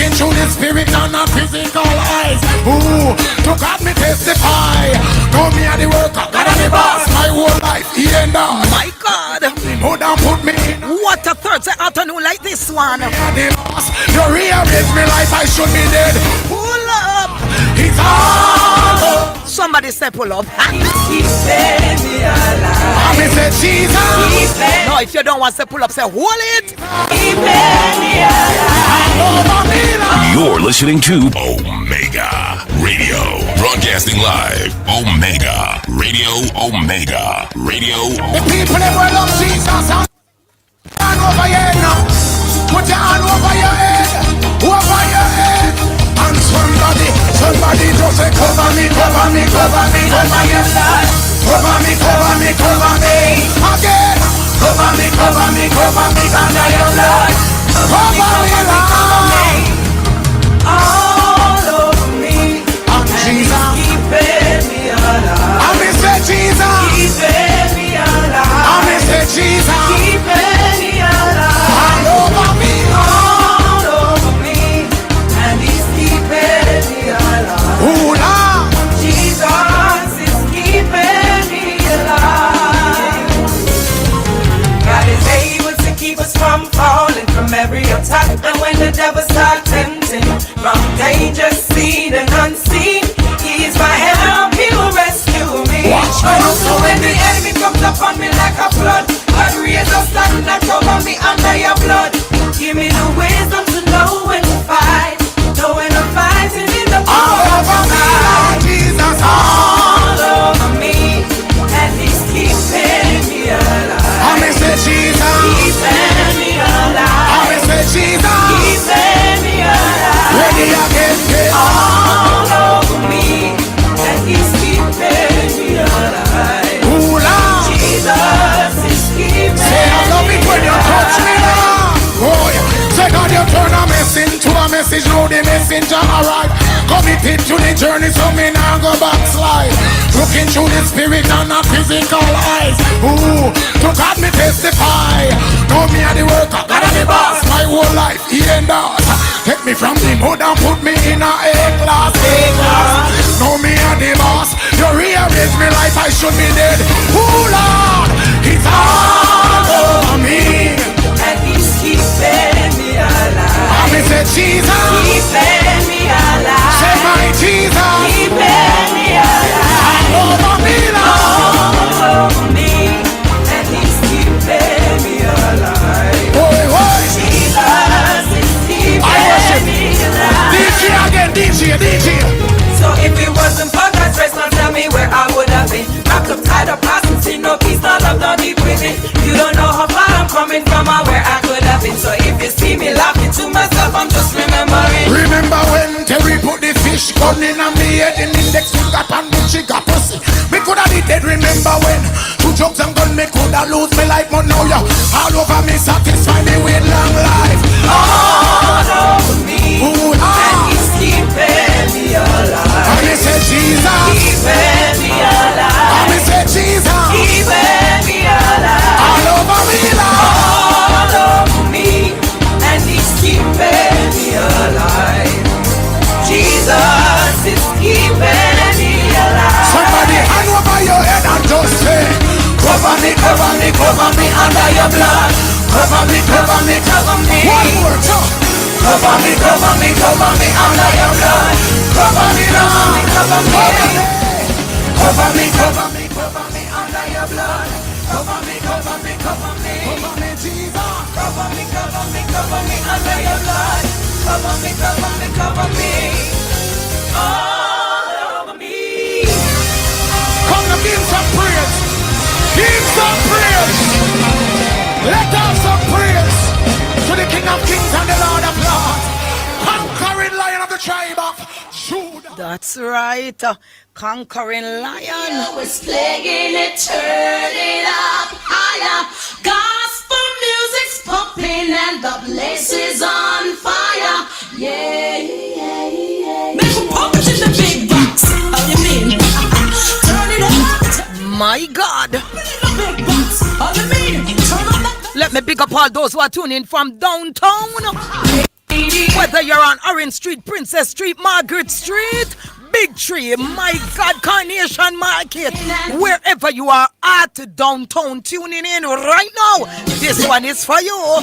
Looking through the spirit and not physical eyes. Ooh, to God me testify. Know me a the worker, God a the boss. My whole life, he and I. My God. Who don't put me in? What a Thursday afternoon like this one. You rearrange me life, I should be dead. Pull up. It's all up. Somebody say pull up. Keep me alive. I say Jesus. No, if you don't want to say pull up, say hold it. Keep me alive. You're listening to Omega Radio. Broadcasting live. Omega Radio. Omega Radio. The people that will love Jesus. Hand over your head now. Put your hand over your head. Over your head. And somebody just say cover me, cover me, cover me, cover your life. Cover me, cover me, cover me. Again. Cover me, cover me, cover me under your life. Cover me, Lord. All over me. And Jesus. Keep me alive. And me say Jesus. Keep me alive. And me say Jesus. Keep me alive. All over me. All over me. And he's keeping me alive. Ooh, Lord. Jesus is keeping me alive. God is able to keep us from falling from every attack. And when the devil starts tempting, from danger seen and unseen, he is my help, he will rescue me. So when the enemy comes upon me like a flood, God raise a stand and cover me under your blood. Give me the wisdom to know when to fight, know when I'm fighting in the All over me, Lord Jesus. all over me, and he's keeping me alive. I me say Jesus. Keeping me alive. I me say Jesus. Keeping me alive. Ready again, yeah. All over me, and he's keeping me alive. Ooh, Lord. Jesus is keeping Say I love it when you touch me now. Oh, yeah. Say God, you turn a message into a message. Now the messenger arrive. Committed to the journey, so me now go backslide. Looking through the spirit and not physical eyes. Ooh, to God me testify. Know me a the worker, God a the boss. My whole life, he and us. Take me from the mud and put me in a A-class, A-class. Know me a the boss. You rearrange me life, I should be dead. Ooh, Lord, it's all over me. and he's keeping me alive. I me say Jesus. Keeping me alive. Say my Jesus. Keeping me alive. All over me, Lord. All over me, and he's keeping me alive. Oi, oi. Jesus is keeping I worship. me alive. DJ again, DJ. So if it wasn't for God's grace, now tell me where I would have been. Wrapped up, tied up, lost and seen no peace, no love, no deep within. You don't know how far I'm coming from or where I could have been. So if you see me laughing to myself, I'm just remembering. Remember when Terry put the fish gun in on me head, in index finger and the trigger pussy. Me coulda be dead. Remember when two drugs and gun me coulda lose me life, but now you all over me, satisfy me with long life. All over me, Ooh, and he's keeping me alive. I me say Jesus. Keeping me I alive. me say Jesus. Keeping me alive. All over me, Lord. All over me, and he's keeping me alive. Jesus is keeping me alive. Somebody hand over your head and just say, cover me, cover me, cover me under your blood. Cover me, cover me, cover me. One more time. Cover me, cover me, cover me under your blood. Cover me, Lord. Cover me, cover me, cover me, cover me under your blood. Cover me, cover me, cover me, cover me, Jesus. Cover me, cover me, cover me under your blood. Cover me, cover me, cover me. All over me. Come to give some praise. Give some praise. Let out some praise to the King of Kings and the Lord of Lords. Conquering Lion of the tribe of Judah. That's right. Conquering lion. Always playing it, turn it up higher. Gospel music's pumping and the place is on fire. Yeah, yeah, yeah. Make them pump it in the big box. How you mean? Turn it up. My God. Big box. How you mean? Turn up that. Let me pick up all those who are tuning from downtown. Ain't Whether you're on Orange Street, Princess Street, Margaret Street, Big Tree, my God, Carnation Market, wherever you are at downtown, tuning in right now, this one is for you.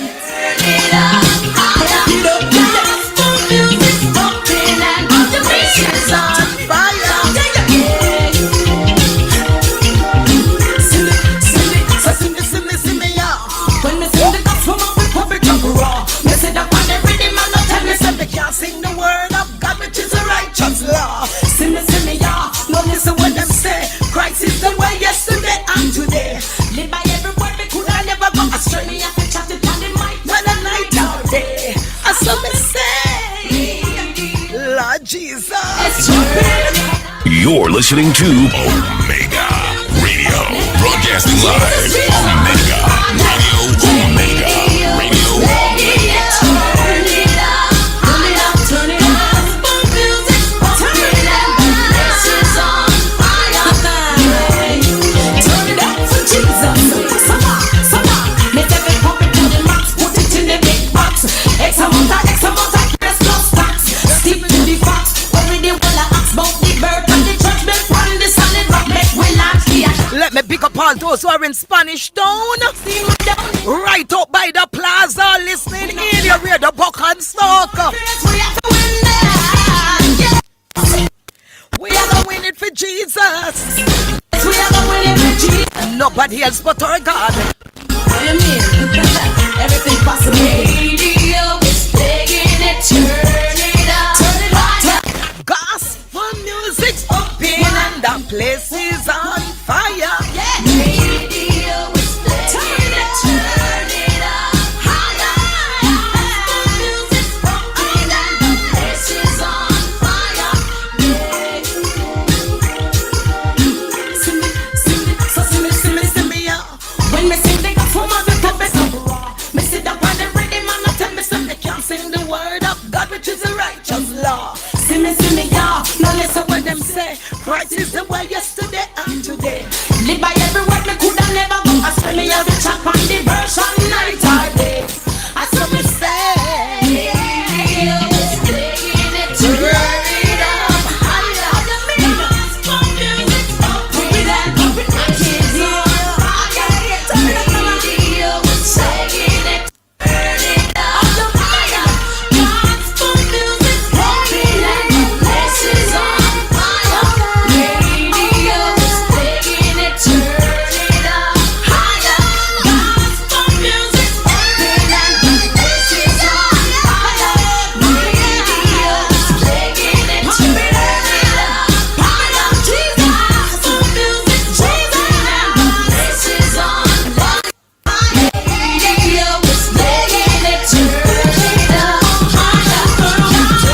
Sing the word of God, which is a righteous law. See me, yeah. No listen what them say. Christ is the way yesterday and today. Live by every word, we could have never go astray. Me have to chat it on the mic, whether night or day. As some say, Lord Jesus. You're listening to Omega Radio, broadcasting live. Omega Radio, Omega Radio. Let me pick up all those who are in Spanish Town, right up by the plaza, listening in. You hear the buck and stock. We are gonna win it for Jesus. Nobody else but our God. What do you mean? Everything possible. Radio is playing it, turn it up. Gospel music's pumping and the place is on fire. Yeah. Radio is playing it, turn it up. Higher. Gospel music's pumping and the place is on fire. Yeah. See me, yeah. When me sing the gospel, man, the top is up raw. Me sit up on the rhythm and I tell me something. They can't sing the word of God, which is a righteous law. See me, yeah. Now listen what them say. Christ is the way yesterday and today. Live by every word, me coulda never go astray. Me have the chat on the version night or day. I saw me say, Radio is playing it, turn it up higher. Gospel music's pumping and pumping. I can't hear radio is saying it, turn it up higher. Gospel music's pumping and the place is on fire. Radio is playing it, turn it up higher. Gospel music's pumping and the place is on fire. Radio is playing it, turn it up higher. Gospel music, Jesus, and the place is on fire. Radio is playing it, turn it up higher. Gospel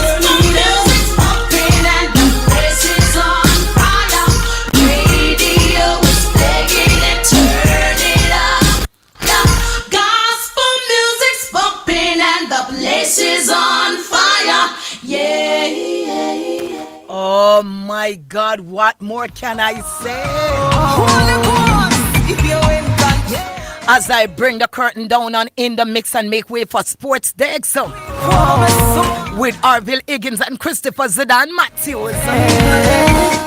music's pumping and the place is on fire. Radio is playing it, turn it up. Gospel music's pumping and the place is on fire. Yeah. oh my God, what more can I say? As I bring the curtain down on In the Mix and make way for Sports Day, so with Orville, Higgins and Christopher Zidane Matthews.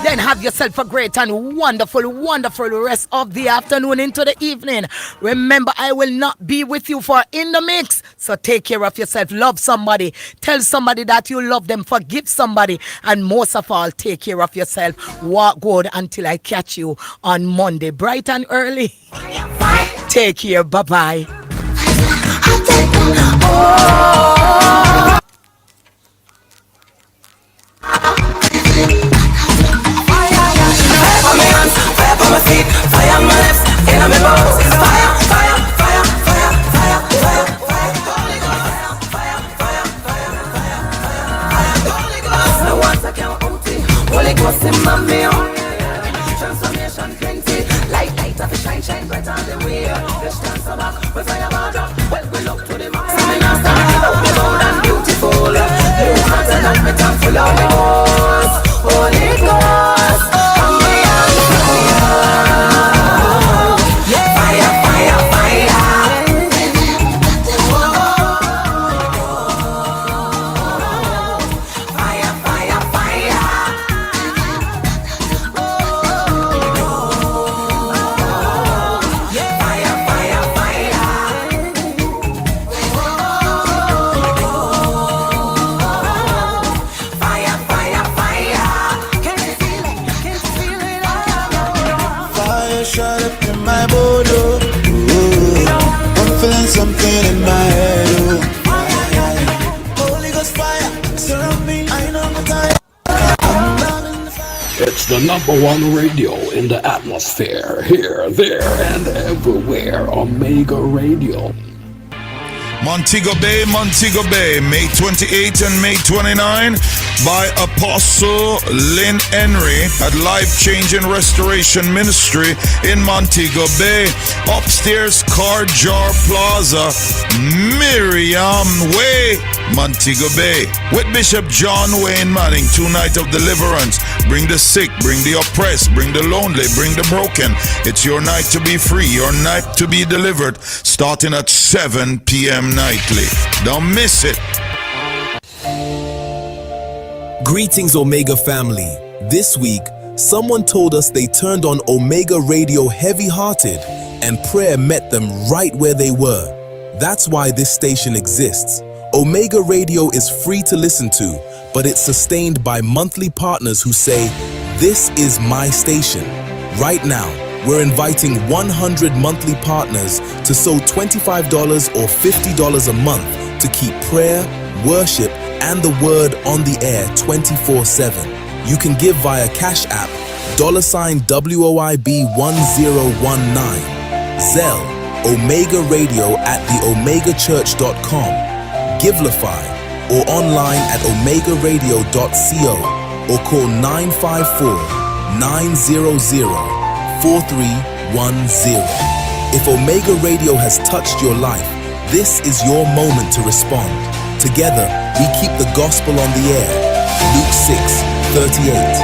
Then have yourself a great and wonderful, wonderful rest of the afternoon into the evening. Remember, I will not be with you for In the Mix, so take care of yourself. Love somebody. Tell somebody that you love them. Forgive somebody. And most of all, take care of yourself. Walk good until I catch you on Monday, bright and early. Take care. Bye-bye. Transformation plenty, light of the shine bright on the way. This chance of back, we fire about up. Well, we look to the max. I'm in a star, we bold and beautiful. New heart and I'm full of the Holy Ghost. The #1 radio in the atmosphere. Here, there, and everywhere. Omega Radio. Montego Bay, May 28 and May 29 by Apostle Lynn Henry at Life Changing Restoration Ministry in Montego Bay. Upstairs, Car Jar Plaza, Miriam Way, Montego Bay. With Bishop John Wayne Manning, 2 nights of deliverance. Bring the sick, bring the oppressed, bring the lonely, bring the broken. It's your night to be free, your night to be delivered, starting at 7 p.m. nightly. Don't miss it. Greetings, Omega family. This week, someone told us they turned on Omega Radio heavy-hearted and prayer met them right where they were. That's why this station exists. Omega Radio is free to listen to, but it's sustained by monthly partners who say, "This is my station." Right now, we're inviting 100 monthly partners to sow $25 or $50 a month to keep prayer, worship, and the word on the air 24/7. You can give via Cash App, $WOIB1019, Zelle, Omega Radio at theomegachurch.com, Givelify, or online at omegaradio.co, or call 954-900-4310. If Omega Radio has touched your life, this is your moment to respond. Together, we keep the gospel on the air. Luke 6:38.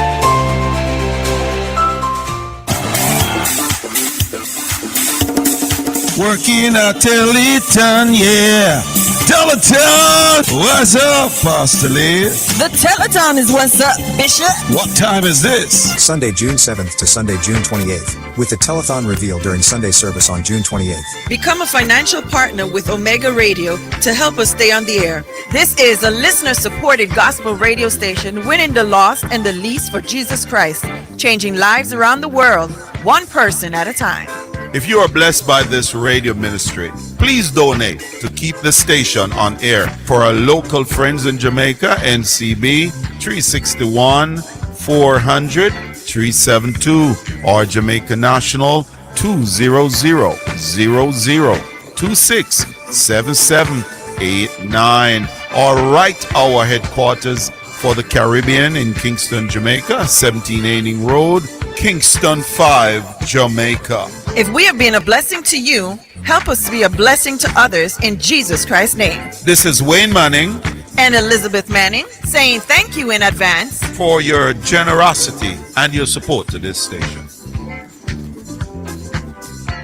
Working at Teleton, yeah. Teleton! What's up, Pastor Lee? The Teleton is what's up, Bishop. What time is this? Sunday, June 7th to Sunday, June 28th, with the telethon reveal during Sunday service on June 28th. Become a financial partner with Omega Radio to help us stay on the air. This is a listener-supported gospel radio station winning the lost and the least for Jesus Christ, changing lives around the world, one person at a time. If you are blessed by this radio ministry, please donate to keep the station on air. For our local friends in Jamaica, NCB 361 400 372, or Jamaica National 200-0026-7789, or write our headquarters for the Caribbean in Kingston, Jamaica, 17 Aining Road, Kingston 5, Jamaica. If we have been a blessing to you, help us to be a blessing to others in Jesus Christ's name. This is Wayne Manning and Elizabeth Manning saying thank you in advance for your generosity and your support to this station.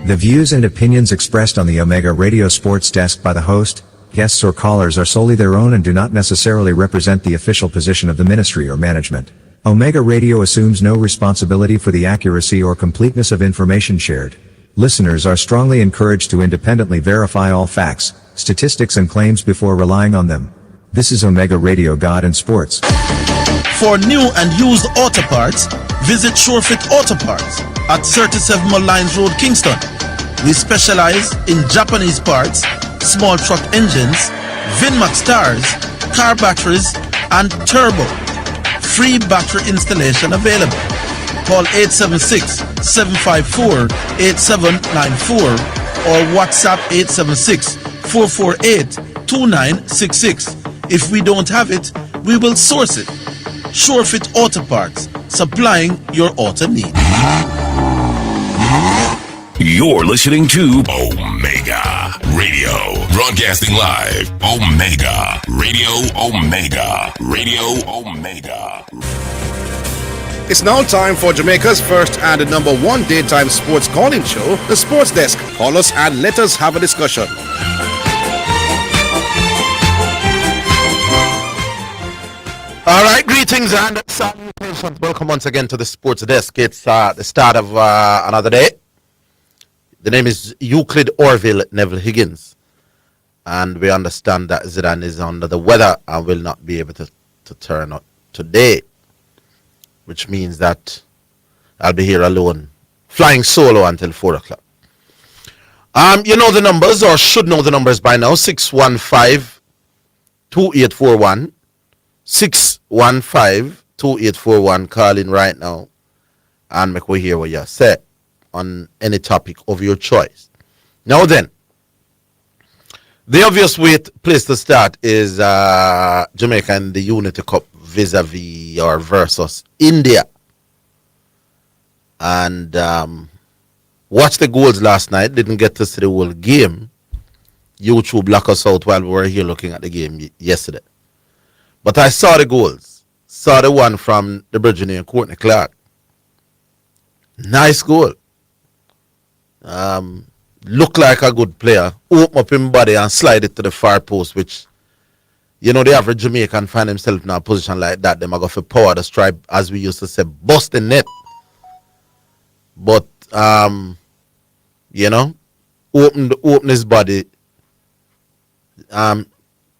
The views and opinions expressed on the Omega Radio Sports Desk by the host, guests, or callers are solely their own and do not necessarily represent the official position of the ministry or management. Omega Radio assumes no responsibility for the accuracy or completeness of information shared. Listeners are strongly encouraged to independently verify all facts, statistics, and claims before relying on them. This is Omega Radio, God and Sports. For new and used auto parts, visit Surefit Auto Parts at 37 Malines Road, Kingston. We specialize in Japanese parts, small truck engines, Vinmax tires, car batteries, and turbo. Free battery installation available. Call 876-754-8794 or WhatsApp 876-448-2966. If we don't have it, we will source it. Surefit Auto Parts, supplying your auto needs. You're listening to Omega Radio, broadcasting live. Omega Radio, Omega Radio, Omega. It's now time for Jamaica's first and #1 daytime sports calling show, The Sports Desk. Call us and let us have a discussion. All right, greetings and salutations. Welcome once again to The Sports Desk. It's the start of another day. The name is Euclid Orville Neville Higgins. And we understand that Zidane is under the weather and will not be able to turn up today. Which means that I'll be here alone, flying solo until 4 o'clock. You know the numbers, or should know the numbers by now. 615-2841. 615-2841. Call in right now. and make we hear what you say on any topic of your choice. Now then, the obvious place to start is Jamaica in the Unity Cup vis-a-vis or versus India. And watched the goals last night. Didn't get to see the whole game. YouTube locked us out while we were here looking at the game yesterday. But I saw the goals. Saw the one from the Virginia Courtney Clark. Nice goal. Look like a good player. Open up his body and slide it to the far post, which, you know, the average Jamaican find himself in a position like that. They might go for power the stripe, as we used to say, bust the net. But, you know, open his body,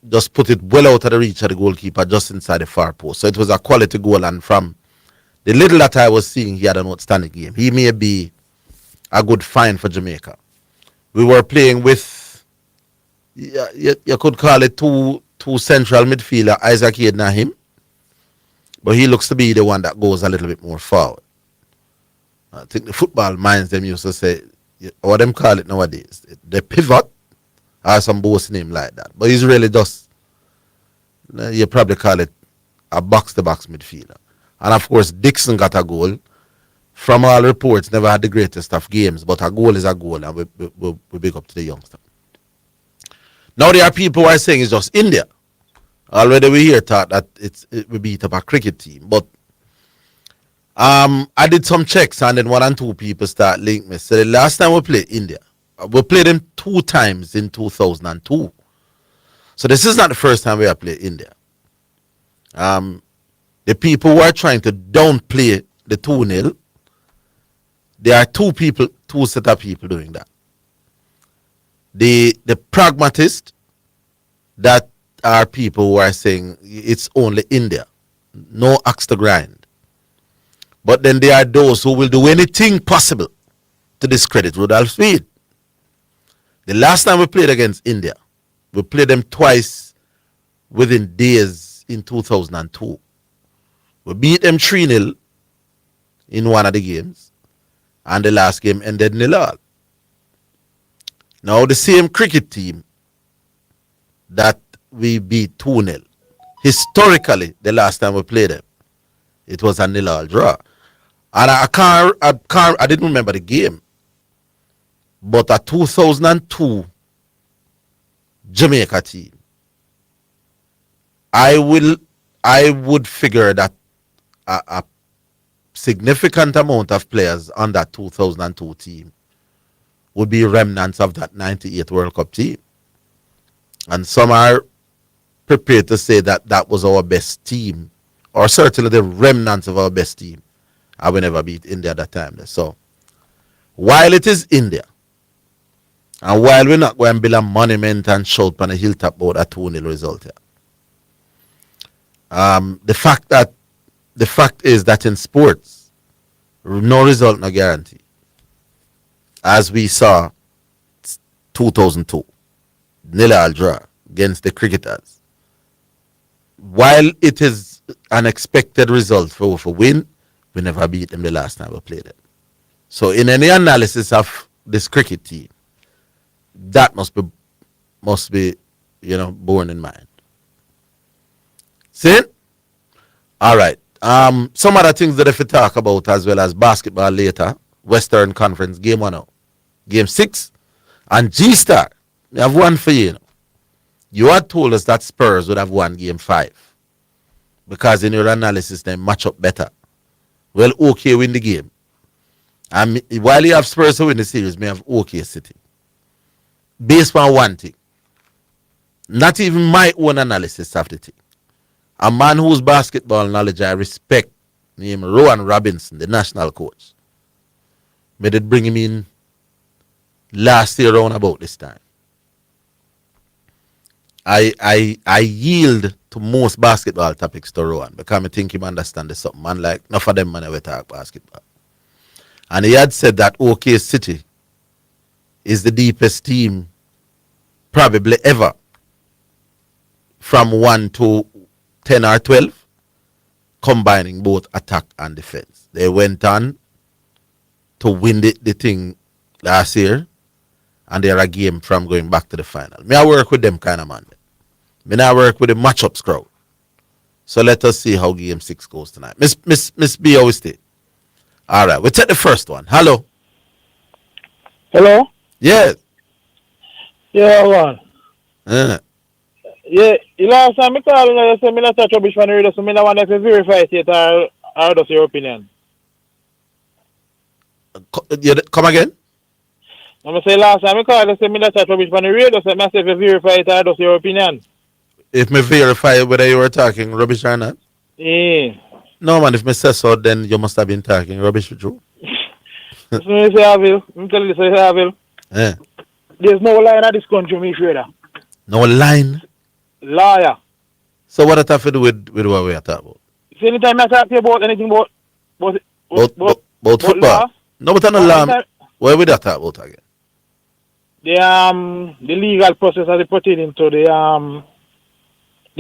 just put it well out of the reach of the goalkeeper, just inside the far post. So it was a quality goal, and from the little that I was seeing, he had an outstanding game. He may be a good find for Jamaica. We were playing with, you could call it two central midfielder, Isaac Hayden and him. But he looks to be the one that goes a little bit more forward. I think the football minds them used to say, what them call it nowadays, the pivot, or some boss name like that. But he's really just, you probably call it a box-to-box midfielder. And of course, Dixon got a goal. From all reports, never had the greatest of games, but a goal is a goal, and we big up to the youngster. Now there are people who are saying it's just India. Already we hear thought that we beat up a cricket team, but I did some checks, and then 1 and 2 people start linking me. So the last time we played India, we played them 2 times in 2002. So this is not the first time we have played India. The people who are trying to downplay the 2-0, there are two set of people doing that. The pragmatists, that are people who are saying it's only India, no axe to grind. But then there are those who will do anything possible to discredit Rudolph Speed. The last time we played against India, we played them twice within days in 2002. We beat them 3-0 in one of the games, and the last game ended 0-0. Now the same cricket team that we beat 2-0, historically the last time we played them, it was a 0-0 draw. And I didn't remember the game, but a 2002 Jamaica team, I would figure that a significant amount of players on that 2002 team would be remnants of that 98 World Cup team. And some are prepared to say that that was our best team, or certainly the remnants of our best team. I will never beat India at that time. So, while it is India, and while we're not going to build a monument and shout on a hilltop about a 2-0 result here, the fact is that in sports, no result, no guarantee. As we saw 2002, 0-0 draw against the cricketers. While it is an expected result for win, we never beat them the last time we played them. So in any analysis of this cricket team, that must be borne in mind. See? All right. Some other things that if we talk about as well as basketball later, Western Conference game 1 now. Game 6 and G-Star. We have one for you. You had told us that Spurs would have won game 5 because in your analysis they match up better. Well, OK win the game. And while you have Spurs to win the series, may have OK City. Based on one thing. Not even my own analysis of the thing. A man whose basketball knowledge I respect, named Rowan Robinson, the national coach. Made it bring him in last year around about this time. I yield to most basketball topics to Rowan because I think him understand this something. Man, like enough of them man ever talk basketball. And he had said that OK City is the deepest team probably ever from 1 to 10 or 12, combining both attack and defense. They went on to win the thing last year, and they're a game from going back to the final. Me, I work with them kind of man. Me, I work with the matchups crowd. So let us see how game 6 goes tonight. Miss B, always stay. All right, we'll take the first one. Hello. Hello? Yes. Yeah, one. Yeah, last time I called you, said me not touch rubbish from the radio, so I don't want to verify it or just your opinion. Come again? I'm going to say last time I called you, said me not touch rubbish from the radio, so I say verify it or just your opinion. If me verify whether you were talking rubbish or not? Yeah. No, man, if me say so, then you must have been talking rubbish with you. So I say, Orville, I'm telling you, say, Orville. Yeah. There's no line in this country, me afraid. No line? Liar. So what does that have to do with what we are talking about? See, anytime I talk to you about anything about football? Law, No, but no law. What we that talk about again? The legal process as it pertaining to the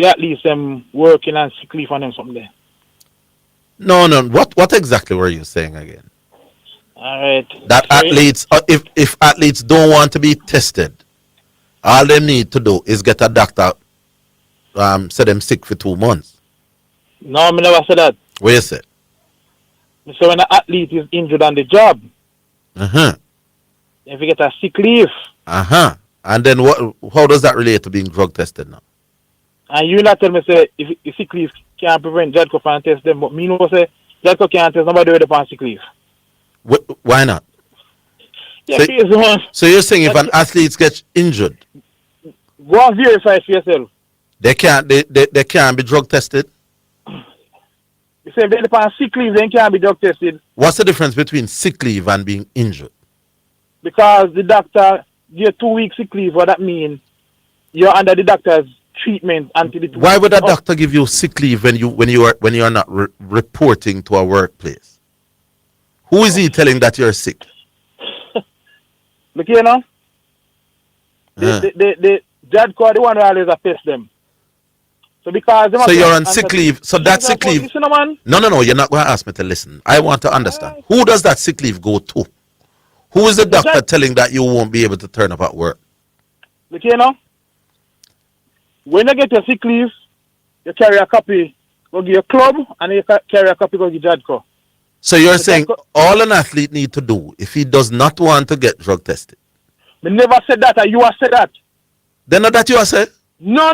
at least them working and sick leave on them something there. No. What exactly were you saying again? All right. That athletes, if athletes don't want to be tested, all they need to do is get a doctor, say them sick for 2 months. No, I never said that. What you say? So when an athlete is injured on the job, if you get a sick leave, and then how does that relate to being drug tested now? and you not tell me say if sick leave can't prevent Jadco from test them, but me know say Jadco can't test nobody with upon sick leave. Why not? Yeah, so you're saying if an athlete gets injured, go and verify it for yourself. They can't be drug tested? You say if they're upon sick leave, they can't be drug tested. What's the difference between sick leave and being injured? Because the doctor give 2 weeks sick leave, what that means you're under the doctor's treatment until the 2 Why would a doctor give you sick leave when you are not reporting to a workplace? Who is he telling that you're sick? Look here now. The Jadco the one who always test them. So because so you're on sick leave. So that sick leave. Listen, man. No. You're not going to ask me to listen. I want to understand. Who does that sick leave go to? Who is the doctor telling that you won't be able to turn up at work? Look here now. When you get your sick leave, you carry a copy, go give your club, and you carry a copy, go give Jadco. So you're saying all an athlete need to do if he does not want to get drug tested? I never said that, you have said that. Then not that you have said? No.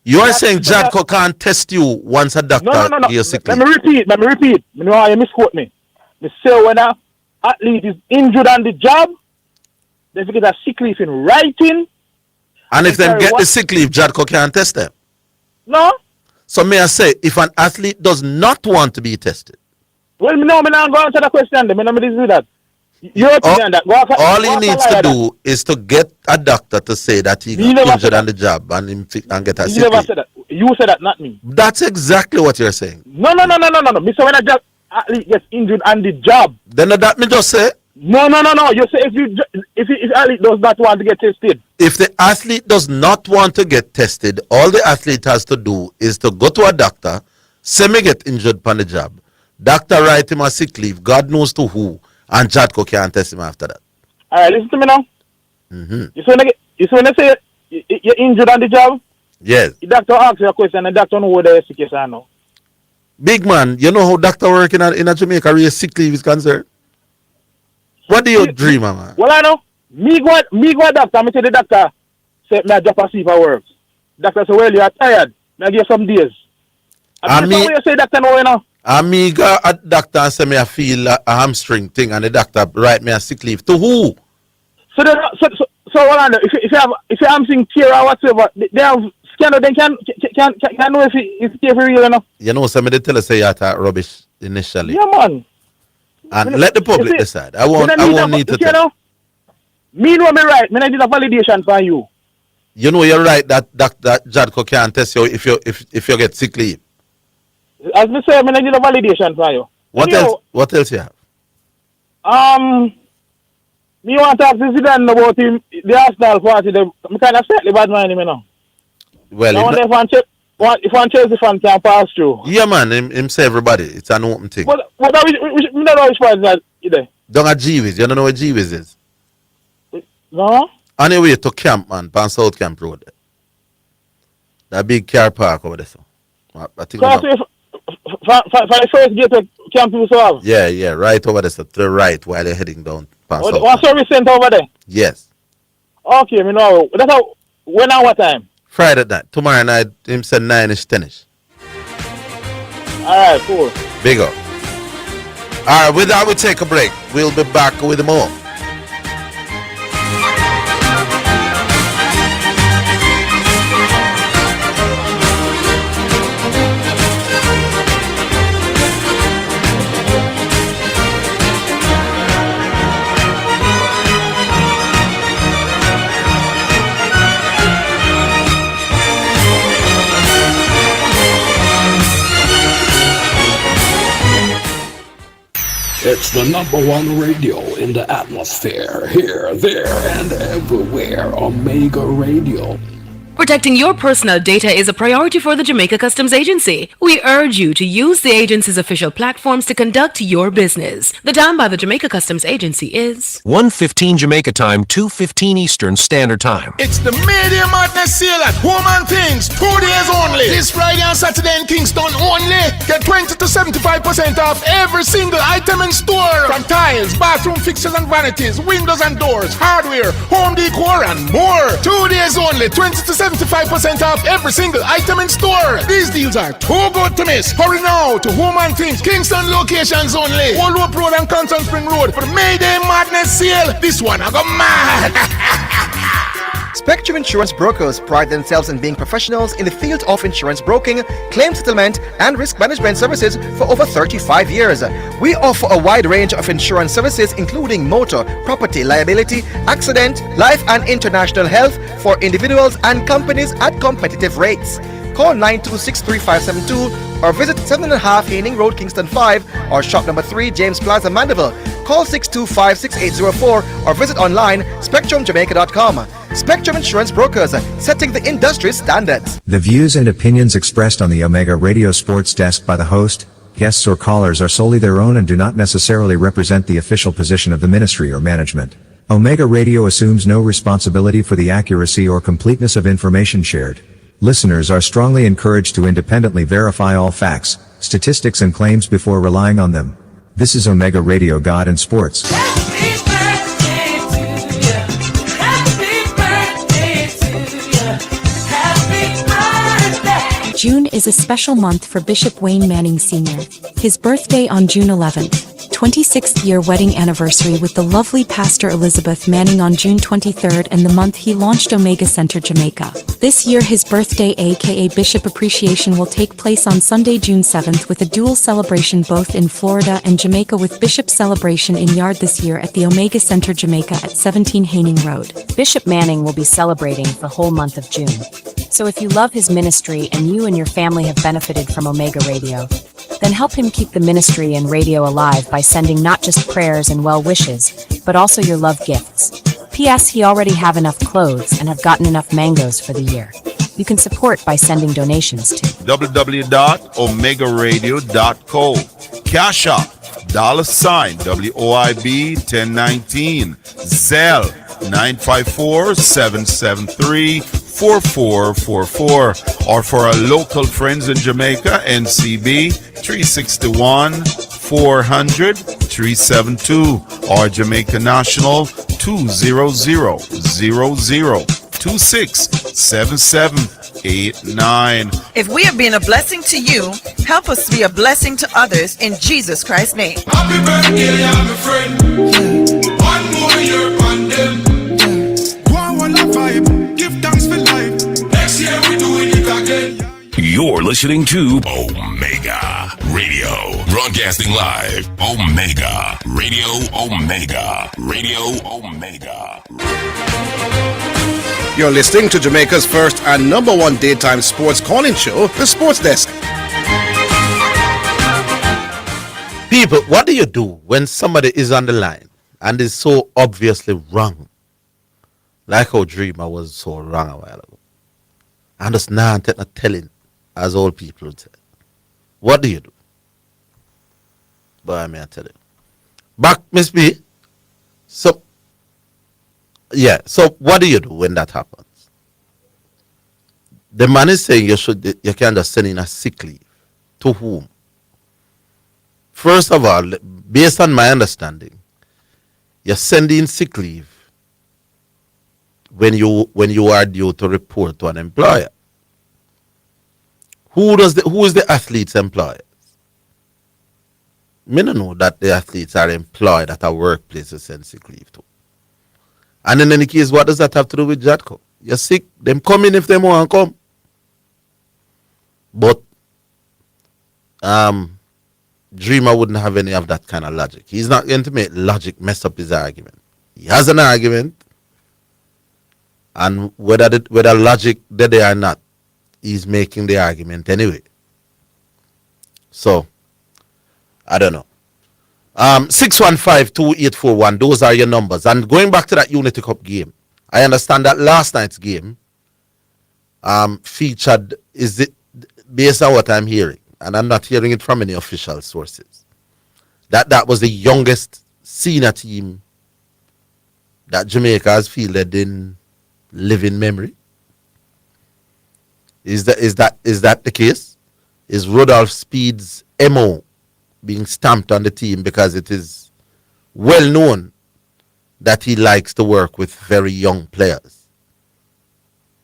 You are saying Jadco can't test you once a doctor No. gives sick leave? Let me repeat. You know how you misquote me. I say when an athlete is injured on the job, they get a sick leave in writing. And if they get the sick leave, Jadco can't test them? No. So may I say, if an athlete does not want to be tested? Well, no, I'm not going to answer the question. I'm not do that. Your opinion that. All he needs to do is to get a doctor to say that he got injured on the job and get a sick leave. You never said that. You said that, not me. That's exactly what you're saying. No. Mr. When a athlete gets injured on the job. Then that me just say? No. You say if athlete does not want to get tested. If the athlete does not want to get tested, all the athlete has to do is to go to a doctor, say me get injured on the job. Doctor write him a sick leave, God knows to who, and Jadco can't test him after that. All right, listen to me now. You see when they say you're injured on the job? Yes. The doctor asks you a question and the doctor know whether you're sick or not. Big man, you know how doctor working in a Jamaica where sick leave is concerned? What do you dream, man? Well, I know. Me go doctor, I tell the doctor, say, me drop a sleep at work. Doctor say, well, you are tired. I give you some days. And me, you say doctor know, you know? And me go at doctor and say me I feel a hamstring thing and the doctor write me a sick leave. To who? So well, I know, if you hamstring tear or whatever, they have scanner, they can know if it's tear for real, you know? You know, somebody tell us say you talk rubbish initially. Yeah, man. And let the public decide. I won't need to tell. Me know me right. Me need a validation for you. You know you're right that Jadco can't test you if you get sick leave. As me say, me need a validation for you. What else you have? Me want to ask Zidane about him, the Arsenal party. Me kind of slightly bad mind him, you know. Well, I wonder if one Chelsea fan can pass through. Yeah, man. Him say everybody. It's an open thing. But we don't know which part is that either. Down at Jeeves. You don't know where Jeeves is? No? On your way to camp, man, on South Camp Road. That big car park over there. So. I think So for the first gate to Camp Road. yeah, right over there, so to the right while you're heading down. What service center over there? Yes. Okay, me know. That's how, when and what time? Friday night. Tomorrow night, him said 9-ish, 10-ish. Alright, cool. Big up. Alright, with that we take a break. We'll be back with more. It's the #1 radio in the atmosphere, here, there, and everywhere. Omega Radio. Protecting your personal data is a priority for the Jamaica Customs Agency. We urge you to use the agency's official platforms to conduct your business. The time by the Jamaica Customs Agency is 1:15 Jamaica time, 2:15 Eastern Standard Time. It's the Media Madness sale at Home and Things, 2 days only. This Friday and Saturday in Kingston only. Get 20 to 75% off every single item in store. From tiles, bathroom fixtures and vanities, windows and doors, hardware, home decor and more. 2 days only, 20 to 75% off every single item in store. These deals are too good to miss. Hurry now to Home and Things, Kingston locations only. Old Hope Road and Constant Spring Road for the Mayday Madness sale. This one I go mad. Spectrum Insurance Brokers pride themselves in being professionals in the field of insurance broking, claim settlement, and risk management services for over 35 years. We offer a wide range of insurance services including motor, property, liability, accident, life and international health for individuals and companies at competitive rates. Call 926-3572 or visit 7.5 Haining Road, Kingston 5 or shop number 3 James Plaza, Mandeville. Call 625-6804 or visit online spectrumjamaica.com. Spectrum Insurance Brokers, setting the industry standards. The views and opinions expressed on the Omega Radio Sports Desk by the host, guests or callers are solely their own and do not necessarily represent the official position of the ministry or management. Omega Radio assumes no responsibility for the accuracy or completeness of information shared. Listeners are strongly encouraged to independently verify all facts, statistics and claims before relying on them. This is Omega Radio God and Sports. June is a special month for Bishop Wayne Manning Sr. His birthday on June 11th. 26th year wedding anniversary with the lovely Pastor Elizabeth Manning on June 23rd, and the month he launched Omega Center Jamaica. This year his birthday aka Bishop Appreciation will take place on Sunday, June 7th with a dual celebration both in Florida and Jamaica with Bishop Celebration in Yard this year at the Omega Center Jamaica at 17 Haining Road. Bishop Manning will be celebrating the whole month of June. So if you love his ministry and you and your family have benefited from Omega Radio, then help him keep the ministry and radio alive by sending not just prayers and well wishes, but also your love gifts. P.S. He already have enough clothes and have gotten enough mangoes for the year. You can support by sending donations to www.omegaradio.co. Cash App, $WOIB 1019. Zelle 954-773-4444. Or for our local friends in Jamaica, NCB 361-400-372. Or Jamaica National 200-0026-7789. If we have been a blessing to you, help us be a blessing to others in Jesus Christ's name. Happy birthday, I'm a friend. One more year on them. Go on a vibe, give thanks for life. Next year we doing it again. You're listening to Omega Radio, broadcasting live. Omega Radio, Omega Radio, Omega. You're listening to Jamaica's first and #1 daytime sports calling show, The Sports Desk. People, what do you do when somebody is on the line and is so obviously wrong? Like how Dreamer was so wrong a while ago. And just now not telling, as old people would say. What do you do? But I may tell you. Back, Miss B. So, yeah. So what do you do when that happens? The man is saying you can just send in a sick leave. To whom? First of all, based on my understanding, you're sending sick leave when you are due to report to an employer. Who is the athlete's employer? Me don't know that the athletes are employed at a workplace to send sick leave to. And in any case, what does that have to do with Jatco? You're sick, them come in if they want to come. But Dreamer wouldn't have any of that kind of logic. He's not going to make logic mess up his argument. He has an argument, and whether logic there or not, he's making the argument anyway. So, I don't know. 615-2841, those are your numbers. And going back to that Unity Cup game, I understand that last night's game featured, is it based on what I'm hearing, and I'm not hearing it from any official sources, that was the youngest senior team that Jamaica has fielded in living memory. Is that the case? Is Rudolph Speed's MO being stamped on the team because it is well known that he likes to work with very young players?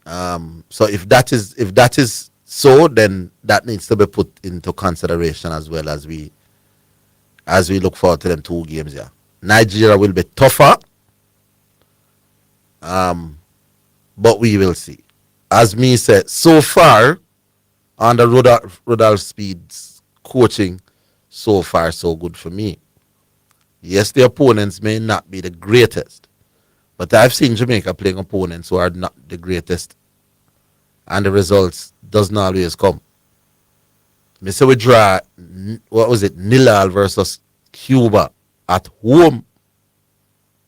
So if that is so, then that needs to be put into consideration as well as we look forward to them 2 games here. Nigeria will be tougher, but we will see. As me said, so far under Rudolph Speed's coaching, so far so good for me. Yes, the opponents may not be the greatest, but I've seen Jamaica playing opponents who are not the greatest, and the results doesn't always come. Me say we draw, what was it, Nilal versus Cuba at home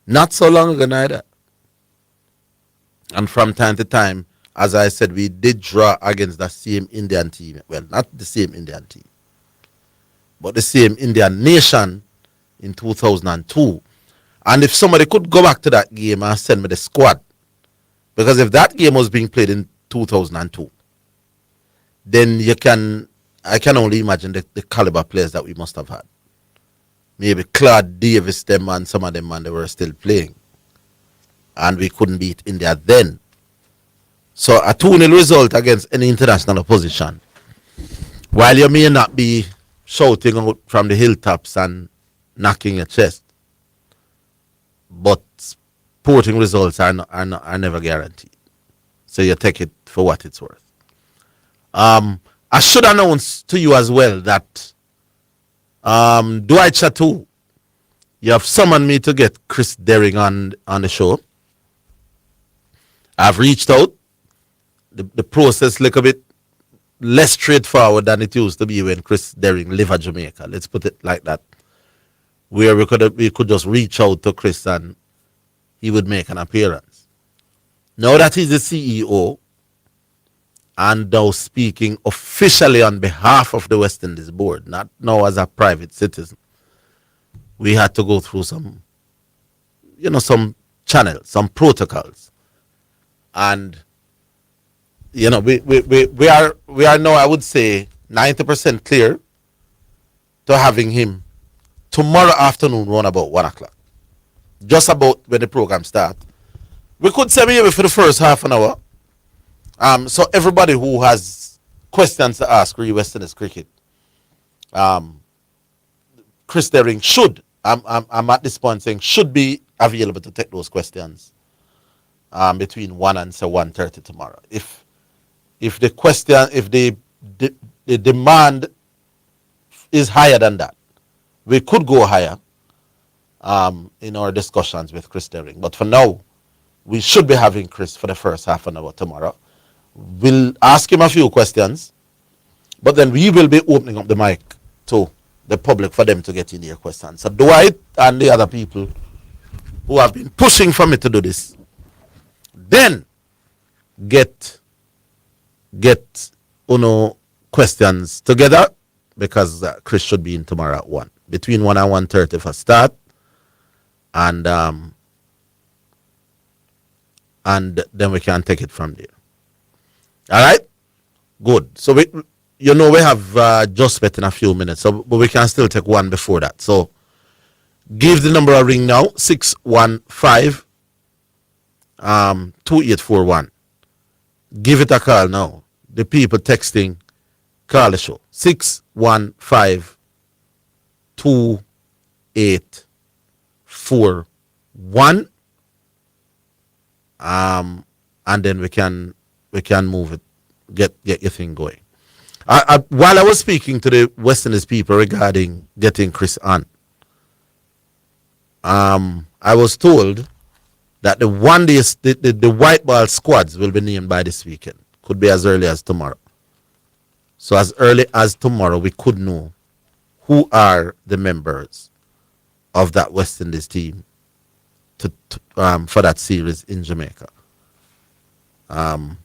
not so long ago neither. And from time to time, as I said, we did draw against the same Indian team. Well, not the same Indian team, but the same Indian nation in 2002. And if somebody could go back to that game and send me the squad, because if that game was being played in 2002, then I can only imagine the caliber players that we must have had. Maybe Claude Davis, them and some of them, and they were still playing. And we couldn't beat India then. So a 2-0 result against any international opposition, while you may not be shouting out from the hilltops and knocking your chest, but sporting results are never guaranteed. So you take it for what it's worth. I should announce to you as well that Dwight Chatu, you have summoned me to get Chris Derring on the show. I've reached out. The process a little bit less straightforward than it used to be when Chris Derring lived at Jamaica. Let's put it like that. Where we could just reach out to Chris and he would make an appearance. Now that he's the CEO and now speaking officially on behalf of the West Indies board, not now as a private citizen, we had to go through some channels, some protocols. And we are now, I would say, 90% clear to having him tomorrow afternoon around about 1 o'clock. Just about when the program starts. We could say maybe for the first half an hour. So everybody who has questions to ask re West Indies cricket, Chris Derring should, I'm at this point saying, should be available to take those questions between 1 and 1:30 tomorrow. If the demand is higher than that, we could go higher in our discussions with Chris Derring. But for now, we should be having Chris for the first half an hour tomorrow. We'll ask him a few questions, but then we will be opening up the mic to the public for them to get in their questions. So Dwight and the other people who have been pushing for me to do this, then get questions together, because Chris should be in tomorrow at 1. Between 1 and 1:30 for start. and then we can take it from there. All right, good. So we have just bet in a few minutes, so but we can still take one before that. So give the number a ring now, 615 2841. Give it a call now. The people texting, call the show, 615 2841. And then we can move it, get your thing going. While I was speaking to the West Indies people regarding getting Chris on, I was told that the white ball squads will be named by this weekend. Could be as early as tomorrow. So as early as tomorrow, we could know who are the members of that West Indies team for that series in Jamaica. Not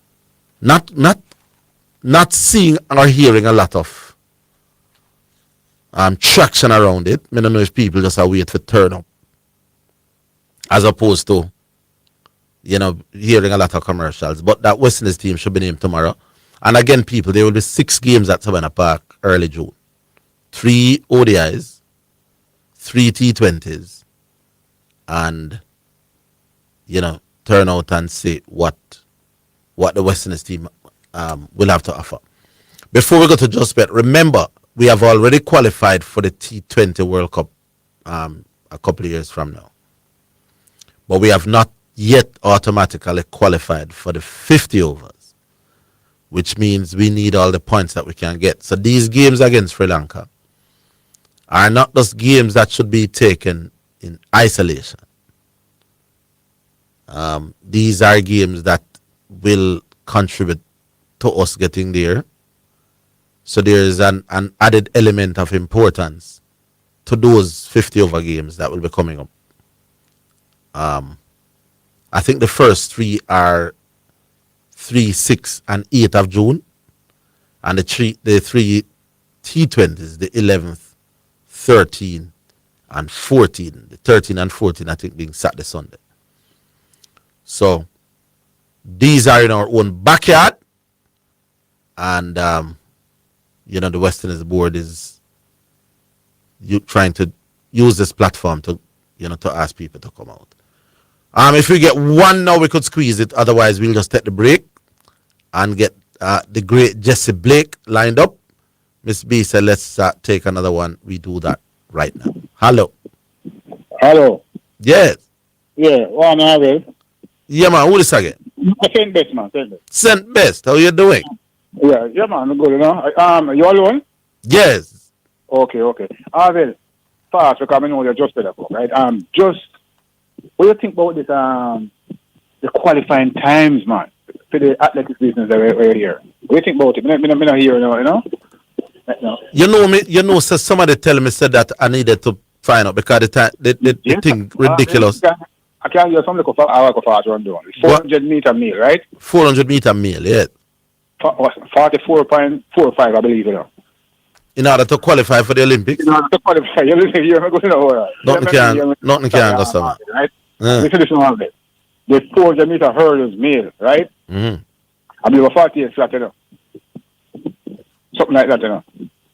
seeing or hearing a lot of traction around it. I don't know if people just are wait for turn up, as opposed to hearing a lot of commercials. But that West Indies team should be named tomorrow. And again, people, there will be 6 games at Savannah Park early June. 3 ODIs, 3 T20s, and turn out and see what the West Indies team will have to offer. Before we go to Just Bet, remember we have already qualified for the T20 World Cup a couple of years from now, but we have not yet automatically qualified for the 50 overs, which means we need all the points that we can get. So these games against Sri Lanka are not just games that should be taken in isolation. These are games that will contribute to us getting there. So there is an added element of importance to those 50 over games that will be coming up. I think the first 3 are 3, 6, and 8 of June, and the 3 T20s, the 11th, 13, and 14. The 13 and 14, I think, being Saturday, Sunday. So these are in our own backyard, and the West Indies board is trying to use this platform to ask people to come out. If we get one now, we could squeeze it. Otherwise, we'll just take the break and get the great Jesse Blake lined up. Miss B said, let's take another one. We do that right now. Hello. Hello. Yes. Yeah, one Orville. Yeah, man. Who is again? Saint Best, man. Saint Best. How you doing? Yeah, man. Good, you alone? Yes. Okay. Orville, fast, because I know you're just better, right? What do you think about this? The qualifying times, man, for the athletics business right here. What do you think about it? I'm not here now, No. So somebody tell me said that I needed to find out because the thing ridiculous. I can't get something for hour fast run down. 400 meter meal, right? 400 meter meal, yeah. 44.45, I believe, In order to qualify for the Olympics? In order to qualify, you're going to Nothing can go somewhere. Right? Listen one bit. The 400 meter hurdles meal, right? Mm-hmm. I believe a 48 flat, Something like that,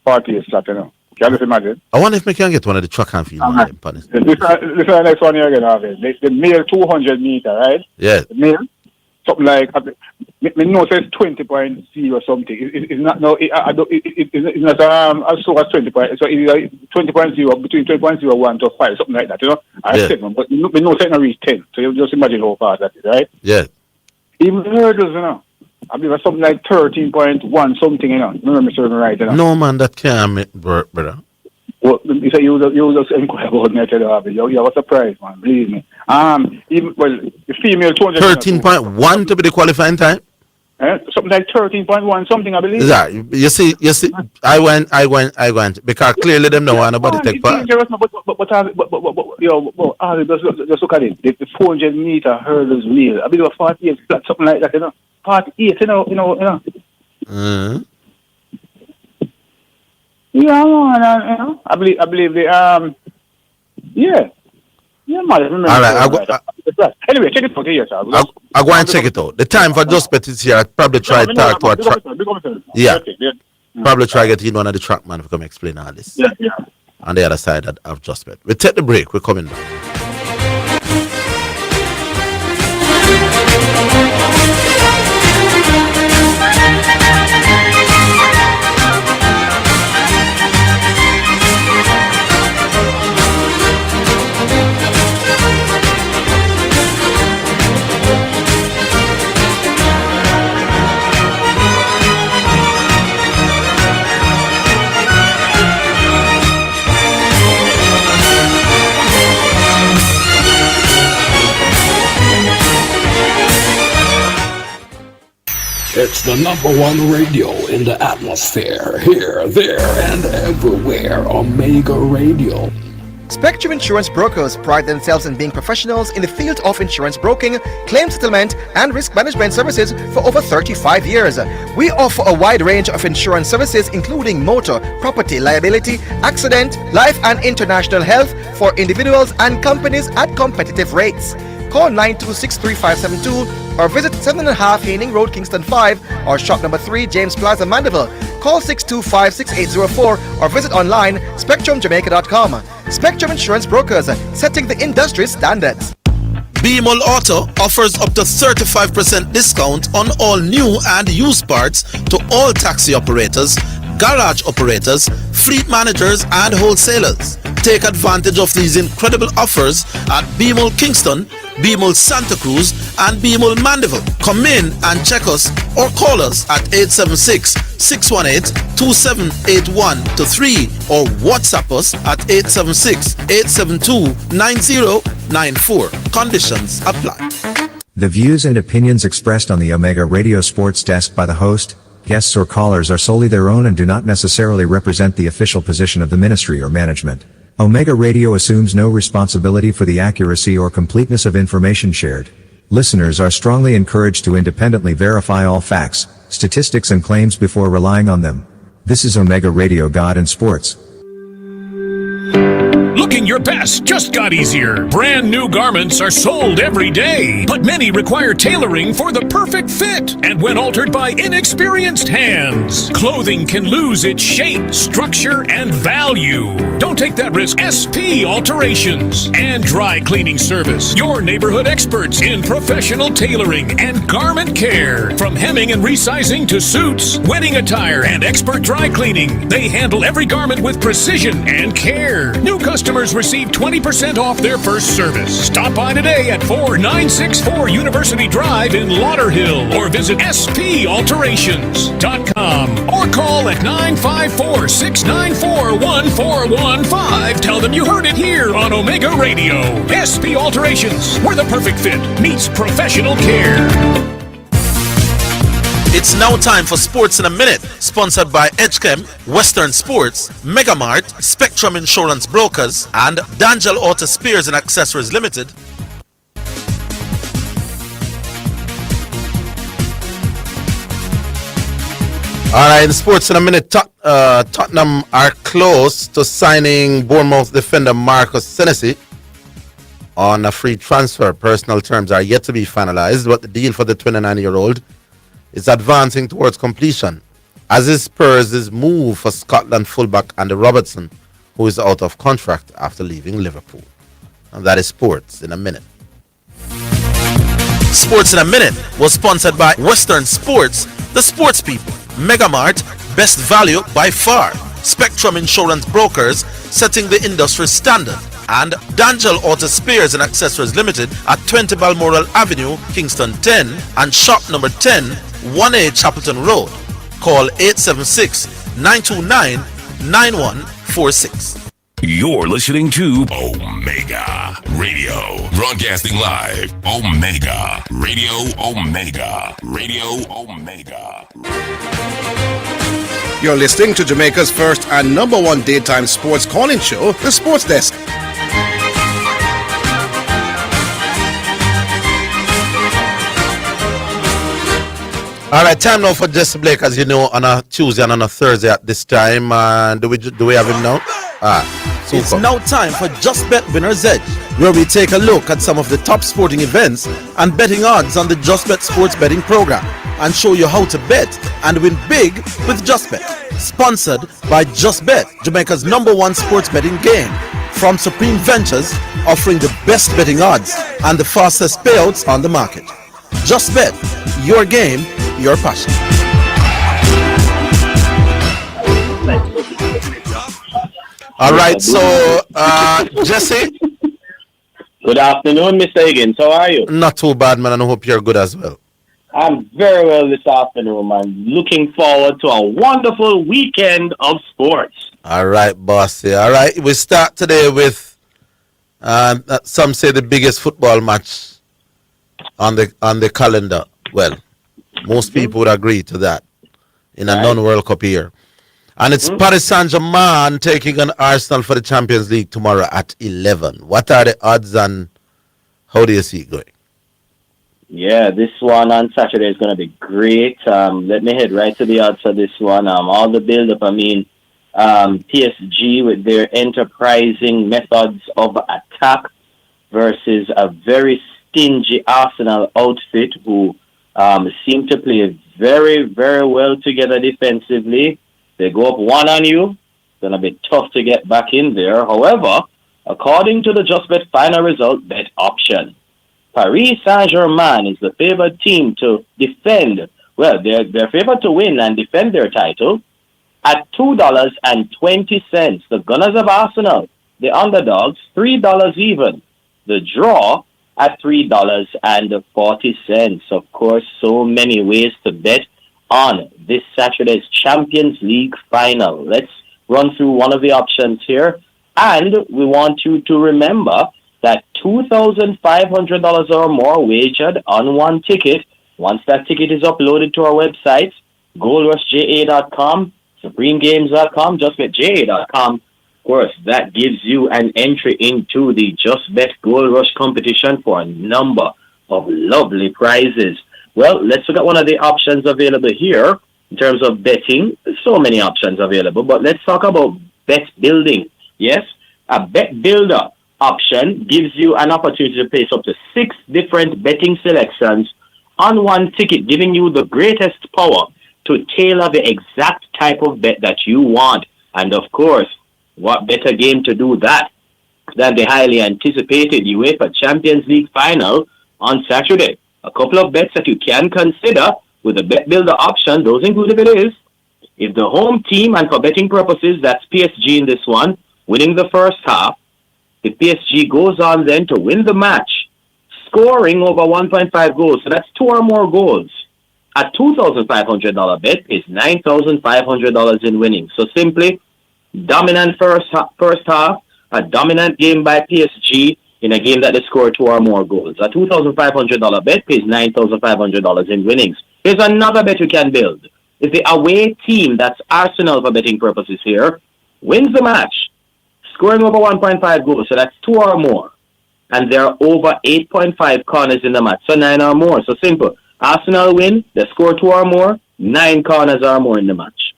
48 flat, Can you just imagine? I wonder if we can get one of the track and field. This is the next one here again, Harvey. The male 200 meter, right? Yes. The male, something like, I know it says 20.0 or something. It's not, no, it's not as so as 20 point. So it's like 20.0, between 20.01 to 5, something like that, I yes. 7, but we know it's not reach 10. So you just imagine how fast that is, right? Yes. Even hurdles, I believe something like 13.1 something, Remember me serving right, No, man, that can't make, brother. Well, you say you just inquire about me, I tell you, Harvey. You have a surprise, man, believe me. The female 200... 13.1 to be the qualifying time? Something like 13.1 something, I believe. Is that, you see, I went, because clearly them no one nobody take part. Just look at it. The 400 meter hurdles wheel. I believe 48, something like that, 48, Mm-hmm. Yeah, man, I believe the yeah. Yeah, man. Remember. All right, Anyway, check it out here, sir. I'll go and check it out. The time for Just Bet is here. I'd probably try to talk to a track. Yeah. Probably try to get in one of the track man to come explain all this. Yeah. On the other side of Just Bet. We take the break. We're coming back. It's the #1 radio in the atmosphere. Here, there, and everywhere. Omega Radio. Spectrum Insurance Brokers pride themselves in being professionals in the field of insurance broking, claim settlement, and risk management services for over 35 years. We offer a wide range of insurance services including motor, property, liability, accident, life and international health for individuals and companies at competitive rates. Call 926-3572 or visit 7.5 Haining Road, Kingston 5 or shop number 3, James Plaza, Mandeville. Call 625-6804 or visit online spectrumjamaica.com. Spectrum Insurance Brokers, setting the industry standards. BMOL Auto offers up to 35% discount on all new and used parts to all taxi operators, garage operators, fleet managers and wholesalers. Take advantage of these incredible offers at BMOL Kingston, BMOL Santa Cruz and BMOL Mandeville. Come in and check us or call us at 876-618-2781-3 or WhatsApp us at 876-872-9094. Conditions apply. The views and opinions expressed on the Omega Radio Sports Desk by the host, guests or callers are solely their own and do not necessarily represent the official position of the ministry or management. Omega Radio assumes no responsibility for the accuracy or completeness of information shared. Listeners are strongly encouraged to independently verify all facts, statistics and claims before relying on them. This is Omega Radio God in Sports. Looking your best just got easier. Brand new garments are sold every day, but many require tailoring for the perfect fit. And when altered by inexperienced hands, clothing can lose its shape, structure, and value. Don't take that risk. SP Alterations and Dry Cleaning Service, your neighborhood experts in professional tailoring and garment care. From hemming and resizing to suits, wedding attire, and expert dry cleaning, they handle every garment with precision and care. New customers receive 20% off their first service. Stop by today at 4964 University Drive in Lauderhill or visit spalterations.com or call at 954-694-1415. Tell them you heard it here on Omega Radio. SP Alterations, where the perfect fit meets professional care. It's now time for Sports in a Minute, sponsored by Edgechem, Western Sports, Megamart, Spectrum Insurance Brokers, and D'Angelo Auto Spares and Accessories Limited. All right, in Sports in a Minute, Tottenham are close to signing Bournemouth defender Marcus Senesi on a free transfer. Personal terms are yet to be finalized, but the deal for the 29-year-old is advancing towards completion, as is Spurs' move for Scotland fullback Andy Robertson, who is out of contract after leaving Liverpool. And that is Sports in a Minute. Sports in a Minute was sponsored by Western Sports, the sports people, Megamart, best value by far, Spectrum Insurance Brokers, setting the industry standard, and D'Angelo Auto Spares and Accessories Limited at 20 Balmoral Avenue, Kingston 10, and shop number 10, 1A Chapelton Road. Call 876-929-9146. You're listening to Omega Radio, broadcasting live. Omega Radio, Omega Radio, Omega. You're listening to Jamaica's first and #1 daytime sports calling show, The Sports Desk. All right, time now for Jesse Blake, as you know, on a Tuesday and on a Thursday at this time. Do we have him now? It's now time for Just Bet Winner's Edge. where we take a look at some of the top sporting events and betting odds on the JustBet sports betting program and show you how to bet and win big with JustBet. Sponsored by JustBet, Jamaica's #1 sports betting game, from Supreme Ventures, offering the best betting odds and the fastest payouts on the market. JustBet, your game, your passion. All right, so Jesse. Good afternoon, Mr. Higgins. How are you? Not too bad, man, and I hope you're good as well. I'm very well this afternoon, man. Looking forward to a wonderful weekend of sports. All right, bossy. All right, we start today with some say the biggest football match on the calendar. Well, most people would agree to that in a non-World Cup year. And it's Paris Saint-Germain taking on Arsenal for the Champions League tomorrow at 11. What are the odds and how do you see it going? Yeah, this one on Saturday is going to be great. Let me head right to the odds of this one. All the build-up, PSG with their enterprising methods of attack versus a very stingy Arsenal outfit who seem to play very, very well together defensively. They go up one on you, it's going to be tough to get back in there. However, according to the JustBet final result bet option, Paris Saint-Germain is the favored team to defend. Well, they're favored to win and defend their title at $2.20. The Gunners of Arsenal, the underdogs, $3 even. The draw at $3.40. Of course, so many ways to bet on this Saturday's Champions League final. Let's run through one of the options here. And we want you to remember that $2,500 or more wagered on one ticket. Once that ticket is uploaded to our websites, goldrushja.com, supremegames.com, justbetja.com. Of course, that gives you an entry into the Just Bet Gold Rush competition for a number of lovely prizes. Well, let's look at one of the options available here in terms of betting. There's so many options available, but let's talk about bet building. Yes, a bet builder option gives you an opportunity to place up to 6 different betting selections on one ticket, giving you the greatest power to tailor the exact type of bet that you want. And of course, what better game to do that than the highly anticipated UEFA Champions League final on Saturday? A couple of bets that you can consider with the bet builder option, those include if it is, if the home team, and for betting purposes, that's PSG in this one, winning the first half, if PSG goes on then to win the match, scoring over 1.5 goals, so that's 2 or more goals, a $2,500 bet is $9,500 in winnings. So simply, dominant first half, a dominant game by PSG, in a game that they score 2 or more goals. A $2,500 bet pays $9,500 in winnings. Here's another bet you can build. If the away team, that's Arsenal for betting purposes here, wins the match, scoring over 1.5 goals, so that's 2 or more, and there are over 8.5 corners in the match, so 9 or more. So simple. Arsenal win, they score 2 or more, 9 corners or more in the match.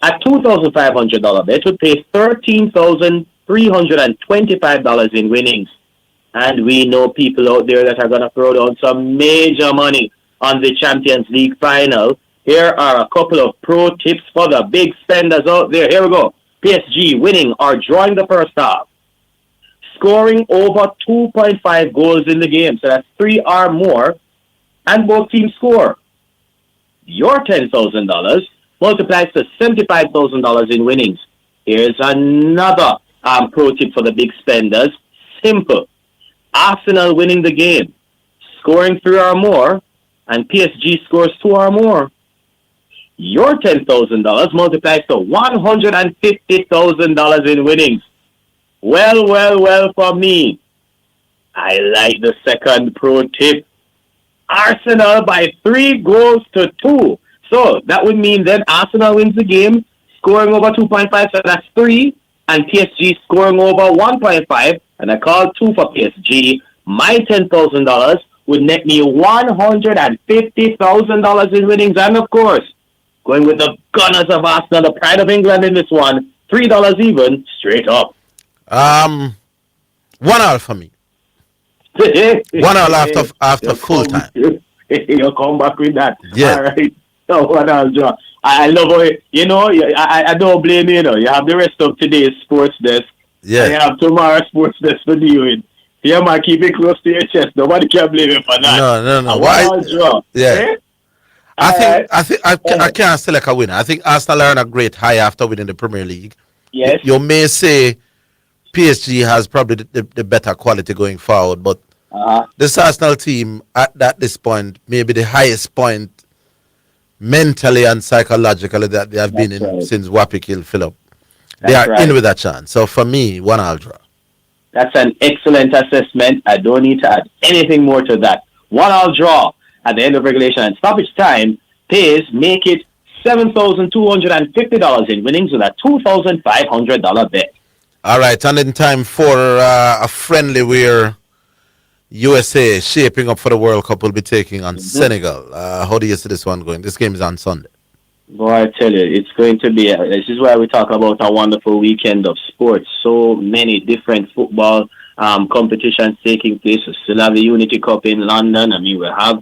A $2,500 bet would pay $13,325 in winnings. And we know people out there that are going to throw down some major money on the Champions League final. Here are a couple of pro tips for the big spenders out there. Here we go. PSG winning or drawing the first half. Scoring over 2.5 goals in the game. So that's 3 or more. And both teams score. Your $10,000 multiplies to $75,000 in winnings. Here's another pro tip for the big spenders. Simple. Arsenal winning the game, scoring 3 or more, and PSG scores 2 or more. Your $10,000 multiplies to $150,000 in winnings. Well, for me, I like the second pro tip. Arsenal by 3 goals to 2. So that would mean then Arsenal wins the game, scoring over 2.5, so that's 3, and PSG scoring over 1.5, and I call 2 for PSG. My $10,000 would net me $150,000 in winnings, and of course, going with the Gunners of Arsenal, the pride of England in this one, $3 even, straight up. 1-1 for me. 1 all after full time. You come back with that. Yeah. All right. So 1 draw. I love it. I don't blame you. You have the rest of today's sports desk. Yeah. And you have tomorrow's sports desk to deal with. Yeah, man, keep it close to your chest. Nobody can blame you for that. No. Why? 1 draw. Yeah. I can't select a winner. I think Arsenal are on a great high after winning the Premier League. Yes. You may say PSG has probably the better quality going forward, but this Arsenal team at this point, maybe the highest point mentally and psychologically that they have been in since Wapi killed Philip. They are in with a chance. So for me, 1 all draw. That's an excellent assessment. I don't need to add anything more to that. 1 all draw at the end of regulation and stoppage time pays make it $7,250 in winnings with a $2,500 bet. All right, and in time for a friendly where USA shaping up for the World Cup will be taking on Senegal. How do you see this one going? This game is on Sunday. Boy, I tell you, it's going to be, this is why we talk about a wonderful weekend of sports. So many different football competitions taking place. We still have the Unity Cup in London. I mean, we have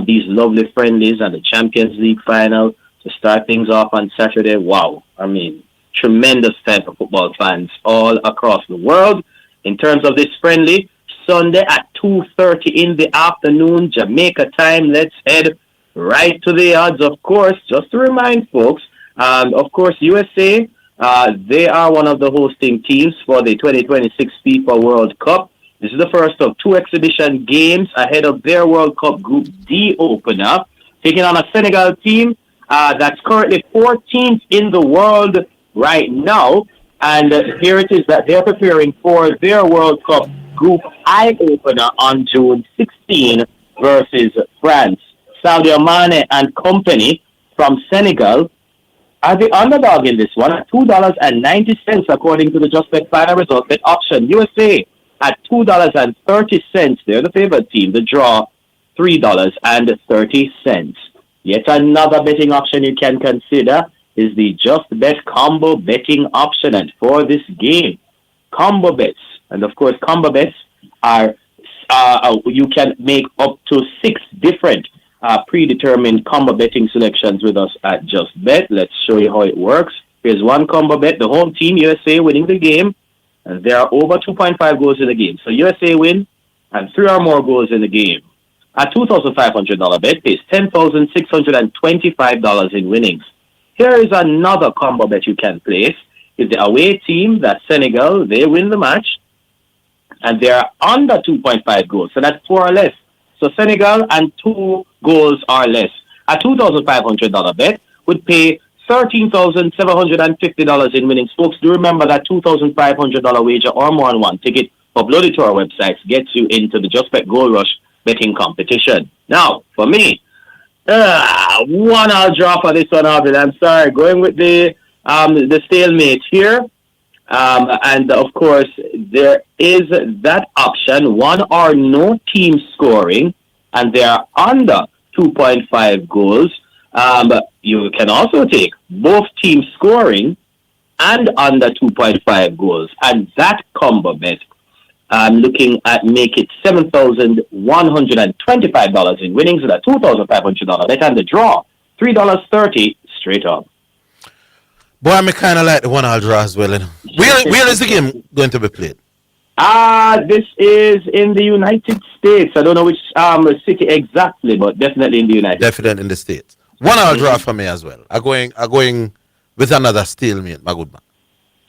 these lovely friendlies and the Champions League final to start things off on Saturday. Wow. I mean, tremendous time for football fans all across the world. In terms of this friendly, Sunday at 2:30 in the afternoon, Jamaica time. Let's head right to the odds, of course. Just to remind folks, of course, USA, they are one of the hosting teams for the 2026 FIFA World Cup. This is the first of 2 exhibition games ahead of their World Cup Group D opener, taking on a Senegal team that's currently 14th in the world right now. And here it is that they're preparing for their World Cup Group I opener on June 16 versus France. Sadio Mane and company from Senegal are the underdog in this one at $2.90 according to the Just Bet final result bet option. USA at $2.30. They're the favorite team. The draw $3.30. Yet another betting option you can consider is the Just Bet combo betting option. And for this game, combo bets, and of course combo bets are you can make up to 6 different predetermined combo betting selections with us at Just Bet. Let's show you how it works. Here's one combo bet. The home team, USA, winning the game. And there are over 2.5 goals in the game. So USA win and 3 or more goals in the game. A $2,500 bet pays $10,625 in winnings. Here is another combo bet you can place. If the away team, that's Senegal, they win the match, and they are under 2.5 goals. So that's 4 or less. So Senegal and 2 goals or less. A $2,500 bet would pay $13,750 in winnings. Folks, do remember that $2,500 wager or more on one ticket uploaded to our website gets you into the Just Bet Gold Rush betting competition. Now, for me, 1 all draw for this one, Orville. I'm sorry, going with the stalemate here. And of course, there is that option, 1 or no team scoring, and they are under 2.5 goals. You can also take both teams scoring and under 2.5 goals. And that combo bet, I'm looking at make it $7,125 in winnings with a $2,500 bet, and the draw $3.30 straight up. Boy, I kind of like the 1 all draw as well. You know? Where is the game going to be played? This is in the United States. I don't know which city exactly, but definitely in the United States. Definitely in the States. 1 all draw for me as well. I'm going with another stalemate, my good man.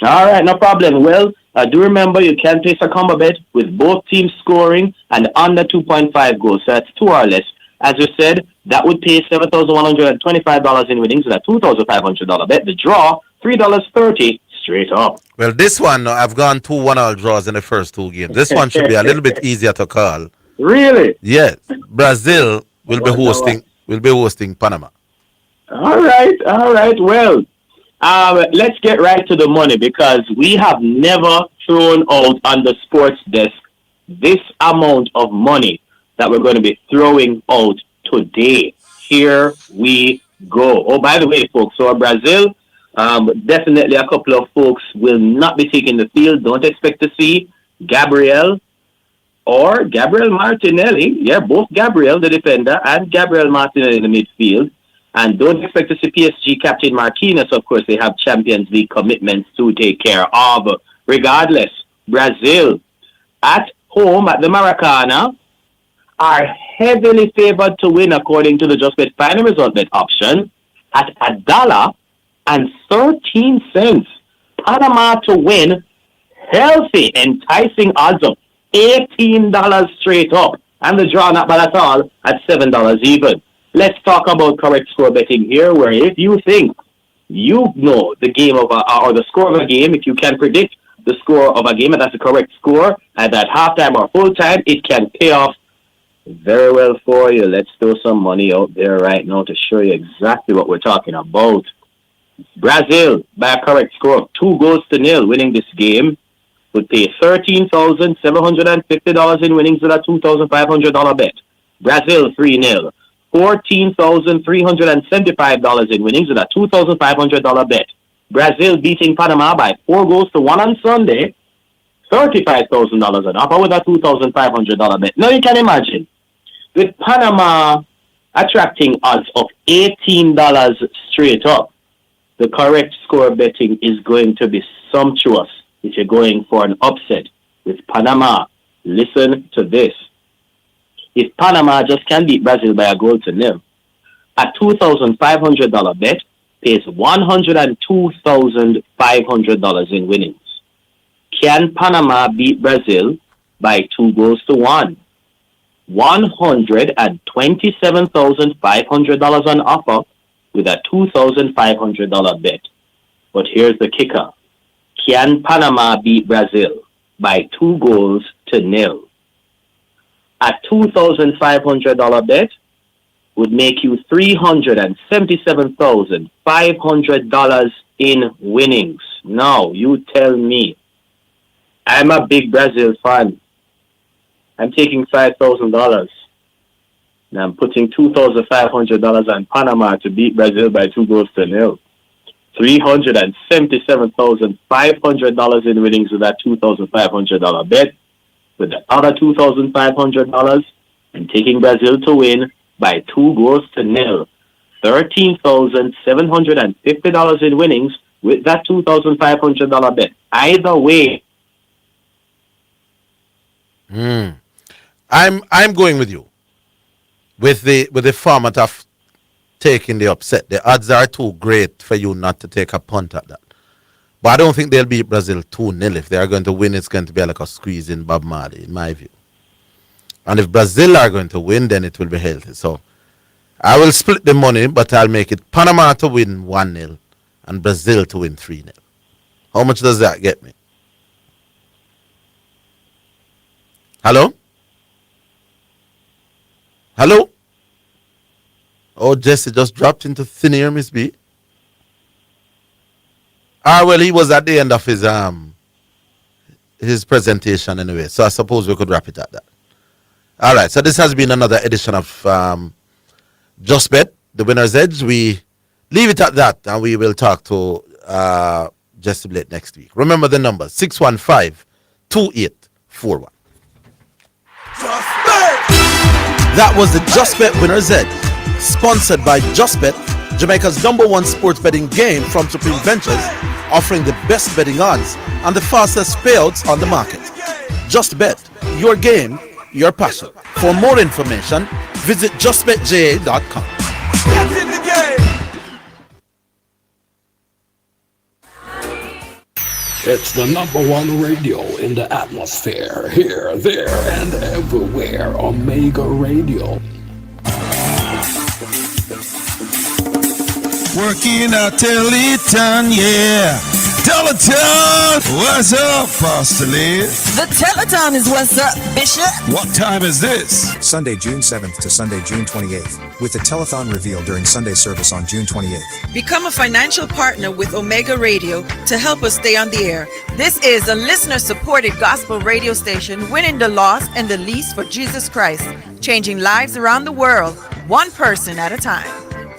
All right, no problem. Well, do remember you can place a combo bet with both teams scoring and under 2.5 goals. So that's 2 or less. As we said, that would pay $7,125 in winnings with a $2,500 bet. The draw, $3.30 straight up. Well, this one, I've gone 2 1 all draws in the first 2 games. This one should be a little bit easier to call. Really? Yes. Brazil will be hosting Panama. All right. Well, let's get right to the money, because we have never thrown out on the sports desk this amount of money that we're going to be throwing out today. Here we go. Oh, by the way, folks, so Brazil, definitely a couple of folks will not be taking the field. Don't expect to see Gabriel, or Gabriel Martinelli. Yeah, both Gabriel, the defender, and Gabriel Martinelli in the midfield. And don't expect to see PSG captain Marquinhos. Of course, they have Champions League commitments to take care of. Regardless, Brazil at home at the Maracana are heavily favored to win according to the JustBet final result bet option at $1.13. Panama to win, healthy, enticing odds of $18 straight up. And the draw not bad at all at $7 even. Let's talk about correct score betting here, where if you think you know the game of or the score of a game, if you can predict the score of a game and that's the correct score at that halftime or full time, it can pay off very well for you. Let's throw some money out there right now to show you exactly what we're talking about. Brazil, by a correct score of 2-0 winning this game, would pay $13,750 in winnings with a $2,500 bet. Brazil 3-0. $14,375 in winnings with a $2,500 bet. Brazil beating Panama by 4-1 on Sunday, $35,000 an offer with a $2,500 bet. Now you can imagine, with Panama attracting odds of $18 straight up, the correct score betting is going to be sumptuous if you're going for an upset with Panama. Listen to this. If Panama just can beat Brazil by 1-0, a $2,500 bet pays $102,500 in winnings. Can Panama beat Brazil by 2-1? $127,500 on offer with a $2,500 bet. But here's the kicker. Can Panama beat Brazil by 2-0? A $2,500 bet would make you $377,500 in winnings. Now, you tell me. I'm a big Brazil fan. I'm taking $5,000. And I'm putting $2,500 on Panama to beat Brazil by 2-0. $377,500 in winnings with that $2,500 bet. With the other $2,500, I'm taking Brazil to win by 2-0. $13,750 in winnings with that $2,500 bet. Either way. I'm going with you. With the format of taking the upset. The odds are too great for you not to take a punt at that. But I don't think they'll beat Brazil 2-0. If they are going to win, it's going to be like a squeeze in Bob Marley, in my view. And if Brazil are going to win, then it will be healthy. So I will split the money, but I'll make it Panama to win 1-0 and Brazil to win 3-0. How much does that get me? Hello? Hello? Oh, Jesse just dropped into thin air, Miss B. Well, he was at the end of his presentation anyway, so I suppose we could wrap it at that. All right, so this has been another edition of Just Bet, the Winner's Edge. We leave it at that, and we will talk to Jesse Blake next week. Remember the number, 615-2841. That was the Just Bet Winner's Edge, sponsored by Just Bet, Jamaica's #1 sports betting game from Supreme Ventures, offering the best betting odds and the fastest payouts on the market. Just Bet, your game, your passion. For more information, visit justbetja.com. It's the #1 radio in the atmosphere, here, there, and everywhere. Omega Radio. Working out Teleton, yeah. Teleton! What's up, Pastor Lee? The Teleton is what's up, Bishop. What time is this? Sunday, June 7th to Sunday, June 28th, with the telethon reveal during Sunday service on June 28th. Become a financial partner with Omega Radio to help us stay on the air. This is a listener-supported gospel radio station winning the lost and the least for Jesus Christ, changing lives around the world, one person at a time.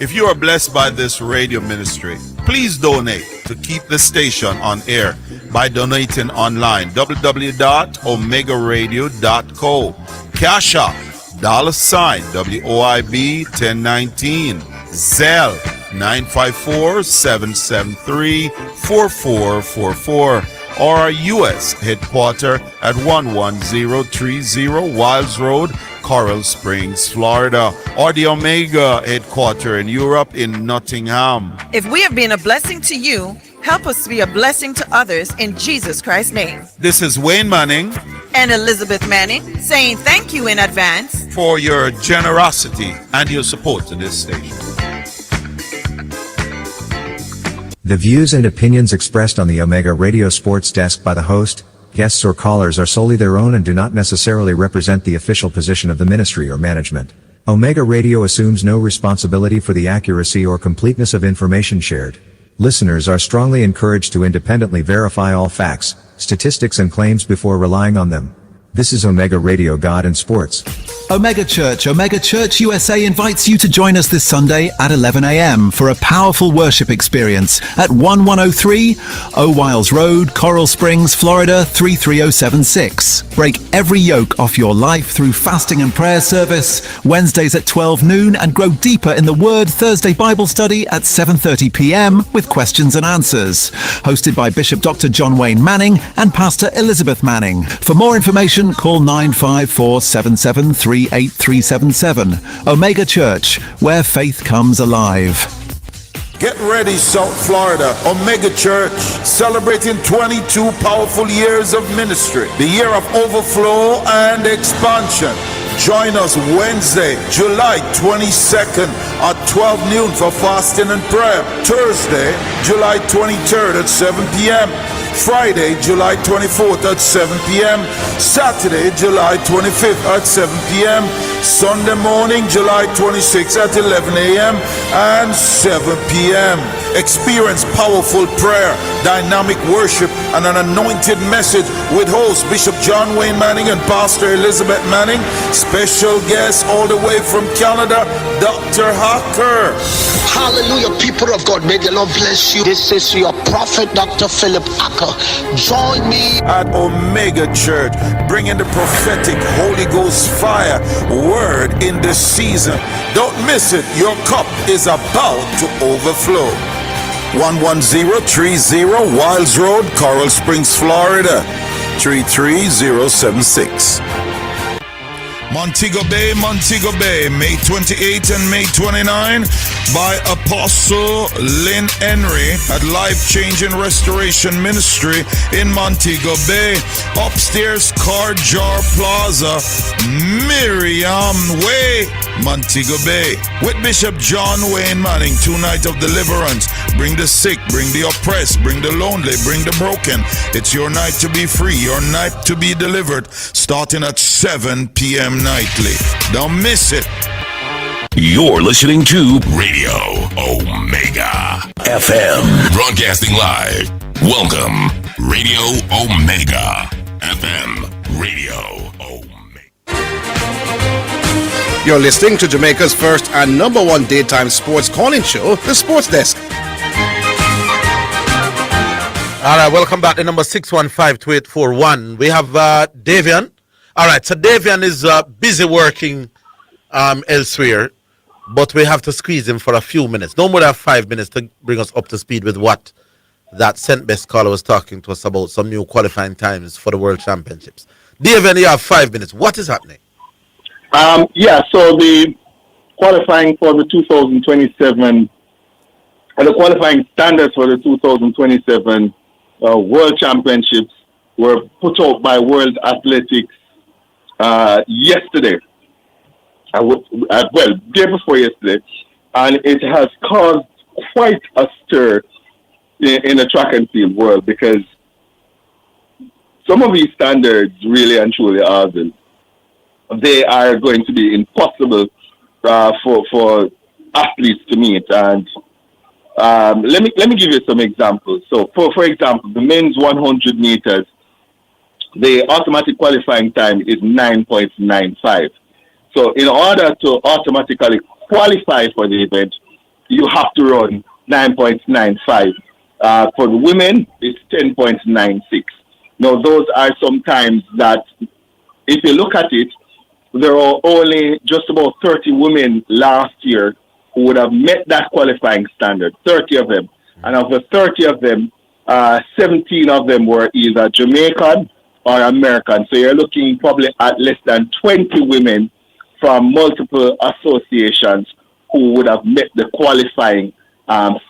If you are blessed by this radio ministry, Please donate to keep the station on air by donating online. www.omegaradio.co. Cash App, $WOIB 1019. Zelle 954-773-4444. Or our U.S. headquarters at 11030 Wiles Road, Coral Springs, Florida, or the Omega headquarters in Europe in Nottingham. If we have been a blessing to you, help us be a blessing to others in Jesus Christ's name. This is Wayne Manning and Elizabeth Manning saying thank you in advance for your generosity and your support to this station. The views and opinions expressed on the Omega Radio Sports Desk by the host, guests or callers are solely their own and do not necessarily represent the official position of the ministry or management. Omega Radio assumes no responsibility for the accuracy or completeness of information shared. Listeners are strongly encouraged to independently verify all facts, statistics and claims before relying on them. This is Omega Radio God and Sports. Omega Church USA invites you to join us this Sunday at 11 a.m. for a powerful worship experience at 1103 Wiles Road, Coral Springs, Florida 33076. Break every yoke off your life through fasting and prayer service, Wednesdays at 12 noon, and grow deeper in the Word Thursday Bible study at 7:30 p.m. with questions and answers. Hosted by Bishop Dr. John Wayne Manning and Pastor Elizabeth Manning. For more information, call 954-773-8377. Omega Church, where faith comes alive. Get ready, South Florida. Omega Church, celebrating 22 powerful years of ministry. The year of overflow and expansion. Join us Wednesday, July 22nd at 12 noon for fasting and prayer. Thursday, July 23rd at 7 p.m. Friday, July 24th at 7 p.m. Saturday, July 25th at 7 p.m. Sunday morning, July 26th at 11 a.m. and 7 p.m. Experience powerful prayer, dynamic worship, and an anointed message with host Bishop John Wayne Manning and Pastor Elizabeth Manning. Special guest all the way from Canada, Dr. Hacker. Hallelujah, people of God, may the Lord bless you. This is your prophet, Dr. Philip Acker. Join me at Omega Church, bringing the prophetic Holy Ghost fire word in this season. Don't miss it. Your cup is about to overflow. 11030 Wiles Road, Coral Springs, Florida 33076. Montego Bay, May 28 and May 29 by Apostle Lynn Henry at Life Changing Restoration Ministry in Montego Bay. Upstairs, Car Jar Plaza, Miriam Way, Montego Bay. With Bishop John Wayne Manning, 2 nights of deliverance. Bring the sick, bring the oppressed, bring the lonely, bring the broken. It's your night to be free, your night to be delivered, starting at 7 p.m. nightly. Don't miss it. You're listening to Radio Omega FM, broadcasting live. Welcome, Radio Omega FM, Radio Omega. You're listening to Jamaica's first and #1 daytime sports calling show, The Sports Desk. All right, welcome back to number 6152841. We have Davian. All right, so Davian is busy working elsewhere, but we have to squeeze him for a few minutes. No more than 5 minutes to bring us up to speed with what that St. Best caller was talking to us about, some new qualifying times for the World Championships. Davian, you have 5 minutes. What is happening? So the qualifying for the 2027, or the qualifying standards for the 2027 World Championships were put out by World Athletics yesterday. Day before yesterday, and it has caused quite a stir in the track and field world, because some of these standards really and truly are they are going to be impossible for athletes to meet. And let me give you some examples. So for example, the men's 100 meters, the automatic qualifying time is 9.95. So in order to automatically qualify for the event, you have to run 9.95. For the women, it's 10.96. Now, those are sometimes that, if you look at it, there are only just about 30 women last year who would have met that qualifying standard, 30 of them. And of the 30 of them, 17 of them were either Jamaican or American. So you're looking probably at less than 20 women from multiple associations who would have met the qualifying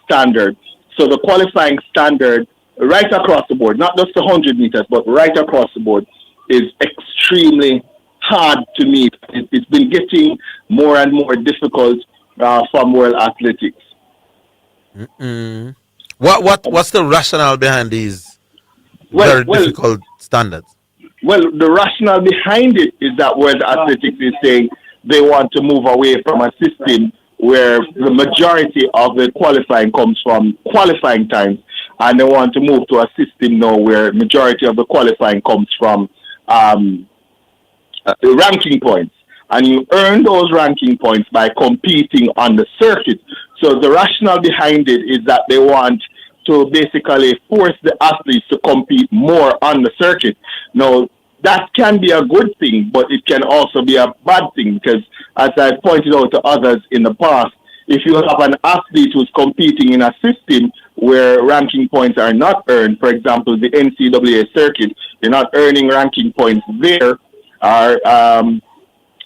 standard. So the qualifying standard right across the board, not just the 100 meters, but right across the board, is extremely hard to meet. It's been getting more and more difficult from World Athletics. What's the rationale behind these very difficult standards? Well, the rationale behind it is that World Athletics is saying they want to move away from a system where the majority of the qualifying comes from qualifying times, and they want to move to a system now where majority of the qualifying comes from ranking points. And you earn those ranking points by competing on the circuit. So the rationale behind it is that they want to basically force the athletes to compete more on the circuit. Now, that can be a good thing, but it can also be a bad thing because, as I pointed out to others in the past, if you have an athlete who's competing in a system where ranking points are not earned, for example, the NCAA circuit, you're not earning ranking points there,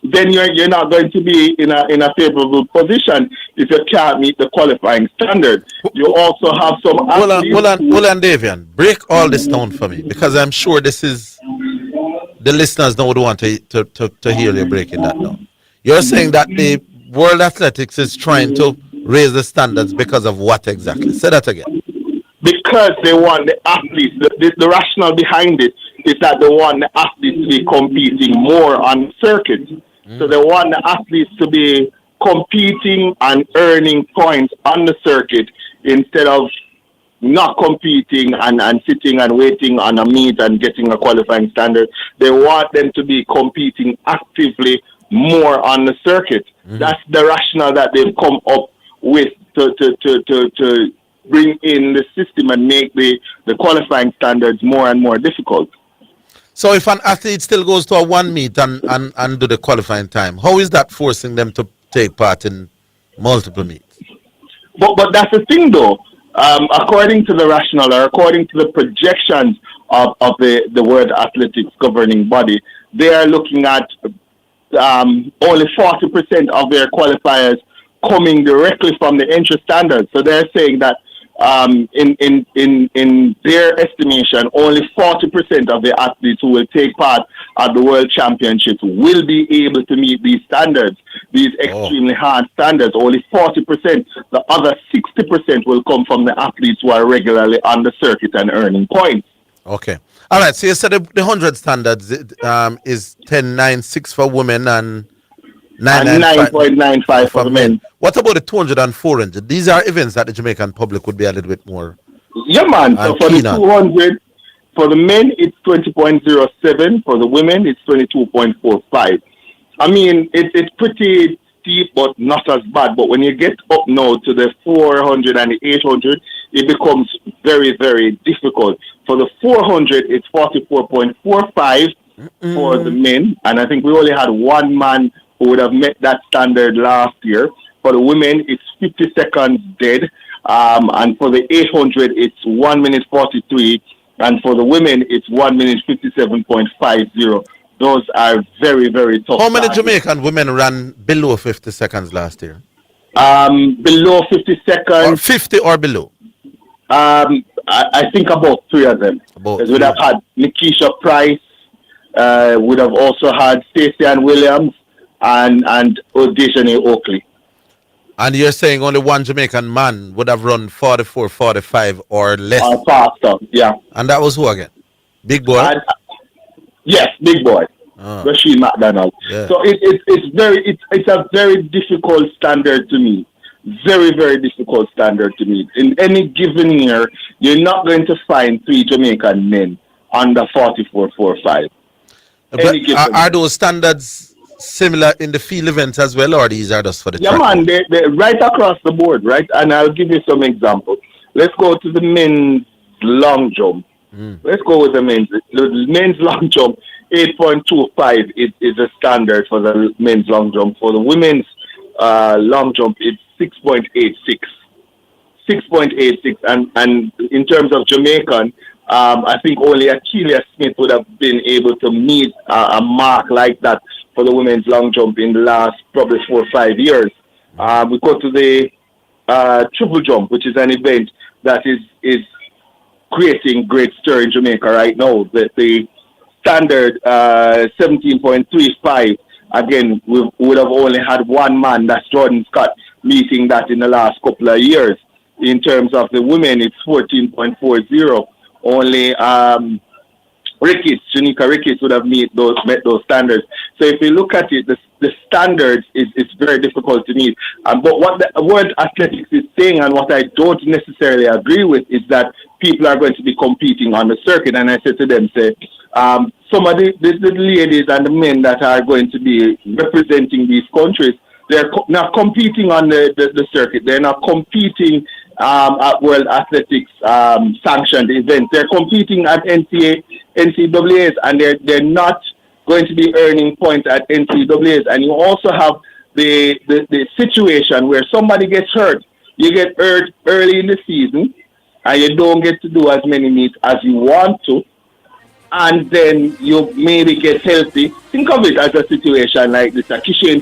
then you're not going to be in a favorable position if you can't meet the qualifying standard. You also have some athletes. Hold on, Davian. Break all this down for me, because I'm sure this is the listeners don't want to hear you breaking that down. You're saying that the World Athletics is trying to raise the standards because of what exactly? Say that again. Because they want the athletes. The rationale behind it is that they want the athletes to be competing more on the circuit. So they want the athletes to be competing and earning points on the circuit instead of not competing and sitting and waiting on a meet and getting a qualifying standard. They want them to be competing actively more on the circuit. That's the rationale that they've come up with to bring in the system and make the qualifying standards more and more difficult. So if an athlete still goes to a one meet and do the qualifying time, how is that forcing them to take part in multiple meets? But that's the thing though. According to the rationale, or according to the projections of the World Athletics governing body, they are looking at only 40% of their qualifiers coming directly from the entry standards. So they're saying that in their estimation, only 40% of the athletes who will take part at the World Championships will be able to meet these standards, these extremely hard standards. Only 40%. The other 60% will come from the athletes who are regularly on the circuit and earning points. Okay. All right. So you said the 100 standards is 10.96 for women and 9.95 for the men. What about the 200 and 400? These are events that the Jamaican public would be a little bit more. Yeah, man. So for the 200, for the men, it's 20.07. For the women, it's 22.45. I mean, it's pretty steep, but not as bad. But when you get up now to the 400 and the 800, it becomes very, very difficult. For the 400, it's 44.45 for the men. And I think we only had one man who would have met that standard last year. For the women, it's 50 seconds dead. And for the 800, it's 1 minute 43. And for the women, it's 1 minute 57.50. Those are very, very tough. How many Jamaican women ran below 50 seconds last year? Below 50 seconds. Or 50 or below? I think about 3 of them. Because we'd have had Nikisha Price, would have also had Stacey Ann Williams, and Dejane Oakley. And you're saying only one Jamaican man would have run 44, 45 or less? Faster, yeah. And that was who again? Big Boy? Yes, Big Boy. Rashid McDonald. Yeah. So it's a very difficult standard to meet. Very, very difficult standard to meet. In any given year, you're not going to find 3 Jamaican men under 44.45. But are those standards similar in the field events as well, or these are just for the Yeah, track? man, they're right across the board, right? And I'll give you some examples. Let's go to the men's long jump. Let's go with the men's. The men's long jump, 8.25 is a standard for the men's long jump. For the women's long jump, it's 6.86. 6.86. And in terms of Jamaican, I think only Akeelia Smith would have been able to meet a mark like that for the women's long jump in the last probably 4 or 5 years. We go to the triple jump, which is an event that is creating great stir in Jamaica right now. The standard 17.35, again, we would have only had one man, that's Jordan Scott, meeting that in the last couple of years. In terms of the women, it's 14.40. Only Shanika Ricketts would have met those standards. So if you look at it, the standards it's very difficult to meet. But what the World Athletics is saying, and what I don't necessarily agree with, is that people are going to be competing on the circuit. And I said to them, some of the ladies and the men that are going to be representing these countries, they're not competing on the circuit. They're not competing at World Athletics sanctioned events. They're competing at NCAAs, and they're not going to be earning points at NCAAs. And you also have the situation where somebody gets hurt. You get hurt early in the season, and you don't get to do as many meets as you want to, and then you maybe get healthy. Think of it as a situation like this. Kishane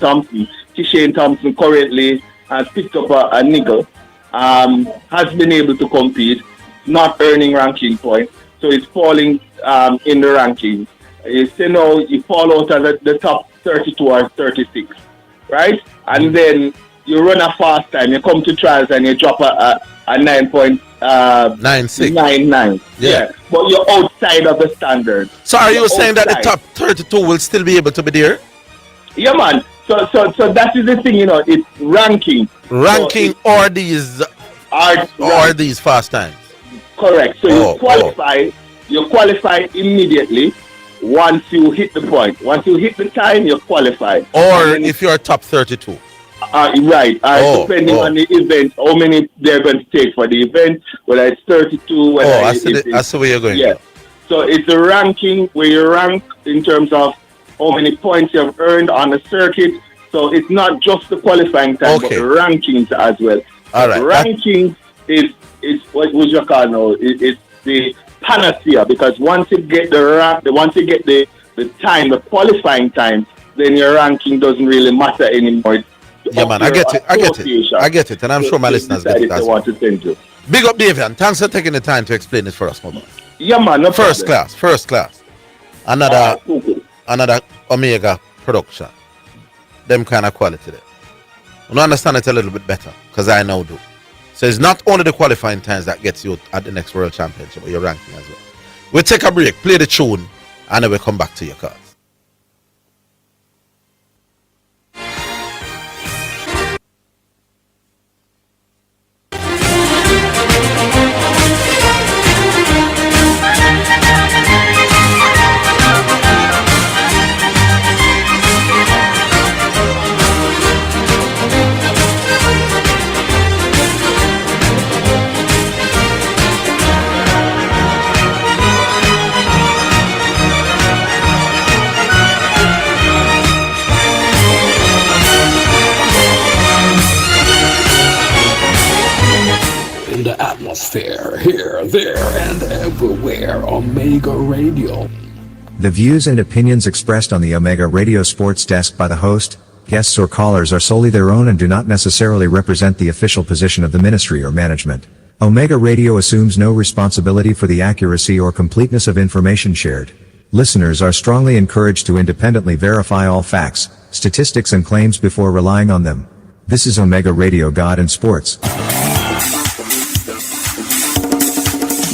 Thompson currently has picked up a niggle, has been able to compete, not earning ranking points, so it's falling in the rankings. You fall out at the top 32 or 36, right? And then you run a fast time, you come to trials and you drop a 9.99. Yeah. But you're outside of the standard. So are you saying that the top 32 will still be able to be there? Yeah, man. So that is the thing, it's ranking. Ranking or these fast times. Correct. So you qualify immediately once you hit the point. Once you hit the time, you qualify. Or if you're top 32. Right. Depending on the event, how many they're going to take for the event, whether it's 32. I see where you're going. Yeah. So it's a ranking where you rank in terms of how many points you have earned on the circuit. So it's not just the qualifying time, but the rankings as well. All right. Rankings is what you call now. It's the panacea, because once you get the time, the qualifying time, then your ranking doesn't really matter anymore. Yeah, man, I get it, and I'm sure my listeners get it as well. Big up, Davian. Thanks for taking the time to explain this for us, my boy. Yeah, man. No first class. Another Omega production. Them kind of quality there. I understand it a little bit better, because I now do. So it's not only the qualifying times that gets you at the next World Championship, but your ranking as well. We'll take a break, play the tune, and then we'll come back to your cards. Atmosphere, here, there, and everywhere. Omega Radio. The views and opinions expressed on the Omega Radio Sports Desk by the host, guests, or callers are solely their own and do not necessarily represent the official position of the ministry or management. Omega Radio assumes no responsibility for the accuracy or completeness of information shared. Listeners are strongly encouraged to independently verify all facts, statistics, and claims before relying on them. This is Omega Radio, God and Sports.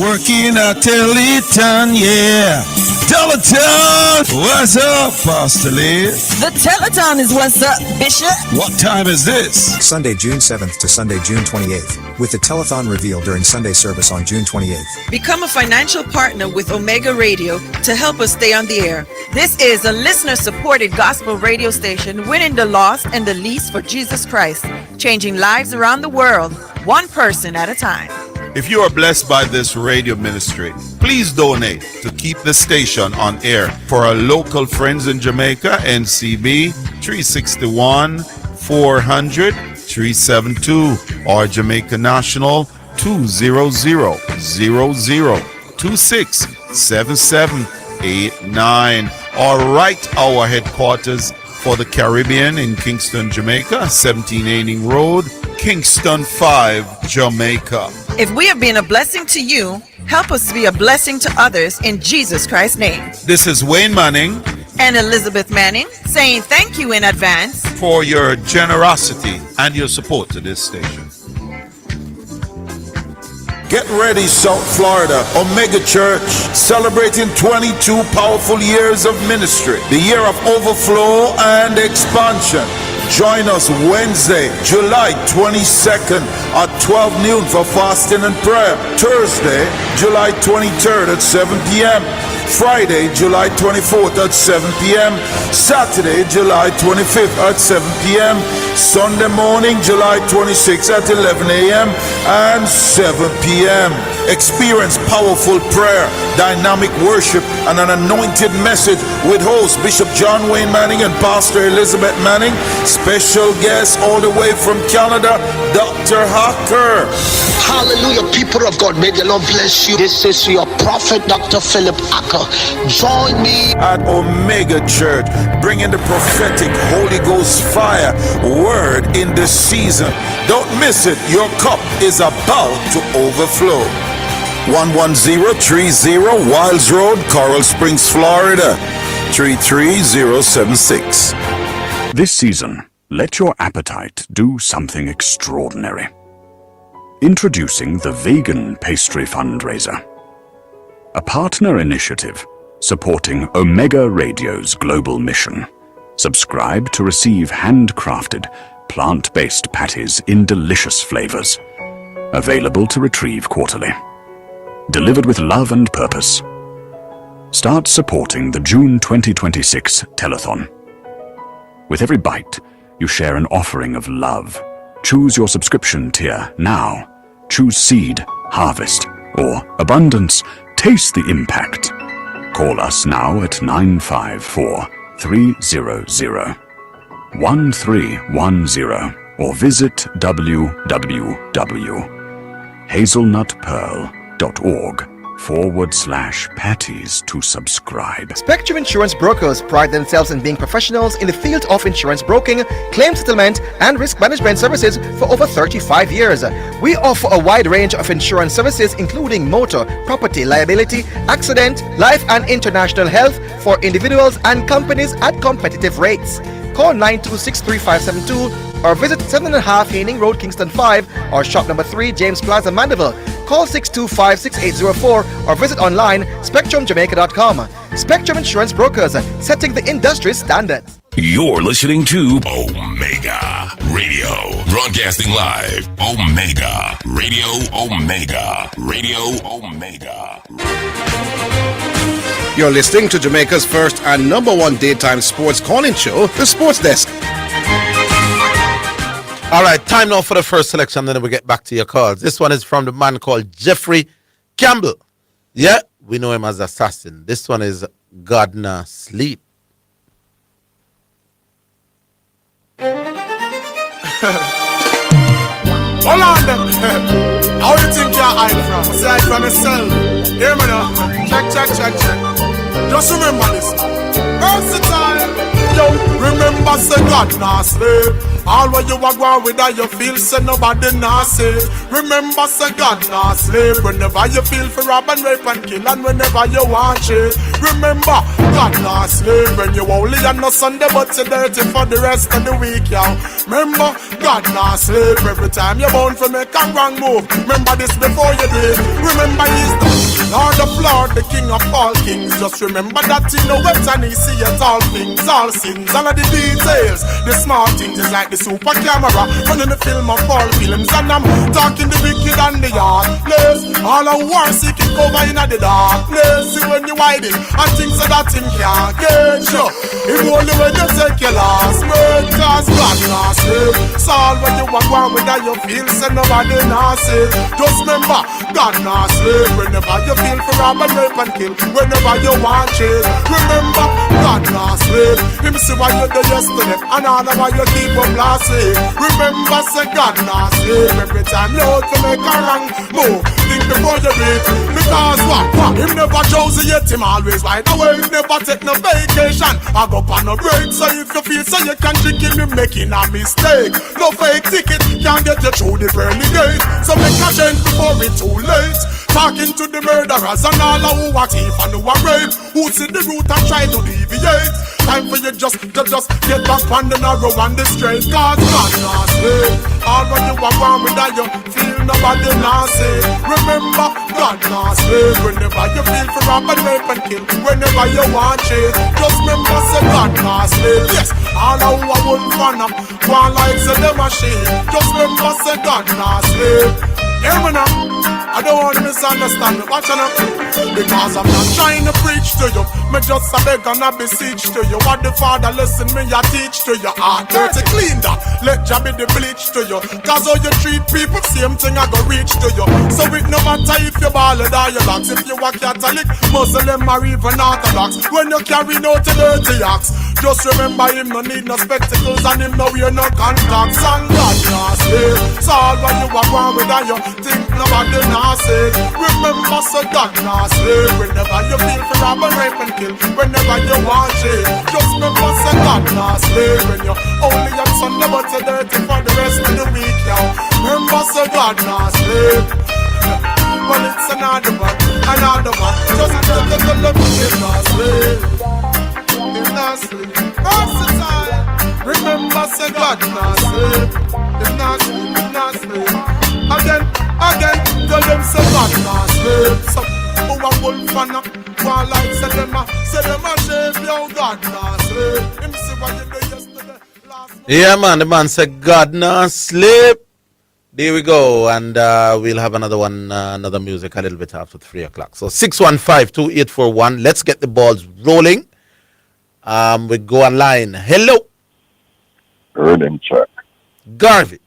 Working at Teleton, yeah. Teleton! What's up, Pastor Liz? The Teleton is what's up, Bishop. What time is this? Sunday, June 7th to Sunday, June 28th, with the telethon revealed during Sunday service on June 28th. Become a financial partner with Omega Radio to help us stay on the air. This is a listener-supported gospel radio station winning the lost and the least for Jesus Christ, changing lives around the world, one person at a time. If you are blessed by this radio ministry, please donate to keep the station on air for our local friends in Jamaica, NCB 361 400 372 or Jamaica National 200-0026-7789 or right our headquarters for the Caribbean in Kingston, Jamaica, 17 Aining Road, Kingston 5, Jamaica. If we have been a blessing to you, help us be a blessing to others in Jesus Christ's name. This is Wayne Manning and Elizabeth Manning saying thank you in advance for your generosity and your support to this station. Get ready, South Florida. Omega Church, celebrating 22 powerful years of ministry. The year of overflow and expansion. Join us Wednesday, July 22nd at 12 noon for fasting and prayer. Thursday, July 23rd at 7 p.m. Friday, July 24th at 7 p.m. Saturday, July 25th at 7 p.m. Sunday morning, July 26th at 11 a.m. and 7 p.m. Experience powerful prayer, dynamic worship, and an anointed message with host Bishop John Wayne Manning and Pastor Elizabeth Manning. Special guest all the way from Canada, Dr. Hacker. Hallelujah, people of God, may the Lord bless you. This is your prophet, Dr. Philip Acker. Join me at Omega Church, bringing the prophetic Holy Ghost fire word in this season. Don't miss it. Your cup is about to overflow. 11030 Wiles Road, Coral Springs, Florida, 33076. This season, let your appetite do something extraordinary. Introducing the Vegan Pastry Fundraiser, a partner initiative supporting Omega Radio's global mission. Subscribe to receive handcrafted, plant-based patties in delicious flavors, available to retrieve quarterly. Delivered with love and purpose. Start supporting the June 2026 telethon. With every bite, you share an offering of love. Choose your subscription tier now. Choose Seed, Harvest, or Abundance. Taste the impact. Call us now at 954-300-1310 or visit www.hazelnutpearl.org/patties to subscribe. Spectrum Insurance Brokers pride themselves in being professionals in the field of insurance broking, claim settlement, and risk management services for over 35 years. We offer a wide range of insurance services including motor, property, liability, accident, life, and international health for individuals and companies at competitive rates. Call 926-3572 or visit 7.5 Haining Road, Kingston 5 or shop number 3, James Plaza, Mandeville. Call 625-6804 or visit online spectrumjamaica.com. Spectrum Insurance Brokers, setting the industry standards. You're listening to Omega Radio, broadcasting live. Omega Radio, Omega Radio, Omega. You're listening to Jamaica's first and number one daytime sports calling show, The Sports Desk. All right, time now for the first selection, then we get back to your calls. This one is from the man called Jeffrey Campbell. Yeah, we know him as Assassin. This one is God Nah Sleep. Hold on then. How you think you're hiding from? Say I from yourself. Hear me now. Check. Just remember this. Versatile. Yo, remember say God nah sleep. All what you are going with that you feel, say nobody not say. Remember, say God not slave. Whenever you feel for rob and rape and kill, and whenever you want it. Remember, God not slave. When you only on no Sunday, but you dirty for the rest of the week, yo. Remember, God not slave. Every time you're bound for make a wrong move, remember this before you do it. Remember he's the Lord of Lords, the King of all kings. Just remember that he know it and he see it, all things, all sins, all of the details. The small things is like the super camera running the film of all films. And I'm talking the wicked and the heartless. All our war seeking cover in the darkness. See when you hiding and things so that him can't get you. Him only when you take your last word. Cause God not slave. So all when you are going with that you feel, say nobody not say. Just remember, God not slave. Whenever you feel for rob and rape and kill, whenever you want it. Remember, God not slave. Him see what you do yesterday and all of what you keep up last week. Remember, say God not slave. Every time you out to make a wrong move, think before you reach. Because what? Him never chose yet, him always right away. Him never take no vacation, I go on no break. So if you feel so you can trick him, you making a mistake. No fake ticket can't get you through the pearly gate. So make a change before it's too late. Talking to the murderers and all who are thief and who are rape, who see the route and try to deviate. Time for you just get back on the narrow and the straight. Cause God not slave. All when you are born with that you feel nobody not say. Remember, God not slave. Whenever you feel for rob and rape and kill, whenever you want it. Just remember, say God not slave. Yes, all who are one fan of one like say the machine. Just remember, say God not slave. Hear me now, I don't want to misunderstand me, watch out. Because I'm not trying to preach to you, me just a beg and I beseech to you. What the Father listen me, I teach to you. Heart dirty, clean that, let Jah be the bleach to you. Cause how you treat people, same thing I go reach to you. So it no matter if you ballad or you locks, if you a Catholic, Muslim or even Orthodox, when you carry no to dirty axe, just remember him no need no spectacles and him no wear no contacts. And God not slave, so all when you are born with that you think nobody not say. Remember, so God not slave. Whenever you feel for rob and rape and kill, whenever you want it. Just remember, so God not slave. When you only on Sunday but you're dirty for the rest of the week, yo. Remember, so God not slave. Well, it's another one. Just look, it's not slave. It's not slave. Versatile. Remember, so God not slave. It's not slave. It's not slave. Again, tell them say God not slave. So, who a wolf and a one like say them a shave. Yo, God not slave. Him see what you do yesterday. Yeah, man, the man said God not sleep. There we go, and we'll have another one, another music a little bit after 3 o'clock. So 615-2841. Let's get the balls rolling. We go online. Hello. Rhythm check. Garvey.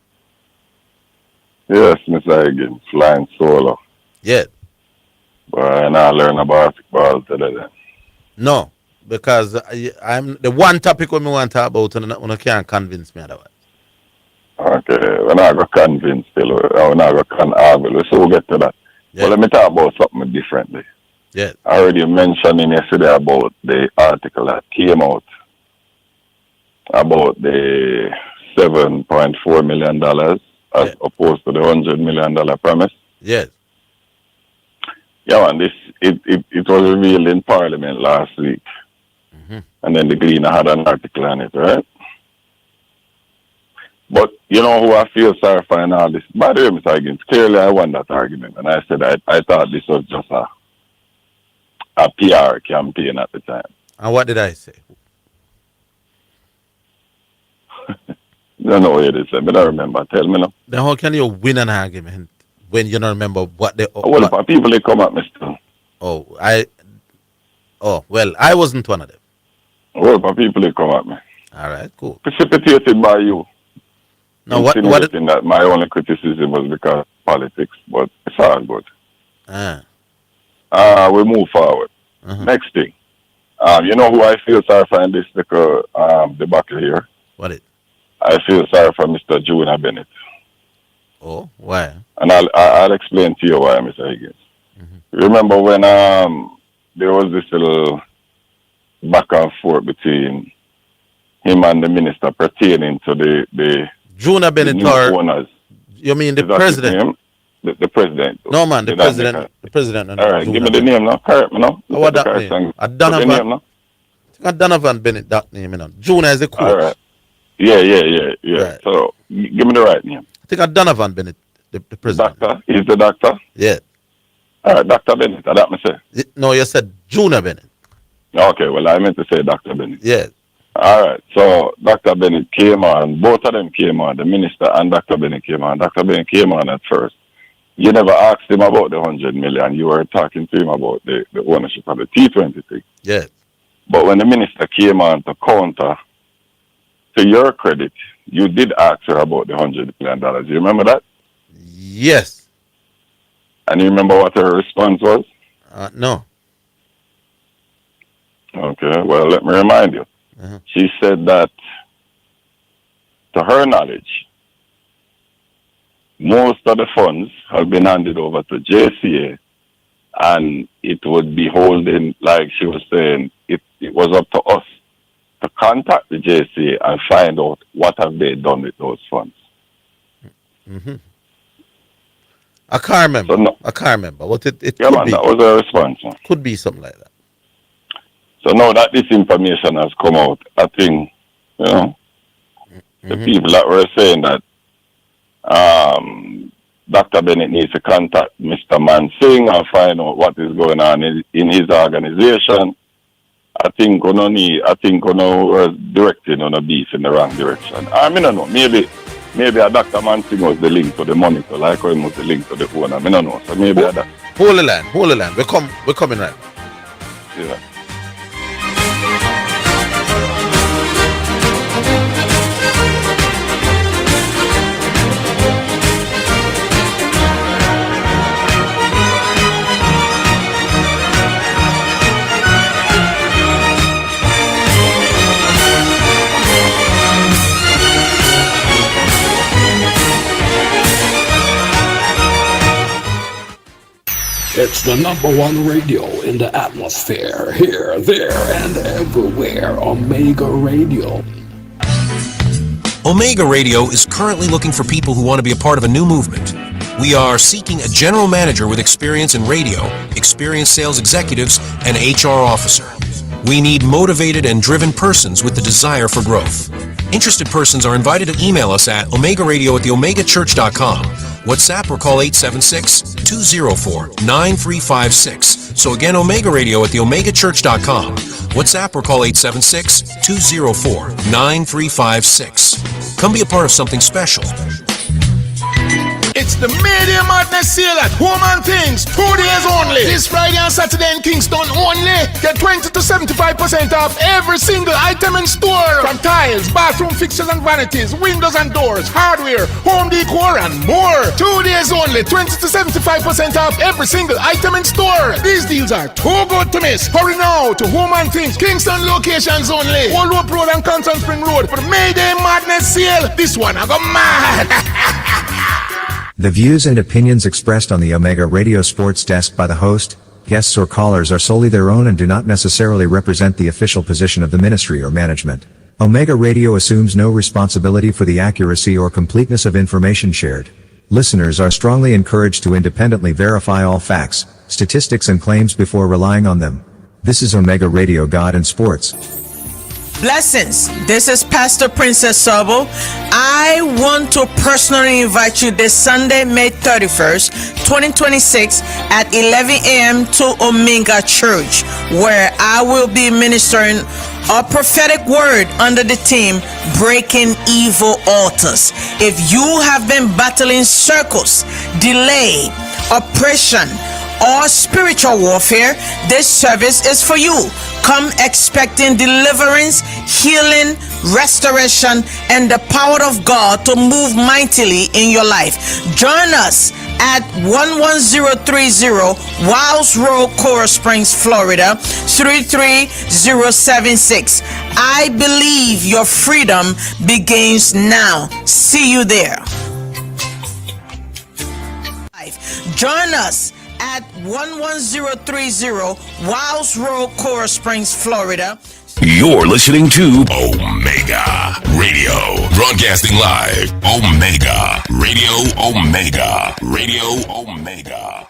Yes, Mr. Higgins, flying solo. Yeah. But I not learn about basketball today then. No, because I'm the one topic we want to talk about, and you can't convince me otherwise. Okay, we're not going to convince still. We're not going to convince. So we'll get to that. Yeah. But let me talk about something differently. Yeah. I already mentioned yesterday about the article that came out about the $7.4 million as opposed to the $100 million promise. Yes. Yeah, and it was revealed in Parliament last week. Mm-hmm. And then the Gleaner had an article on it, right? But you know who I feel sorry for in all this? By the way, Mr. Higgins, clearly I won that argument. And I said I thought this was just a PR campaign at the time. And what did I say? I don't know what it is, but I don't remember. Tell me now. Then how can you win an argument when you don't remember what they... Well, people they come at me still. Well, I wasn't one of them. Well, people they come at me. All right, cool. Precipitated by you. No, what that my only criticism was because of politics, but it's all good. We move forward. Uh-huh. Next thing. You know who I feel sorry for in this debacle here? What it? I feel sorry for Mr. Jonah Bennett. Oh, why? And I'll explain to you why, Mr. Higgins. Mm-hmm. Remember when there was this little back and forth between him and the minister pertaining to the Junior Bennett new or owners. you mean the Is that his president? name? The president. No man, the Is that president. The president. All right, give me the name now. Correct me now. What that Correct name? and- Donovan. put the name now. I think Donovan Bennett that name, you know. Junior is the coach. All right. Yeah. Right. So give me the right name. I think Donovan Bennett, the president. Doctor? He's the doctor? Yeah. All right, Dr. Bennett. That me say. No, you said Junior Bennett. Okay, well, I meant to say Dr. Bennett. Yeah. All right, so Dr. Bennett came on. Both of them came on. The minister and Dr. Bennett came on. Dr. Bennett came on at first. You never asked him about the 100 million. You were talking to him about the ownership of the T20 thing. Yeah. But when the minister came on to counter, to your credit, you did ask her about the $100 million. You remember that? Yes. And you remember what her response was? No. Okay, well, let me remind you. She said that, to her knowledge, most of the funds have been handed over to JCA, and it would be holding, like she was saying, it was up to us to contact the JCA and find out what have they done with those funds. Mm-hmm. I can't remember. So no, I can't remember. What it yeah, could man, be. that was her response. Man. Could be something like that. So now that this information has come out, I think, you know, the people that were saying that Dr. Bennett needs to contact Mr. Mansingh and find out what is going on in his organization. I think we're directing on a beef in the wrong direction. I mean, I don't know. Maybe a Dr. Mansingh was the link to the monitor, like how he was the link to the owner. I mean, I don't know. So maybe that. Hold the line. We're coming right. Yeah. It's the #1 radio in the atmosphere, here, there, and everywhere. Omega Radio. Omega Radio is currently looking for people who want to be a part of a new movement. We are seeking a general manager with experience in radio, experienced sales executives, and HR officer. We need motivated and driven persons with the desire for growth. Interested persons are invited to email us at omegaradio@theomegachurch.com. WhatsApp or call 876-204-9356. So again, omegaradio@theomegachurch.com. WhatsApp or call 876-204-9356. Come be a part of something special. It's the Media Madness sale at Home and Things, 2 days only. This Friday and Saturday in Kingston only. Get 20 to 75% off every single item in store. From tiles, bathroom fixtures and vanities, windows and doors, hardware, home decor, and more. 2 days only, 20 to 75% off every single item in store. These deals are too good to miss. Hurry now to Home and Things, Kingston locations only. Old Hope Road and Constant Spring Road for the Mayday Madness sale. This one I go mad. The views and opinions expressed on the Omega Radio Sports Desk by the host, guests or callers are solely their own and do not necessarily represent the official position of the ministry or management. Omega Radio assumes no responsibility for the accuracy or completeness of information shared. Listeners are strongly encouraged to independently verify all facts, statistics and claims before relying on them. This is Omega Radio God and Sports. Blessings. This is Pastor Princess Sabo. I want to personally invite you this Sunday, May 31st, 2026 at 11 a.m. to Omega Church, where I will be ministering a prophetic word under the theme Breaking Evil Altars. If you have been battling circles, delay, oppression, or spiritual warfare, this service is for you. Come expecting deliverance, healing, restoration, and the power of God to move mightily in your life. Join us at 11030 Wiles Road, Coral Springs, Florida 33076. I believe your freedom begins now. See you there. Join us at 11030 Wiles Road, Coral Springs, Florida. You're listening to Omega Radio. Broadcasting live. Omega Radio. Omega Radio. Omega.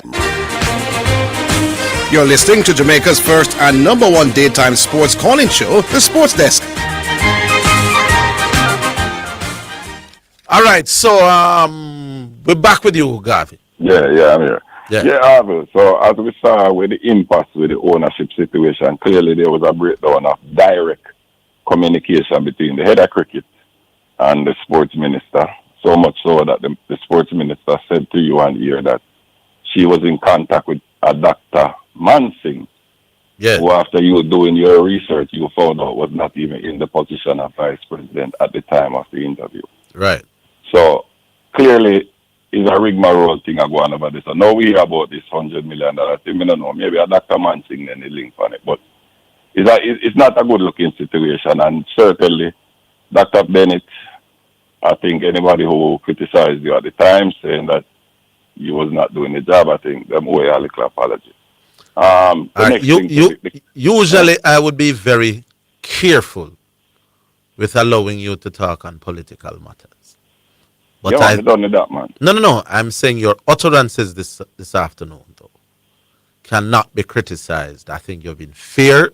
You're listening to Jamaica's first and number one daytime sports calling show, The Sports Desk. All right, so we're back with you, Garvey. Yeah, I'm here. Yeah, Orville. So as we saw with the impasse with the ownership situation, clearly there was a breakdown of direct communication between the head of cricket and the sports minister. So much so that the sports minister said to you on here that she was in contact with a Dr. Mansing, who after you doing your research, you found out was not even in the position of vice president at the time of the interview. Right. So clearly, it's a rigmarole thing I go on over this. So now we hear about this $100 million thing. I don't know, maybe a Dr. Mansing then the link on it, but it's not a good looking situation. And certainly, Dr. Bennett, I think anybody who criticized you at the time saying that you was not doing the job, I think them owe you a little apology. Usually I would be very careful with allowing you to talk on political matters. But I've done that, man. No. I'm saying your utterances this afternoon, though, cannot be criticized. I think you've been fair.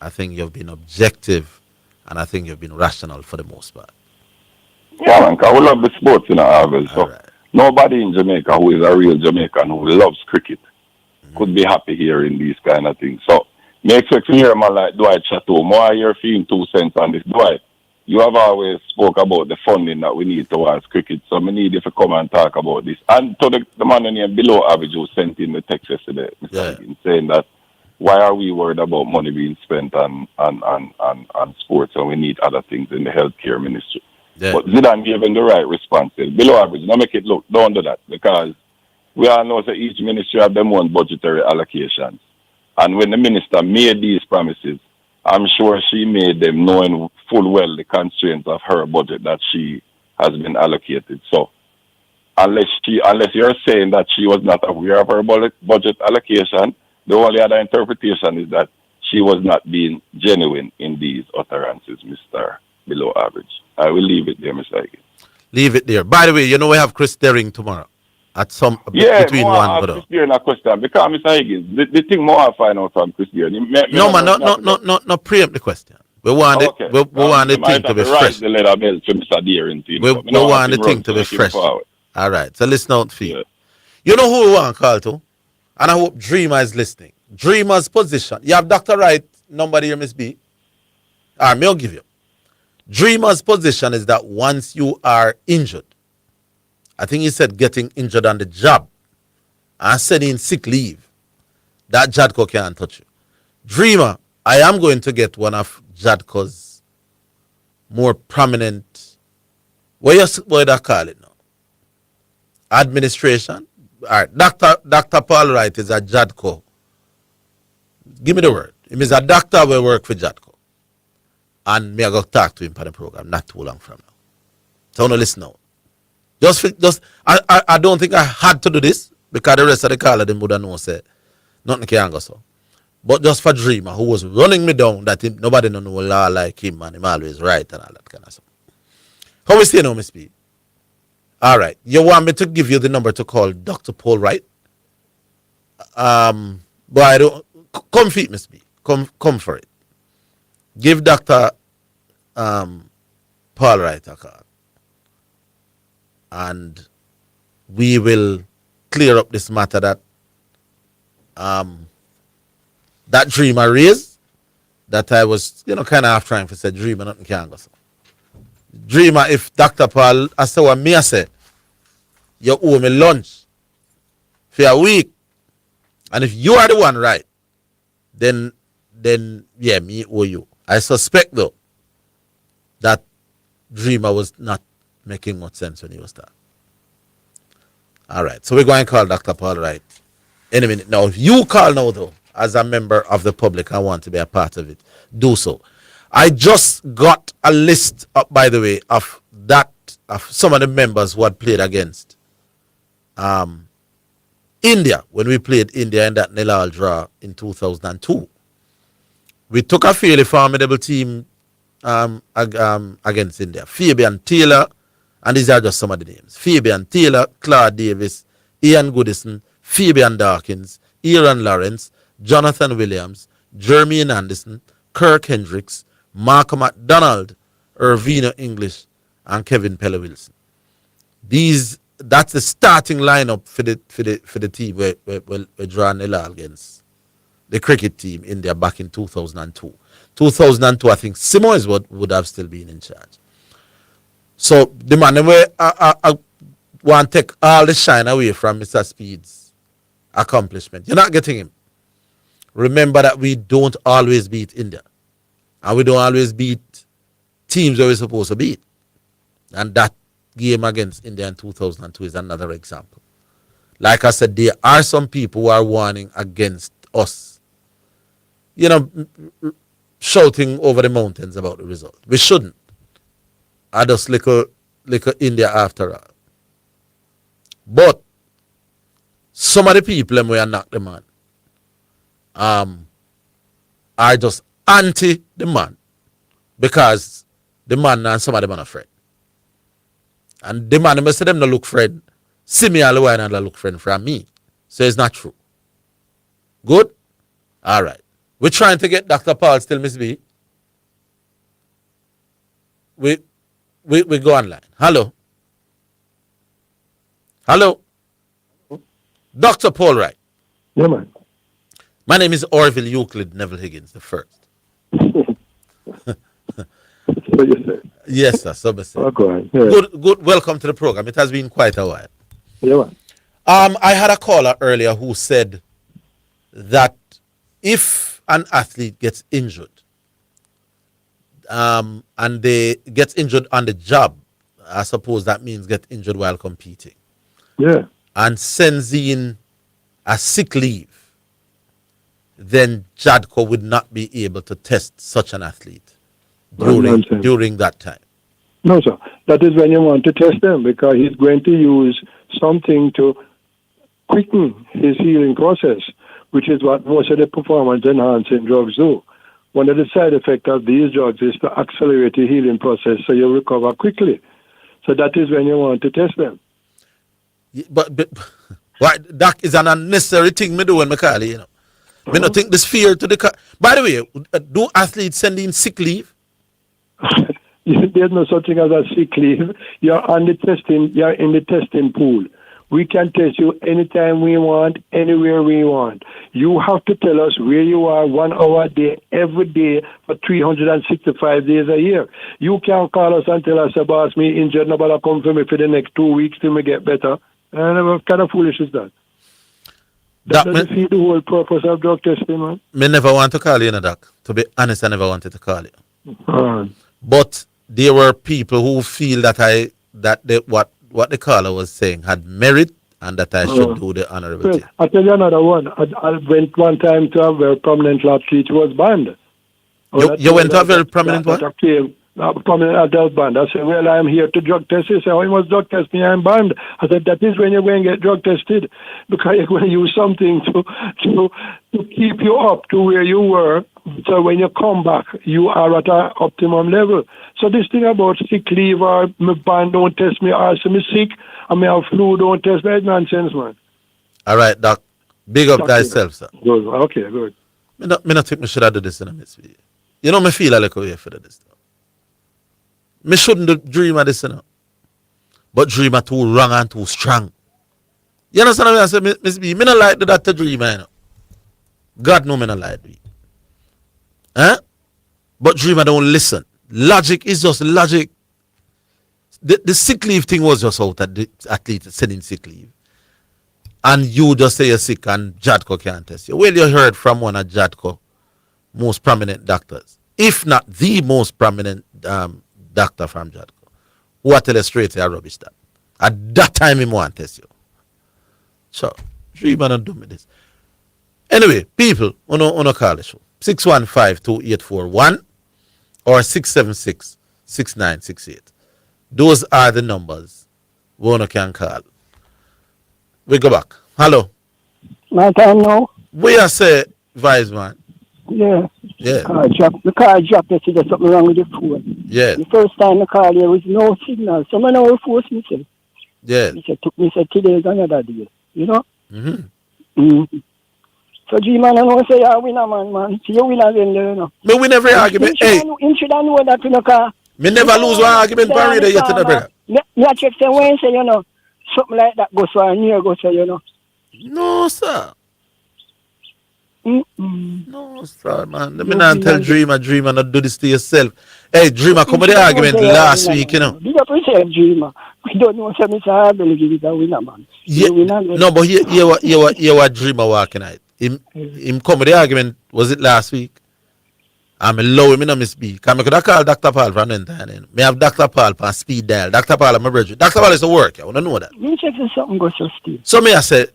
I think you've been objective. And I think you've been rational for the most part. Yeah, man, because we love the sports in Orville. So nobody in Jamaica who is a real Jamaican who loves cricket could be happy hearing these kind of things. So make sure to hear a man like Dwight Chateau. More hear him 2 cents on this. Dwight, you have always spoke about the funding that we need towards cricket. So we need you to come and talk about this. And to the man named Below Average who sent in the text yesterday, Mr. Higgins, saying that why are we worried about money being spent on sports and we need other things in the healthcare ministry? Yeah. But Zidane gave him the right response. Below average, now make it look, don't do that, because we all know that each ministry have their own budgetary allocations. And when the minister made these promises, I'm sure she made them knowing full well the constraints of her budget that she has been allocated. So unless you're saying that she was not aware of her budget allocation, the only other interpretation is that she was not being genuine in these utterances, Mr. Below Average. I will leave it there, Mr. Higgins. Leave it there. By the way, you know we have Chris Derring tomorrow at between one. Chris Derring a question because Mr. Higgins, the thing more I find out from Chris Derring. No, preempt the question. We want the thing to be fresh. The letter bell to Mr. Derring. We want the thing to be fresh. All right, so listen out for you. You know who we want to call to? And I hope Dreamer is listening. Dreamer's position. You have Dr. Wright number here, Miss B. All right, I'll give you. Dreamer's position is that once you are injured, I think he said getting injured on the job and sending sick leave, that Jadko can't touch you. Dreamer, I am going to get one of Jadko's more prominent, what do you call it now? Administration. All right, Dr. Paul Wright is a Jadko. Give me the word. He is a doctor will work for Jadko. And me I go talk to him for the program not too long from now. So no listen now. I don't think I had to do this because the rest of the caller them would have known say nothing can go so. But just for Dreamer who was running me down that nobody don't know law like him and him always right and all that kind of stuff. How we say now, Miss B? All right. You want me to give you the number to call Dr. Paul Wright? But I don't come feet, Miss B. Come for it. Give Dr. Paul Wright a call. And we will clear up this matter that that Dreamer raised, that I was, kind of half trying to say Dreamer, nothing can go so. Dreamer, if Dr. Paul, I say what me I say, you owe me lunch for a week. And if you are the one right, then yeah, me owe you. I suspect though that Dreamer was not making much sense when he was there. All right, so we're going to call Dr. Paul Wright in a minute. Now, if you call now though, as a member of the public, I want to be a part of it, do so. I just got a list up, by the way, of some of the members who had played against India when we played India in that nil-all draw in 2002. We took a fairly formidable team against India. Fabian Taylor, and these are just some of the names. Fabian Taylor, Claude Davis, Ian Goodison, Fabian Dawkins, Aaron Lawrence, Jonathan Williams, Jermaine Anderson, Kirk Hendricks, Mark McDonald, Irvino English, and Kevin Pelle Wilson. That's the starting lineup for the team we're drawing Nilal against the cricket team India back in 2002. 2002, I think Simo would have still been in charge. So the man I want to take all the shine away from Mr. Speed's accomplishment. You're not getting him. Remember that we don't always beat India. And we don't always beat teams where we're supposed to beat. And that game against India in 2002 is another example. Like I said, there are some people who are warning against us. You know, shouting over the mountains about the result. We shouldn't. I just little India after all. But some of the people we are not the man are just anti the man because the man and some of them are not friend. And the man must say them no look friend. See me all the while and they look friend from me. So it's not true. Good? All right. We're trying to get Dr. Paul still, Miss B. We go online. Hello. Hello. Dr. Paul Wright. Yeah, man. My name is Orville Euclid Neville Higgins, the first. What you say? Yes, sir. So oh, go ahead. Yeah. Good. Welcome to the program. It has been quite a while. Yeah, man. I had a caller earlier who said that if an athlete gets injured, and they gets injured on the job, I suppose that means get injured while competing. Yeah. And sends in a sick leave, then JADCO would not be able to test such an athlete during that time. No, sir. That is when you want to test them because he's going to use something to quicken his healing process, which is what most of the performance-enhancing drugs do. One of the side effects of these drugs is to accelerate the healing process so you recover quickly. So that is when you want to test them. But that is an unnecessary thing me do when me call you know. Me not think this fear to the... By the way, do athletes send in sick leave? There's no such thing as a sick leave. You're in the testing pool. We can test you anytime we want, anywhere we want. You have to tell us where you are 1 hour a day, every day, for 365 days a year. You can't call us and tell us, boss, me injured, nobody come for me for the next 2 weeks till me get better. And what kind of foolish is that? That doesn't feed the whole purpose of drug testing, man. Me never want to call you, doc. To be honest, I never wanted to call you. But there were people who feel that what the caller was saying had merit and that I should do the honorable thing. I'll tell you another one. I went one time to a very prominent athlete who was banned. You went to a very prominent one? A prominent adult band. I said, well, I'm here to drug test. He said, oh, you must drug test me, I'm banned. I said, that is when you're going to get drug tested because you're going to use something to keep you up to where you were. So when you come back, you are at an optimum level. So this thing about sick leave or my band don't test me or say me sick and me have flu don't test me, it's nonsense, man. All right, Doc. Big up thyself, sir. Good. Okay, good. Me not think me should have done this in a miss. You know, me feel a little way for this. Me shouldn't dream of this, you know. But dream are too wrong and too strong. You understand what I say, Miss B? Me not like that to dream, you know. God know me not like it. Huh? But dreamer don't listen. Logic is just logic. The sick leave thing was just out at the athlete sending sick leave. And you just say you're sick and JADCO can't test you. Well, you heard from one of JADCO most prominent doctors, if not the most prominent doctor from JADCO, who I tell you straight say rubbish that. At that time he want to test you. So, dreamer don't do me this. Anyway, people, on call the show. 615-2841 or 676-6968. Those are the numbers one can call. We go back. Hello. My time now. We are say, Vice man. Yeah. Yeah. The car dropped yesterday, there's something wrong with the phone. Yeah. The first time I called, there was no signal. Someone now forced me, say. Yeah. He said, today is another day. You know? Mm-hmm. So, G-Man, I know say, I win a man. See, you win again, there, you know. Me win every argument. Hey. You should know that in the car. Me never lose one argument per radio yet, brother. Me check say when say, you know, something like that goes for a near go say, you know. No, sir. Mm-mm. No, sir, man. Let me not tell Dreamer, not do this to yourself. Hey, Dreamer, come with the argument last week, you know. Big up yourself, Dreamer. We don't know, say, Mr. Orville give it a winner, man. Yeah. No, but you were Dreamer walking out. Him come with the argument, was it last week? I'm low him in a misspeak. I could have called Dr. Paul from then time. Me have Dr. Paul on speed dial. Dr. Paul, I'm a bridge. Dr. Paul is a work, you want to know that. You check if something goes so still. So me I said,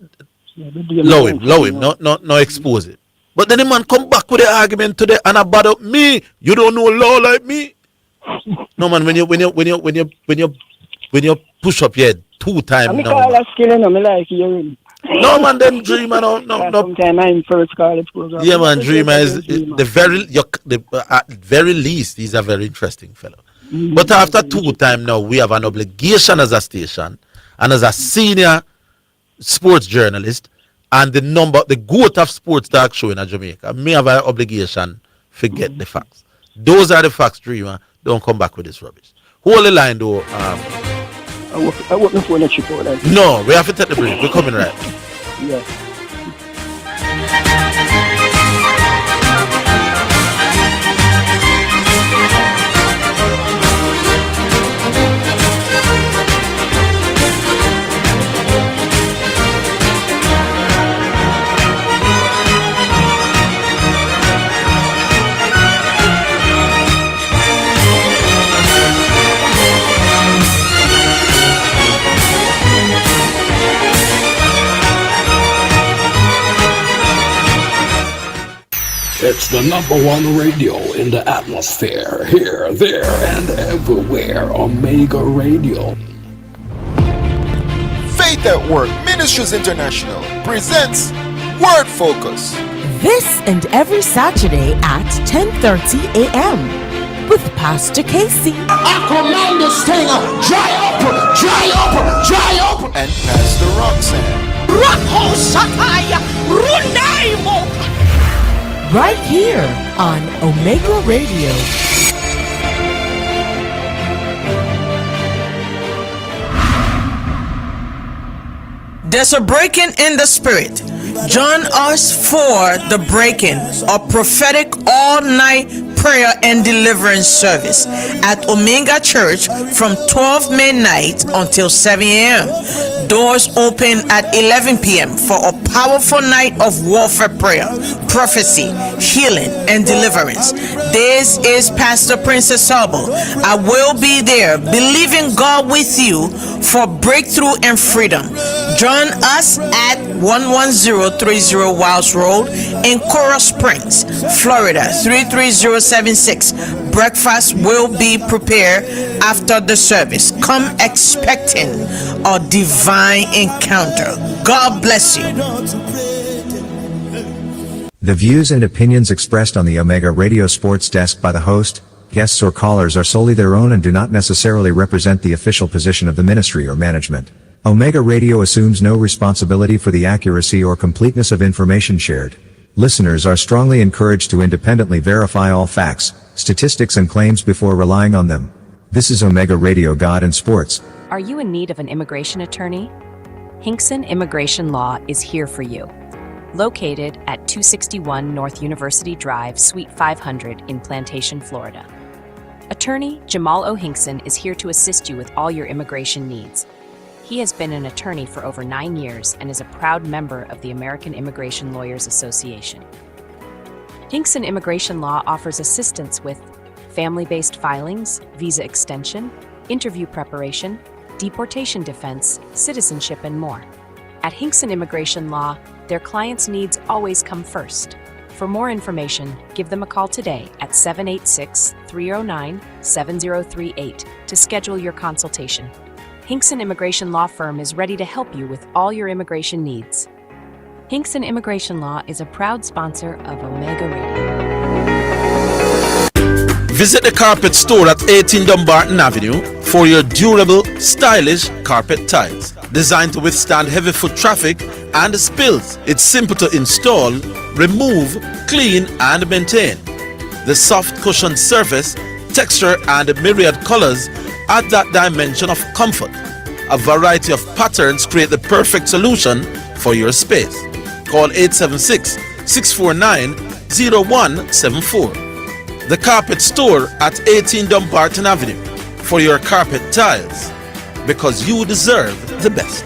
low him, no expose it. But then the man come back with the argument today and about up me. You don't know law like me. No man, when you push up your head 2 times. I call that skill, you know, me like hearing. No man, then Dreamer, no. Sometimes I'm first call it program. Yeah man, Dreamer is the very least. He's a very interesting fellow. Mm-hmm. But after 2 times now, we have an obligation as a station and as a senior sports journalist. And the goat of sports talk show in Jamaica, may have an obligation to get the facts. Those are the facts, Dreamer. Don't come back with this rubbish. Hold the line, though. I work before the chip out. No, we have to take the break. We're coming right. Yeah. It's the #1 radio in the atmosphere. Here, there, and everywhere. Omega Radio. Faith at Work Ministries International presents Word Focus. This and every Saturday at 10:30 a.m. with Pastor Casey. I command this thing, dry up, dry up, dry up. And Pastor Roxanne. Rako Sataya Rundaimo. Right here on Omega Radio. There's a breaking in the spirit. Join us for the breaking, a prophetic all-night prayer and deliverance service at Omega Church from 12 midnight until 7 a.m. Doors open at 11 p.m. for a powerful night of warfare prayer, prophecy, healing, and deliverance. This is Pastor Princess Hubble. I will be there believing God with you for breakthrough and freedom. Join us at 11030 Wiles Road in Coral Springs, Florida 33076. Breakfast will be prepared after the service. Come expecting a divine encounter. God bless you. The views and opinions expressed on the Omega Radio Sports Desk by the host, guests or callers are solely their own and do not necessarily represent the official position of the ministry or management. Omega Radio assumes no responsibility for the accuracy or completeness of information shared. Listeners are strongly encouraged to independently verify all facts, statistics and claims before relying on them. This is Omega Radio God and Sports. Are you in need of an immigration attorney? Hinkson Immigration Law is here for you. Located at 261 North University Drive, Suite 500 in Plantation, Florida. Attorney Jamal O. Hinkson is here to assist you with all your immigration needs. He has been an attorney for over 9 years and is a proud member of the American Immigration Lawyers Association. Hinkson Immigration Law offers assistance with family-based filings, visa extension, interview preparation, deportation defense, citizenship, and more. At Hinkson Immigration Law, their clients' needs always come first. For more information, give them a call today at 786-309-7038 to schedule your consultation. Hinkson Immigration Law Firm is ready to help you with all your immigration needs. Hinkson Immigration Law is a proud sponsor of Omega Radio. Visit the carpet store at 18 Dumbarton Avenue for your durable, stylish carpet tiles. Designed to withstand heavy foot traffic and spills. It's simple to install, remove, clean, and maintain. The soft cushioned surface, texture, and myriad colors add that dimension of comfort. A variety of patterns create the perfect solution for your space. Call 876-649-0174. The Carpet Store at 18 Dumbarton Avenue for your carpet tiles, because you deserve the best.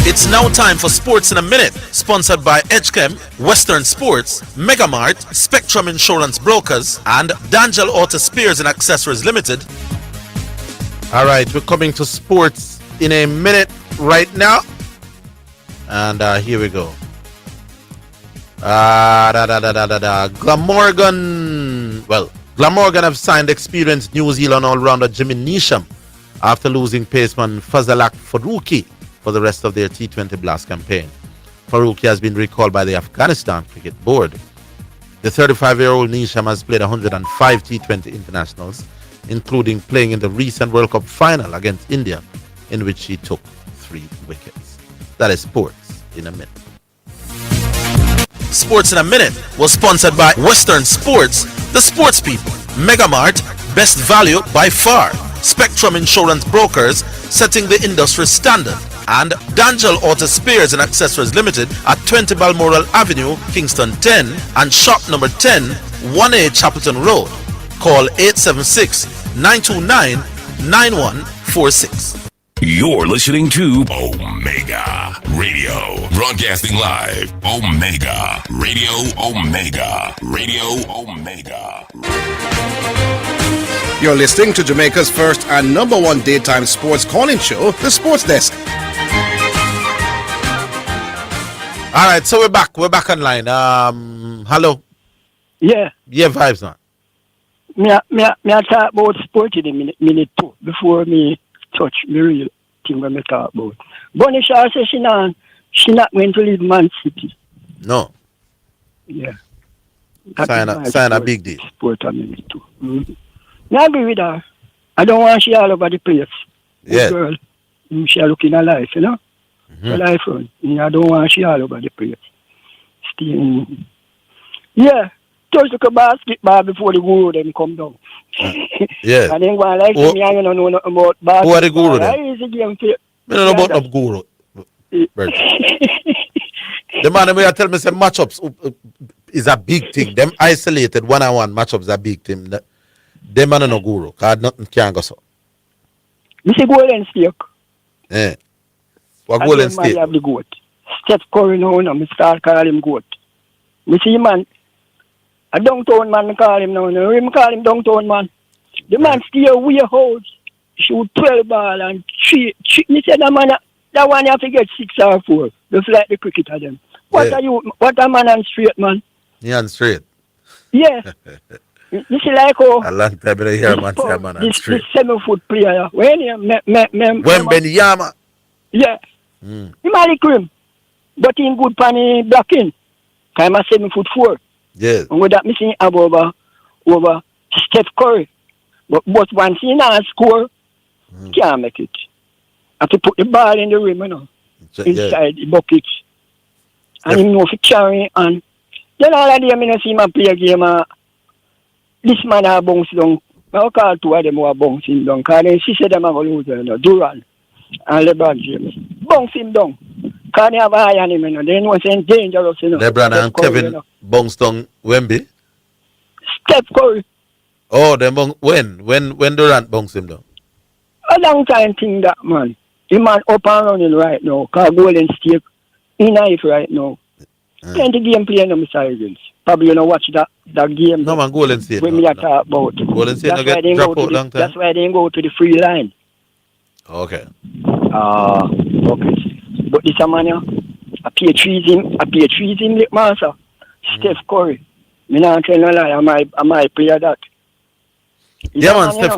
It's now time for Sports in a Minute, sponsored by Edgechem, Western Sports, Megamart, Spectrum Insurance Brokers, and D'Angelo Auto Spares and Accessories Limited. All right, we're coming to Sports in a Minute right now. And here we go. Glamorgan. Well, Glamorgan have signed experienced New Zealand all-rounder Jimmy Neesham after losing paceman Fazalak Faruqi for the rest of their T20 Blast campaign. Faruqi has been recalled by the Afghanistan Cricket Board. The 35-year-old Neesham has played 105 T20 internationals, including playing in the recent World Cup final against India, in which he took 3 wickets. That is Sports in a Minute. Sports in a Minute was sponsored by Western Sports, the sports people, Megamart, best value by far, Spectrum Insurance Brokers, setting the industry standard, and D'Angelo Auto Spares and Accessories Limited at 20 Balmoral Avenue, Kingston 10, and shop number 10, 1A Chapelton Road. Call 876-929-9146. You're listening to Omega Radio, broadcasting live. Omega Radio, Omega Radio, Omega. You're listening to Jamaica's first and number one daytime sports calling show, The Sports Desk. All right, so we're back. We're back online. Hello. Yeah. Yeah, vibes now. Me talk about sport in a minute too, before me touch the real thing when me talk about. Bonnie Shaw says she not going to leave Man City. No. Yeah. Sign a big deal. Sport a minute too. Mm-hmm. I agree with her. I don't want she all over the place. Yeah. Girl, she looking at life, you know? Her life run. I don't want she all over the place. Still, yeah. Touch the basketball before the guru them come down. Yeah. And then go like me, I don't know nothing about basketball. Who are the guru then? Easy game for I don't know about no guru. The man who tell me say matchups is a big thing. Them isolated one-on-one matchups is a big thing. Them man no guru. Cause nothing can go so. Me say Golden State. Yeah. What Golden State? Have the goat. Steph Curry now, me start call him goat. Me see man. A downtown man call him now. Me call him downtown man. The man stay away house, shoot 12 ball and 3. Me say that man, that one you have to get 6 or 4. Just like the cricketer them. What are you? What a man and straight man? Yeah, and straight. Yeah. You see like how a long time I hear man say man and straight. This 7-foot player. When you Benyama. Yeah. He might like him, but in good panny blocking. I'm a 7'4". Yes. And with that, missing over Steph Curry. But once he not score, can't make it. Have to put the ball in the rim, you know, inside the bucket. And him know for carry and then all of them, I see him play a game. This man a bounce down. I call 2 of them who are bouncing down. Because then she said them are going to lose, you know, Durant and LeBron James. Bounce him down. Because they have a eye on him, you know. They know it's dangerous, you know. LeBron and Kevin, you know, bounce down Wemby? Steph Curry. Oh, them when Durant bounce him down? A long time thing that, man. The man up and running right now. Because Golden State in life right now. Plenty game playing on the Higgins. Probably you know watch that game. No man, Golden State. When me talk about. Golden State get dropped out long time. That's why they go to the free line. Okay. Okay. But this a man, I patriotism like master. Steph Curry. Me not tell no lie, I might play that. Yeah man, Steph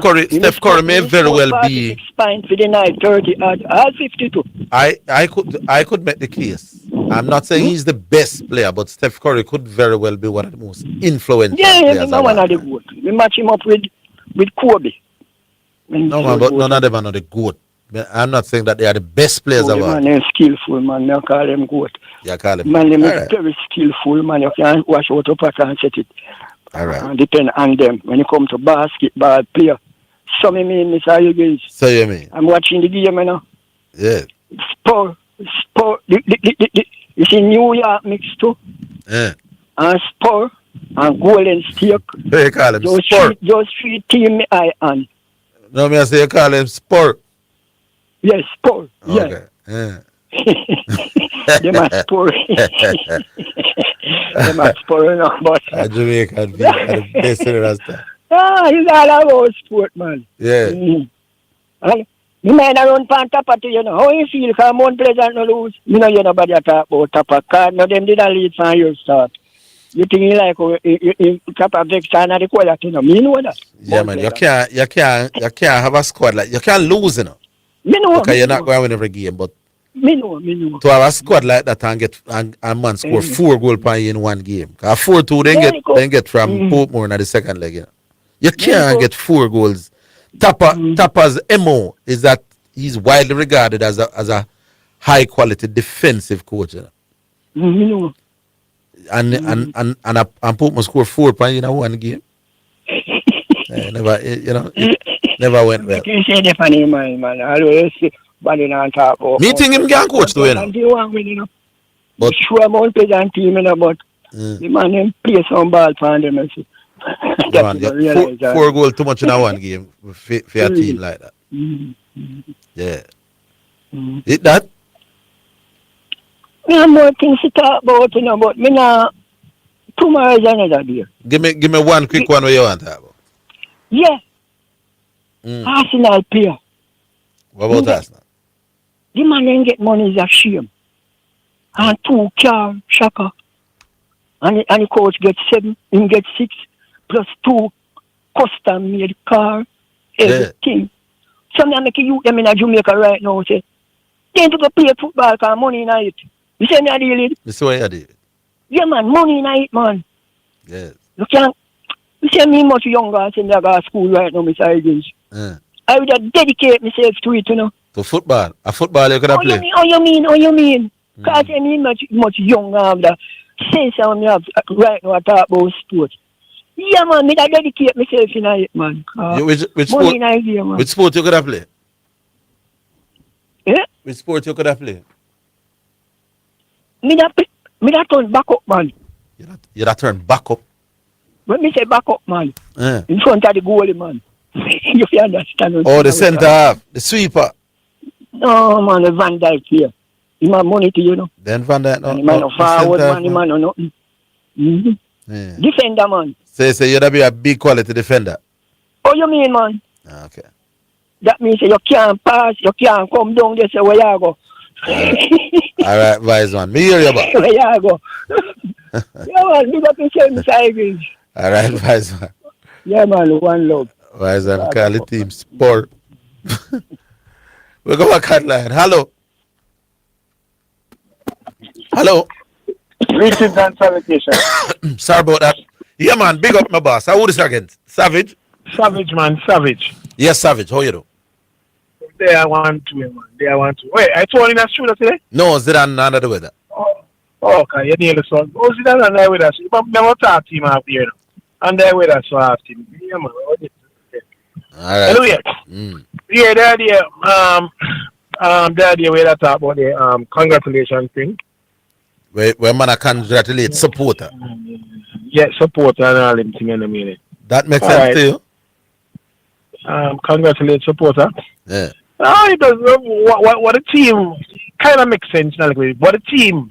Curry may very well be. 6 points for the night, 30 all 52. I could make the case I'm not saying he's the best player, but Steph Curry could very well be one of the most influential Yeah, players. he's one of the good. We match him up with Kobe. No, man, but none of them are not the GOAT. I'm not saying that they are the best players of all. Man, they're skillful, man. I call them GOAT. Yeah, call them. Man, they're very skillful, man. You can wash out a pattern and set it. All right. Depend on them. When you come to basketball player, so me mean, Mr. Higgins. So you mean? I'm watching the game, you know. Yeah. Sport. You see New York mixed too. Yeah. And Spur and Golden State. What you call them? Spur. Those three teams I on. No, me I say you call them Spur. Yes, Spur. Okay. Yeah. They must Spur. They must Spur, you know, but... A Jamaican people are the best in the Rasta. It's all about sport, man. Yeah. And the man around pan Tapa to, you know, how you feel, because Mount Pleasant no lose. You know, nobody talk about Tapa, because no, them did a lead from your start. You think you like, Tapa Vexan and the quality, you know, me know that. Yeah, man, you can't have a squad like, you can't lose, you know. Me know. Because you're not going to win every game, but Me know. to have a squad like that and get and man score 4 goals per in one game. Because 4-2 then get from Portmore in the second leg. You know. You can't get 4 goals. Tapa's MO is that he's widely regarded as a high quality defensive coach. You know. Me know. And Portmore scored 4 points in one game. Never went well. You say the funny man. I always see body on top of. Me think him can coach too, you know. But sure, Mount Pleasant team, you know, but the man him play some ball for them, you see. Man, 4 goals too much in a one game for a team like that. Yeah. It that? Me have more things to talk about, you know, but me not. Tomorrow is another day. Give me one quick one where you want to talk about. Yeah. Arsenal player. What about Arsenal? The man didn't get money is a shame. And 2 car, Shaka. And the coach gets 7, him gets 6, plus 2 custom made car, everything. Yeah. Some of them make you them in Jamaica right now, say, they ain't to go play football because money in it. You say me a deal it? You say what you deal? Yeah, man, money in it, man. Yes. You see me much younger since I got school right now, Mr. Higgins. I would have dedicate myself to it, you know. To football? A football you could have played? Oh, you mean? Because I mean much younger of the sense I have right now I talk about sports. Yeah, man, me I dedicate myself in it, man. Which money in idea, man. Which sport you could have played? Yeah? Which sport you could have played? Me that turn back up, man. You that turn back up? When me say back up, man, in front of the goalie, man. You can understand. Oh, the centre half, the sweeper. No, man, the Van Dijk here. He have money to you know. Then Van Dijk, no. And the man no forward, man, the man no nothing. Defender, man. So you'd be a big quality defender. Oh, you mean, man? Okay. That means you can't pass, you can't come down there, say where you go. All right, Vice man. Me hear you back. Where you go? Yeah, man, big up yourself, Mr. Higgins. All right, Vice man. Yeah, man, one love. Vice man, call the team sport. We go back hotline. Hello. Hello. Greetings and salutations. Sorry about that. Yeah, man, big up my boss. How old is again? Savage? Savage, man, Savage. Yes, Savage. How you do? There I want to, man. There I want to. Wait, I told in a studio today? No, Zidane under the weather. Oh, okay. You nearly saw. Oh, Zidane and I with us. You never talk to him out here. And there with us, so I have to. Yeah, man. All right. Anyway, yeah, the idea where I talk about the congratulations thing. Where man I congratulate supporter. Yeah, supporter and all them thing in a minute. That makes sense to you? Congratulate supporter. Yeah. It does. What the team kind of makes sense now. What the team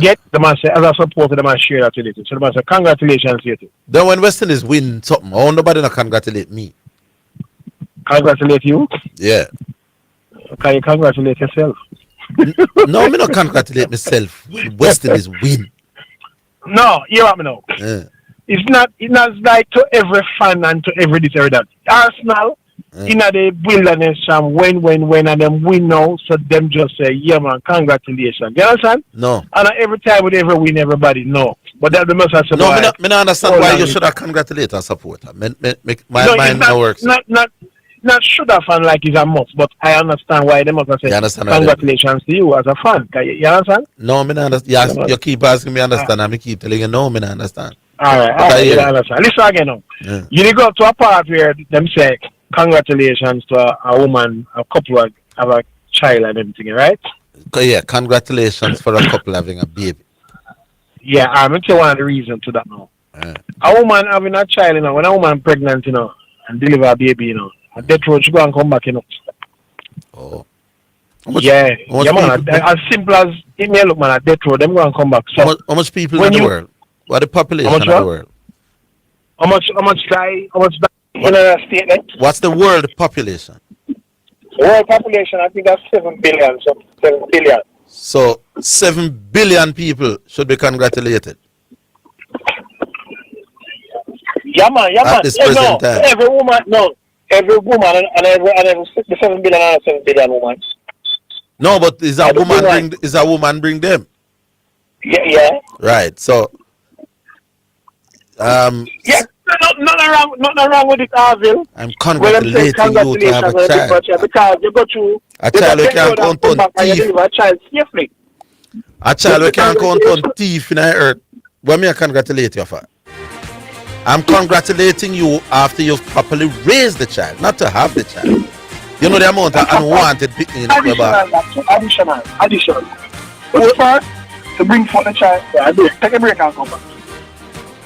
get, the man say, as a supporter, the man share that with it. So the man say, congratulations to you too. Then when West Indies win something, oh, nobody not congratulate me. Congratulate you? Yeah. Can you congratulate yourself? No, me not congratulate myself when West Indies win. No, you want me know. Yeah. It's not like to every fan and to every this or that. Arsenal, in the wilderness and when and them win now, so them just say, yeah man, congratulations. You understand? No. And every time we ever win, everybody know. But that the must have said, no, I don't understand why you should have congratulate a supporter. My mind no works. Not should have fan like it's a must, but I understand why they must have said congratulations to you as a fan. You understand? No, me not understand. Yes, you keep asking me understand and me keep telling you no, me not understand. Alright, you don't understand. Listen again now. Yeah. You go to a part where them say congratulations to a woman, a couple have a child and everything, right? Yeah, congratulations for a couple having a baby. Yeah, I'm going to tell you one of the reasons to that now. A woman having a child, you know, when a woman pregnant, you know, and deliver a baby, you know, a death road, she go and come back, you know. Oh. Yeah, man, as simple as it may look, man, a death road, them go and come back. So how much people in the world? What the population of the world? How much die in a state? What's the world population? The world population, I think that's 7 billion. So 7 billion. So 7 billion people should be congratulated. Yeah, man. At this present time. Every woman, and every 7 billion and 7 billion woman. No, but is a woman bring them? Yeah. Right. So. Yeah. Nothing wrong with it, Orville. I'm congratulating you to have a child. Because you go through. A child we can't count on teeth. A child safely. A child we can't count on teeth in the earth. What me I congratulate you for? I'm congratulating you after you've properly raised the child, not to have the child. You know the amount of unwanted picking in the back. Additional. But first, to bring forth the child, take a break and come back.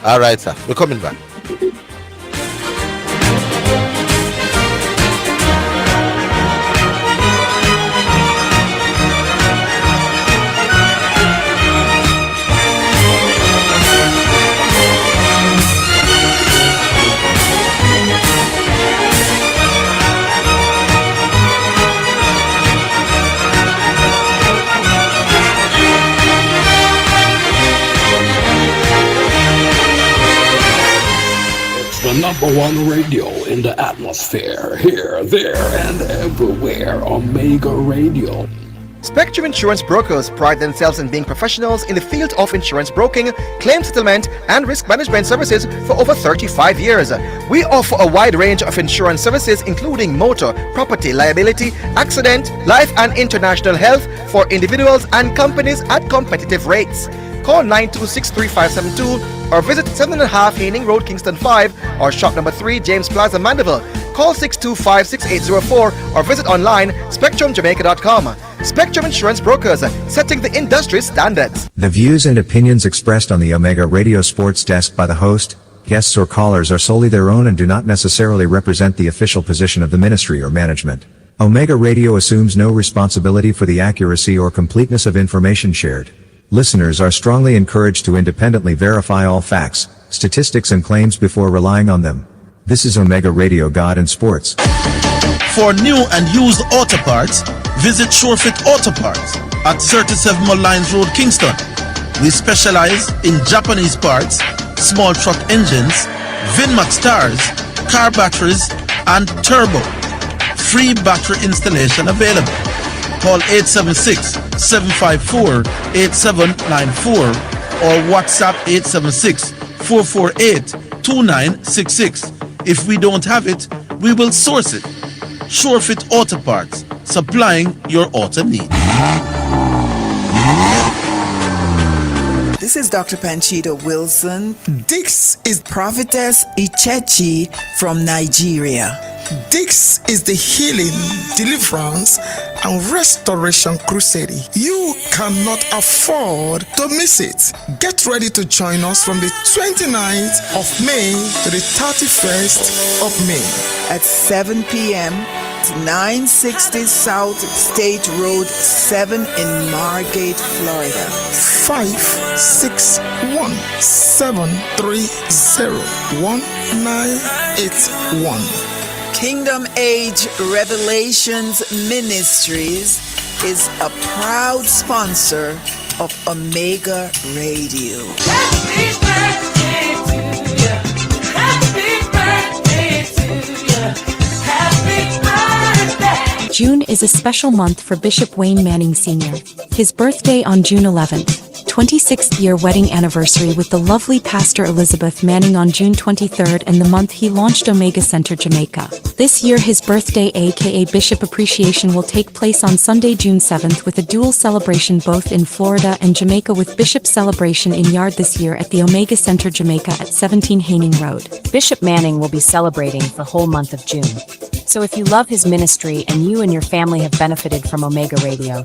All right, sir. We're coming back. The #1 radio in the atmosphere, here, there, and everywhere. Omega Radio. Spectrum Insurance Brokers pride themselves in being professionals in the field of insurance broking, claim settlement, and risk management services for over 35 years. We offer a wide range of insurance services including motor, property, liability, accident, life, and international health for individuals and companies at competitive rates. Call 926-3572 or visit 7.5 Haining Road, Kingston 5 or shop number 3, James Plaza, Mandeville. Call 625-6804 or visit online spectrumjamaica.com. Spectrum Insurance Brokers, setting the industry standards. The views and opinions expressed on the Omega Radio Sports Desk by the host, guests or callers are solely their own and do not necessarily represent the official position of the ministry or management. Omega Radio assumes no responsibility for the accuracy or completeness of information shared. Listeners are strongly encouraged to independently verify all facts, statistics and claims before relying on them. This is Omega Radio God and Sports. For new and used auto parts, visit Shorefit Auto Parts at 37 Mullines Road, Kingston. We specialize in Japanese parts, small truck engines, Vinmax tires, car batteries, and turbo. Free battery installation available. Call 876-754-8794 or WhatsApp 876-448-2966. If we don't have it, we will source it. Shorefit Auto Parts, supplying your auto needs. This is Dr. Panchito Wilson. This is Prophetess Ichechi from Nigeria. This is the healing, deliverance, and restoration crusade. You cannot afford to miss it. Get ready to join us from the 29th of May to the 31st of May. At 7 p.m. 960 South State Road 7 in Margate, Florida. 561-730-1981. Kingdom Age Revelations Ministries is a proud sponsor of Omega Radio. Happy birthday to you. Happy birthday to you. Happy June is a special month for Bishop Wayne Manning Sr. His birthday on June 11th. 26th year wedding anniversary with the lovely Pastor Elizabeth Manning on June 23rd, and the month he launched Omega Center Jamaica. This year his birthday aka Bishop Appreciation will take place on Sunday, June 7th with a dual celebration both in Florida and Jamaica, with Bishop celebration in Yard this year at the Omega Center Jamaica at 17 Haining Road. Bishop Manning will be celebrating the whole month of June. So if you love his ministry and you and your family have benefited from Omega Radio,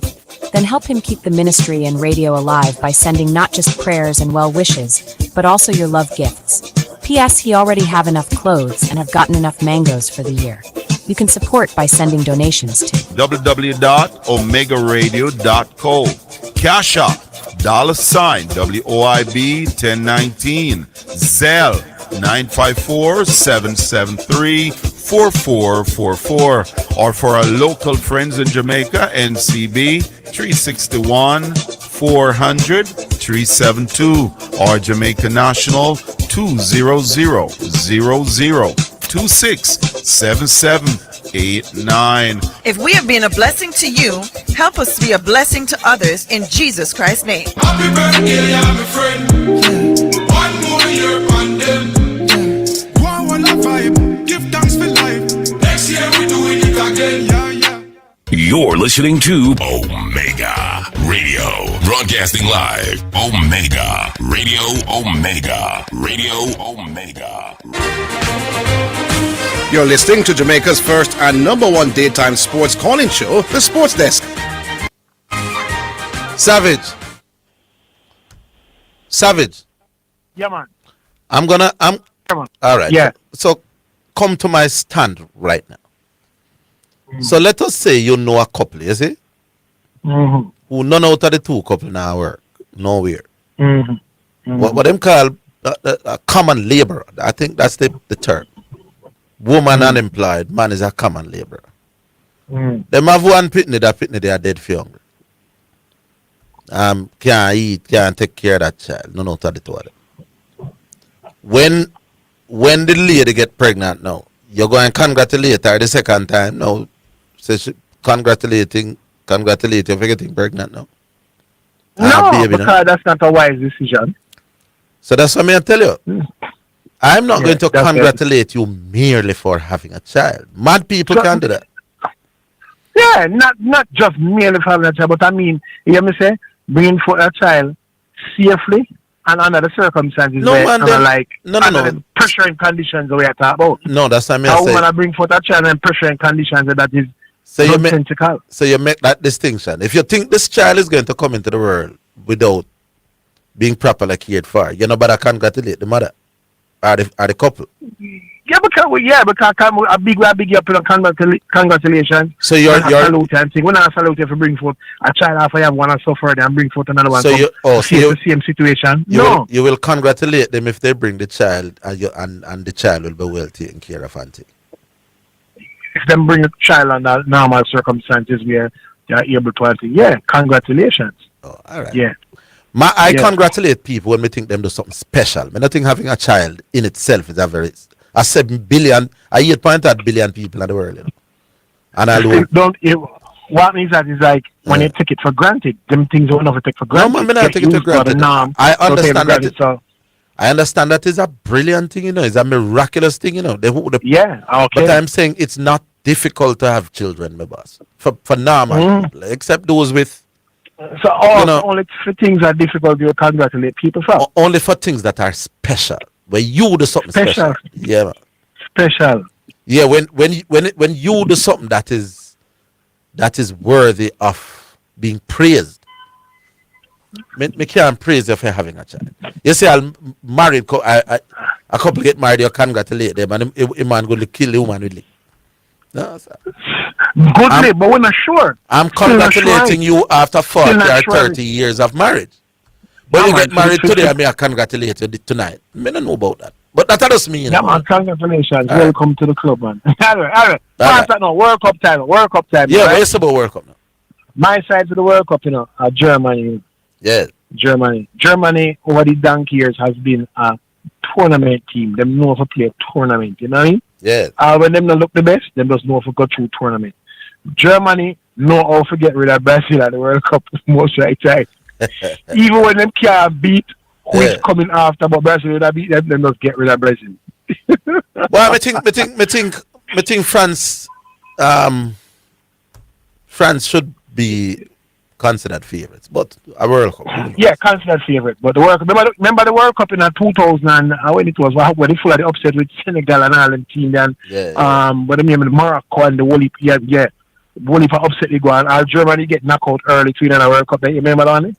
then help him keep the ministry and radio alive by sending not just prayers and well wishes, but also your love gifts. P.S. He already have enough clothes and have gotten enough mangoes for the year. You can support by sending donations to www.omegaradio.co. Cash App, $WOIB 1019. Zelle 954-773-4444. Or for our local friends in Jamaica, NCB 361-400-372. Or Jamaica National 200-267789. If we have been a blessing to you, help us be a blessing to others in Jesus Christ's name. Happy birthday, my friend. One more year on them. Go on a vibe, give thanks for life. Next year we doing it again. Yeah. You're listening to Omega Radio. Broadcasting live. Omega Radio. Omega Radio. Omega. You're listening to Jamaica's first and number one daytime sports calling show, The Sports Desk. Savage. Yeah, man. I'm all right. Yeah. So come to my stand right now. So let us say you know a couple, you see? Mm-hmm. Who none out of the two couple now work. Nowhere. Mm-hmm. Mm-hmm. What them call a common laborer. I think that's the term. Woman unemployed, man is a common laborer. Them have one pitney, that pitney they are dead for hungry. Can't eat, can't take care of that child. No out of the two of them. When the lady get pregnant now, you're going to congratulate her the second time now. So she congratulate you for getting pregnant now. No, baby, because that's not a wise decision. So that's what I tell you. I'm not going to congratulate you merely for having a child. Mad people can't do that. Yeah, not just merely for having a child, but I mean, you hear me say, bringing forth a child safely and under the circumstances No, where man, under then- like no. the pressuring conditions we are talking about. No, that's what I A say. woman bring forth a child and pressuring conditions that is So you nonsensical. make that distinction. If you think this child is going to come into the world without being properly cared for, you know, better congratulate the mother or the couple. Yeah, because a big you up in congratulations. So you're salute and thing. When I salute if you bring forth a child after you have one and suffer and bring forth another one. So you the same situation. You will congratulate them if they bring the child and the child will be well taken care of, auntie. If them bring a child under normal circumstances where they are able to answer, congratulations. Oh, all right. Yeah. I congratulate people when we think them do something special. I think having a child in itself is a 8.8 billion people in the world. You know? And what means that is like when you take it for granted, them things don't ever take for granted. No, man, I take it for granted. I understand that. I understand that is a brilliant thing, you know. It's a miraculous thing, you know. Okay. But I'm saying it's not difficult to have children, my boss. For normal people, except those with. So only for things that are difficult, you congratulate people for. Only for things that are special. When you do something special. Yeah, man. Special. Yeah, when you do something that is worthy of being praised. Me can't praise you for having a child. You see, I'll married a couple get married, you congratulate them, and a man going to kill the woman with it. No, sir. Goodly, but we're not sure. I'm congratulating you after 40 or 30 years of marriage. But you get married today, I congratulate you tonight. I don't know about that. But that doesn't mean. Yeah, man, congratulations. Welcome to the club, man. all right. No, World Cup time. Yeah, right? It's about World Cup now. My side to the World Cup, you know, Germany. Yeah. Germany over the donkey years has been a tournament team. Them know how to play a tournament, you know what I mean? Yeah. When them not look the best, them just know how to go through tournament. Germany know how to get rid of Brazil at the World Cup most right time. Even when them can't beat who is coming after, but Brazil would have beat them, they just get rid of Brazil. Well, I think France should be considered favourites, but a World Cup. Yeah, considered favourite. But the World Cup, remember the World Cup in 2000 and when it was, where they full of the upset with Senegal and all them team then. But I mean Morocco and the Wally, Wally for upset they go and all Germany get knocked out early to win a World Cup. You remember that?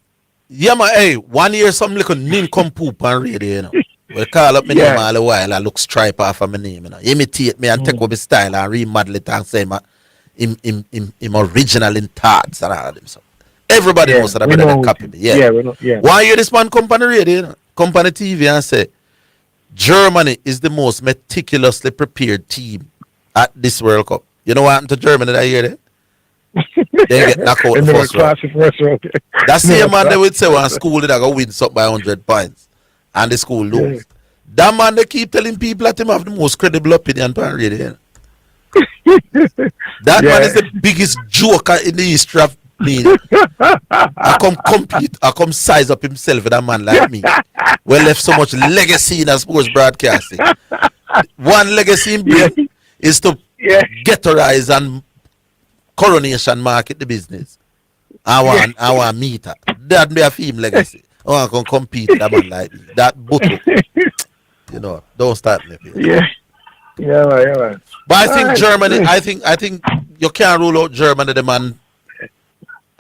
Yeah, man. Hey, 1 year some little nincompoop on radio, you know. We call up my name all the while. I look stripe off of my name, you know. Imitate me and take up my style and remodel it and say him original in thoughts and all of them. So everybody knows that I better than copy me. Yeah. We know, 1 year this man come on the radio, you know, come on the TV and say Germany is the most meticulously prepared team at this World Cup. You know what happened to Germany that year? They get knocked out the first round. That's the same man they would say when school they go win something by 100 points and the school lose. That man they keep telling people that him have the most credible opinion on radio. That man is the biggest joker in the history of media. I come compete, I come size up himself with a man like me. We left so much legacy in a sports broadcasting. One legacy in bring is to ghettoize and coronation market the business. I want meter. That be a film legacy. I want to compete with a man like me. That bottle. You know, don't start me. Yeah, man. But I think Germany, I think you can't rule out Germany, the man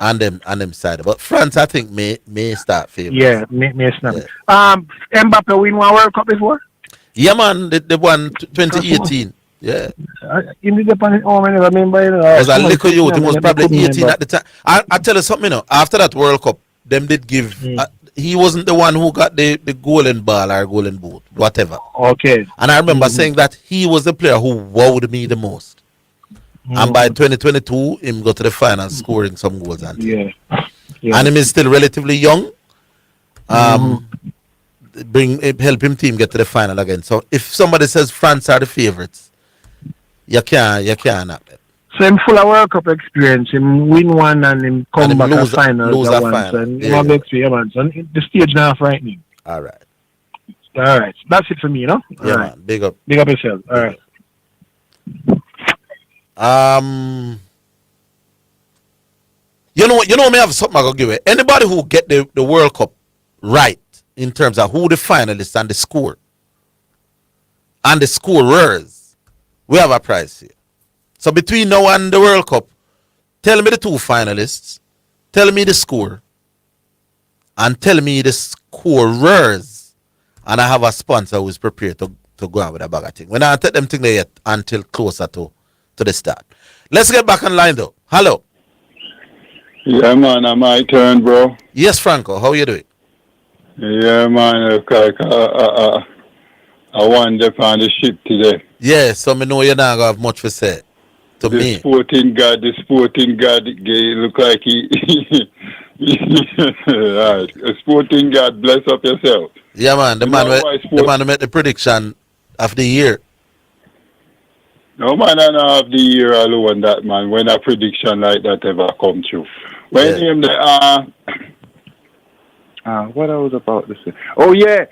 and them side. But France, I think may start favourite. Yeah, may start. Mbappe win one World Cup before? Yeah, man, the one 2018. Yeah. In the Japan, I remember. As a little youth, he was probably 18 at the time. I tell you something, you know, after that World Cup, them did give. He wasn't the one who got the golden ball or golden boot, whatever. Okay. And I remember saying that he was the player who wowed me the most. And by 2022, him go to the final scoring some goals. And and him is still relatively young. Help him team get to the final again. So if somebody says France are the favourites, you can't knock them. So him full of World Cup experience, him win one and him come back to final. Lose a final. And the stage now frightening. All right. That's it for me, you know? Yeah, man. Big up yourself. All right. You know me have something I gonna give it. Anybody who get the World Cup right in terms of who the finalists and the score and the scorers, we have a prize here. So between now and the World Cup, tell me the two finalists, tell me the score, and tell me the scorers, and I have a sponsor who is prepared to go out with a bag of things. When I take them thing there yet until closer to the start. Let's get back online though. Hello. Yeah, man, it's my turn, bro. Yes, Franco. How you doing? Yeah, man. I won on the ship today. Yeah, so me know you're not gonna have much to say to me. The sporting god, look like he. Right. Sporting god, bless up yourself. Yeah, man. The man who made the prediction of the year. No, man, I know of the year alone that, man, when a prediction like that ever come true. When him what I was about to say. Oh, yeah,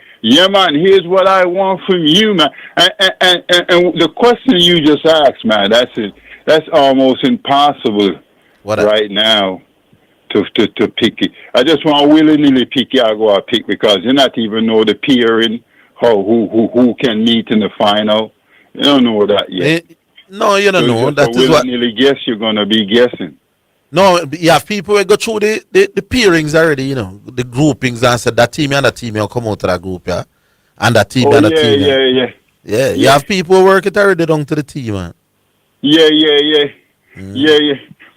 man, here's what I want from you, man. And the question you just asked, man, that's it. That's almost impossible right now to pick it. I just want to willy-nilly pick it, I go and pick because you not even know the peering, who can meet in the final. You don't know that yet. No, you don't know. That is what. Willy-nilly guess you're going to be guessing. No, you have people who go through the pairings already, you know, the groupings and said that team and that team will come out to that group, yeah? And that team and that team. Yeah, you have people who work it already down to the team, man. Yeah.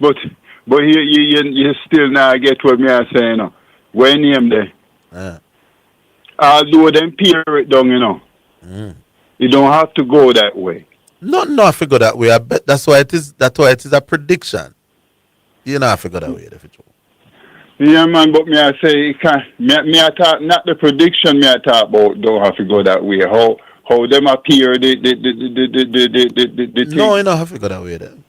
But you still not get what me I saying, you know. When him there. Although them peer it down, you know. You don't have to go that way. No, I figure that way. I bet that's why it is a prediction. You know, I figure that way. Yeah, man, but me I say, me I talk, not the prediction me I talk about, don't have to go that way. How them appear, the No, you don't have to go that way then.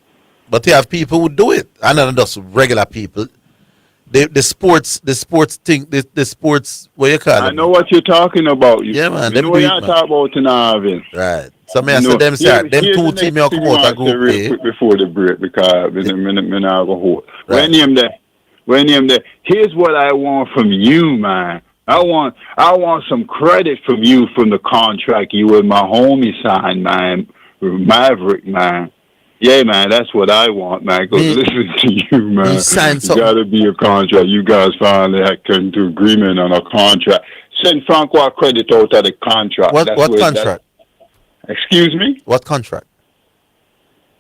But you have people who do it, and not just regular people. The sports thing, the sports, what you call it? I know what you're talking about. Yeah, man. You know what you're talking about in Arville. Right. So me I say them start, them two teams will come out and group A. Before the break, because me not go hold. When him there, here's what I want from you, man. I want some credit from you from the contract you and my homie signed, man. Maverick, man. Yeah, man, that's what I want, man. Go listen to you, man. You gotta be a contract. You guys finally came to agreement on a contract. Send Franco a credit out of the contract. What contract? Excuse me? What contract?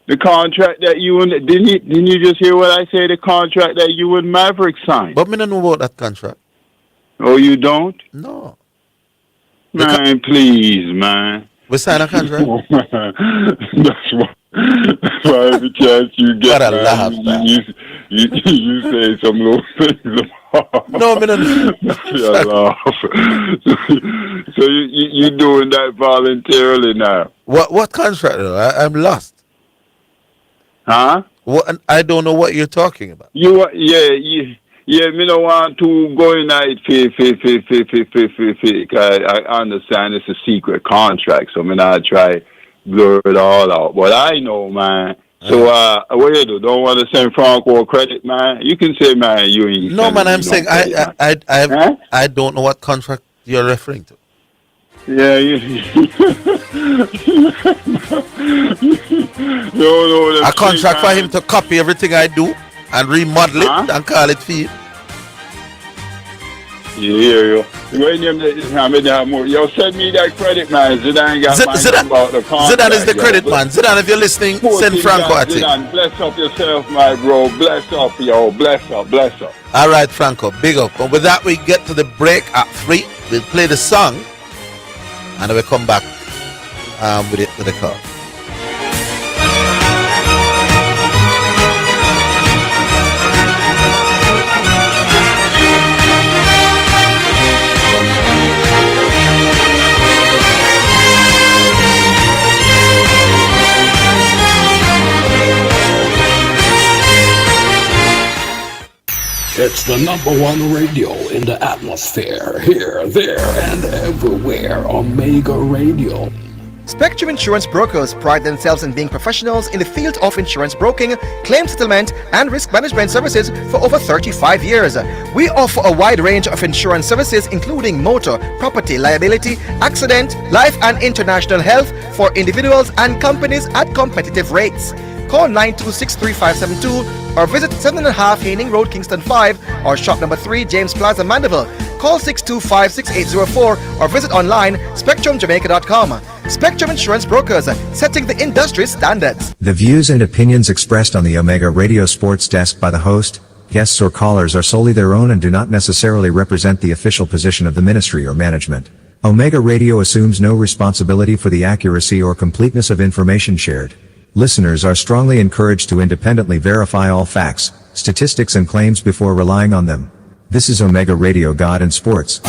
The contract that you and didn't you just hear what I say? The contract that you and Maverick signed. But me don't know about that contract. Oh, you don't? No. Man, please, man. We sign a contract. That's why every chance you get, what a laugh, man. You say some little things. No, me don't. laugh. So you doing that voluntarily now? What contract? I'm lost. Huh? What? I don't know what you're talking about. Yeah, me don't want to go in it. I understand it's a secret contract, so me not try blur it all out. But I know, man. So what you do? Don't want to send Franco credit, man. You can say, man, you ain't. No, man. I'm saying I don't know what contract you're referring to. Yeah, no, a contract for him to copy everything I do and remodel it and call it feed. Yeah, when you send me that credit, man. Zidane got my about the contract. Zidane is the credit man. Zidane, if you're listening, send Franco at it. Zidane, bless up yourself, my bro. Bless up, yo. Bless up. All right, Franco, big up. And with that, we get to the break at 3. We'll play the song, and then we'll come back with the call. It's the #1 radio in the atmosphere, here, there, and everywhere. Omega Radio. Spectrum Insurance Brokers pride themselves in being professionals in the field of insurance broking, claim settlement, and risk management services for over 35 years. We offer a wide range of insurance services including motor, property, liability, accident, life and international health for individuals and companies at competitive rates. Call 926-3572 or visit 7.5 Haining Road, Kingston 5 or shop number 3 James Plaza, Mandeville. Call 625-6804 or visit online spectrumjamaica.com. Spectrum Insurance Brokers, setting the industry standards. The views and opinions expressed on the Omega Radio Sports Desk by the host, guests or callers are solely their own and do not necessarily represent the official position of the ministry or management. Omega Radio assumes no responsibility for the accuracy or completeness of information shared. Listeners are strongly encouraged to independently verify all facts, statistics and claims before relying on them. This is Omega Radio God and Sports.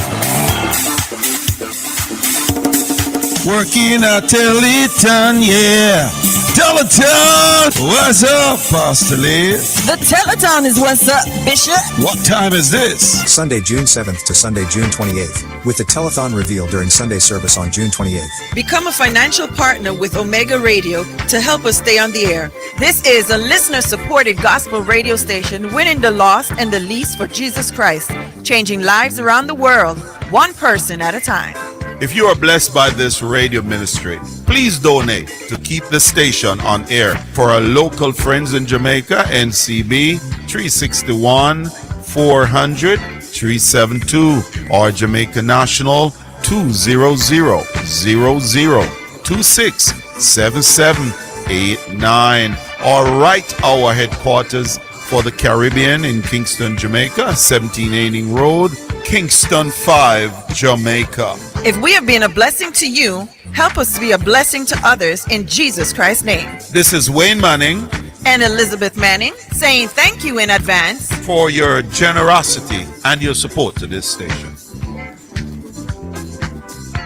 Working at Teleton, yeah. Teleton! What's up, Pastor Lee? The Teleton is what's up, Bishop. What time is this? Sunday, June 7th to Sunday, June 28th, with the telethon revealed during Sunday service on June 28th. Become a financial partner with Omega Radio to help us stay on the air. This is a listener-supported gospel radio station winning the lost and the least for Jesus Christ, changing lives around the world, one person at a time. If you are blessed by this radio ministry, please donate to keep the station on air for our local friends in Jamaica, NCB 361 400 372 or Jamaica National 200 0026 7789 or write our headquarters for the Caribbean in Kingston, Jamaica, 17 Haining Road, Kingston 5, Jamaica. If we have been a blessing to you, help us be a blessing to others in Jesus Christ's name. This is Wayne Manning and Elizabeth Manning saying thank you in advance for your generosity and your support to this station.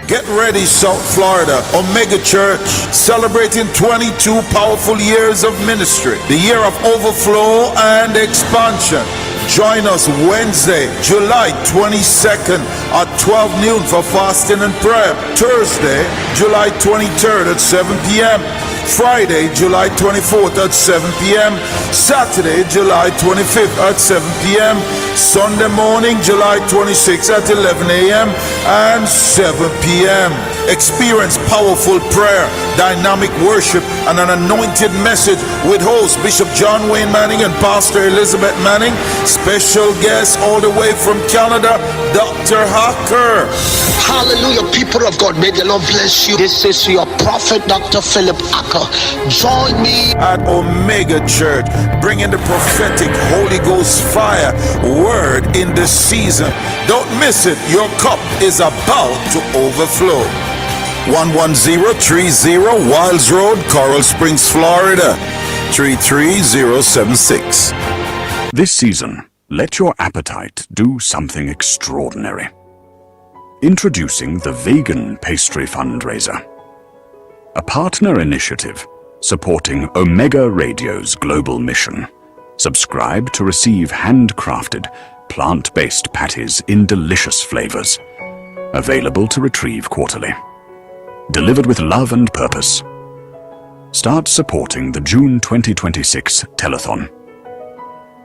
Get ready, South Florida. Omega Church, celebrating 22 powerful years of ministry. The year of overflow and expansion. Join us Wednesday, July 22nd at 12 noon for fasting and prayer. Thursday, July 23rd at 7 p.m. Friday, July 24th at 7 p.m. Saturday, July 25th at 7 p.m. Sunday morning, July 26th at 11 a.m. and 7 p.m. Experience powerful prayer, dynamic worship, and an anointed message with host Bishop John Wayne Manning and Pastor Elizabeth Manning. Special guest all the way from Canada, Dr. Hacker. Hallelujah, people of God, may the Lord bless you. This is your prophet, Dr. Philip Acker. Join me at Omega Church, bringing the prophetic Holy Ghost fire word in this season. Don't miss it. Your cup is about to overflow. 11030 Wilds Road, Coral Springs, Florida, 33076. This season, let your appetite do something extraordinary. Introducing the Vegan Pastry Fundraiser, a partner initiative supporting Omega Radio's global mission. Subscribe to receive handcrafted, plant-based patties in delicious flavors, available to retrieve quarterly. Delivered with love and purpose. Start supporting the June 2026 telethon.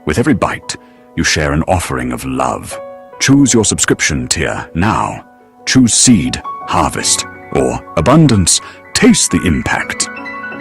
With every bite, you share an offering of love. Choose your subscription tier now. Choose Seed, Harvest, or Abundance. Taste the impact.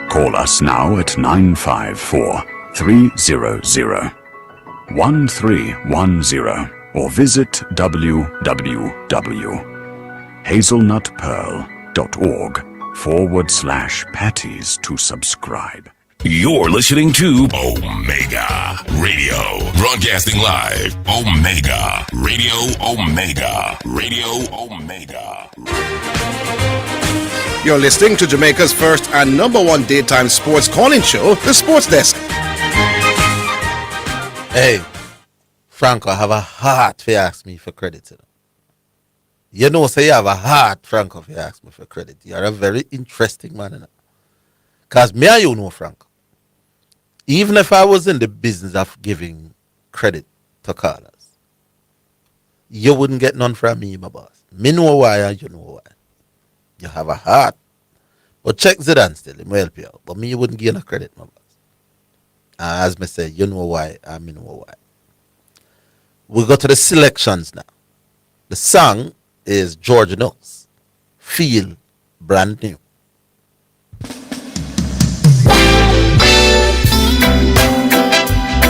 Call us now at 954-300-1310 or visit www.hazelnutpearl.org/patties to subscribe. You're listening to Omega Radio, broadcasting live. Omega Radio, Omega Radio, Omega. You're listening to Jamaica's first and #1 daytime sports calling show, The Sports Desk. Hey, Franco, I have a heart for you ask me for credit. You know, say you have a heart, Franco, if you ask me for credit. You're a very interesting man. Because me and you know, Franco, even if I was in the business of giving credit to callers, you wouldn't get none from me, my boss. Me know why and you know why. You have a heart. But check Zidane still, he will help you out. But me, you wouldn't give no credit, my boss. As me say, you know why and me know why. We go to the selections now. The song is George Nooks, Feel Brand New.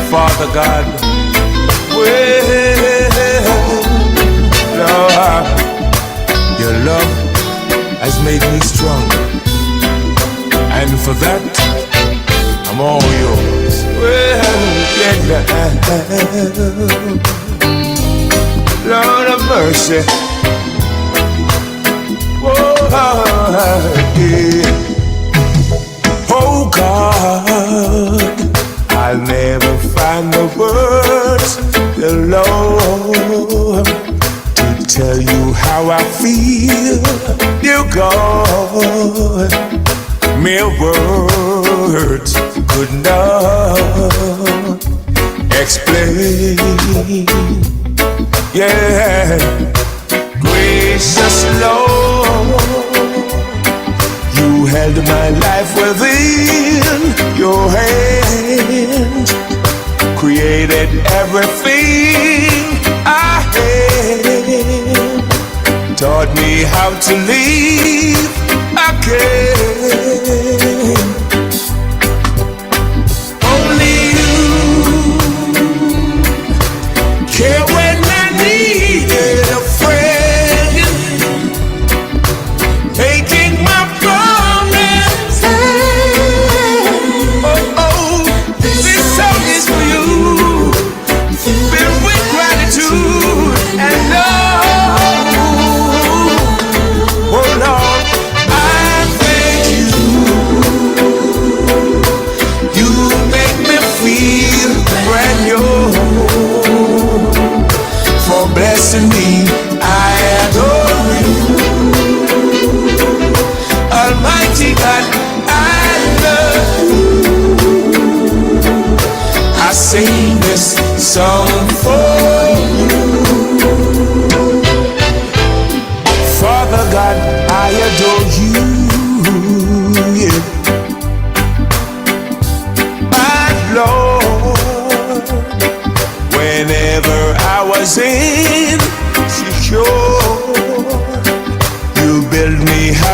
Father God, well, Lord, your love has made me stronger, and for that, I'm all yours. Well, Lord of mercy, oh God, I'll never find the words, Lord, to tell you how I feel. Dear God, mere words could not explain. Yeah, gracious Lord, you held my life within your hand, created everything I had, taught me how to live again. Only you care when I needed a friend, making my promise. Oh, this song is for you, filled with gratitude and love. Oh Lord, I thank you.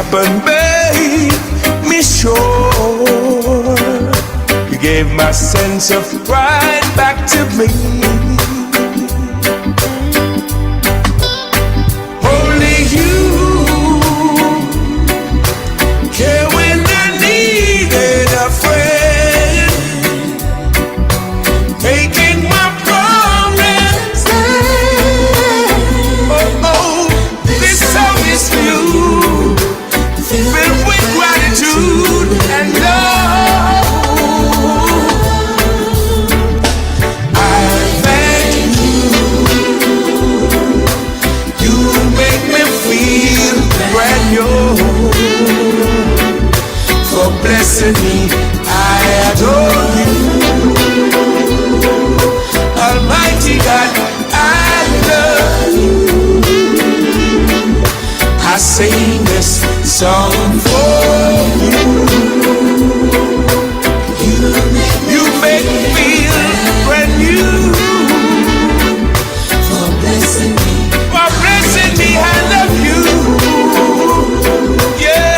up and made me sure. You gave my sense of pride back to me. Only you care when I needed a friend, making my promise. Oh, this song is for you, filled with gratitude and love. I thank you. You make me feel brand new. For blessing me, I adore you. Almighty God, I love you. I sing this song for you. You make me feel brand new. For blessing me, I love you. Yeah,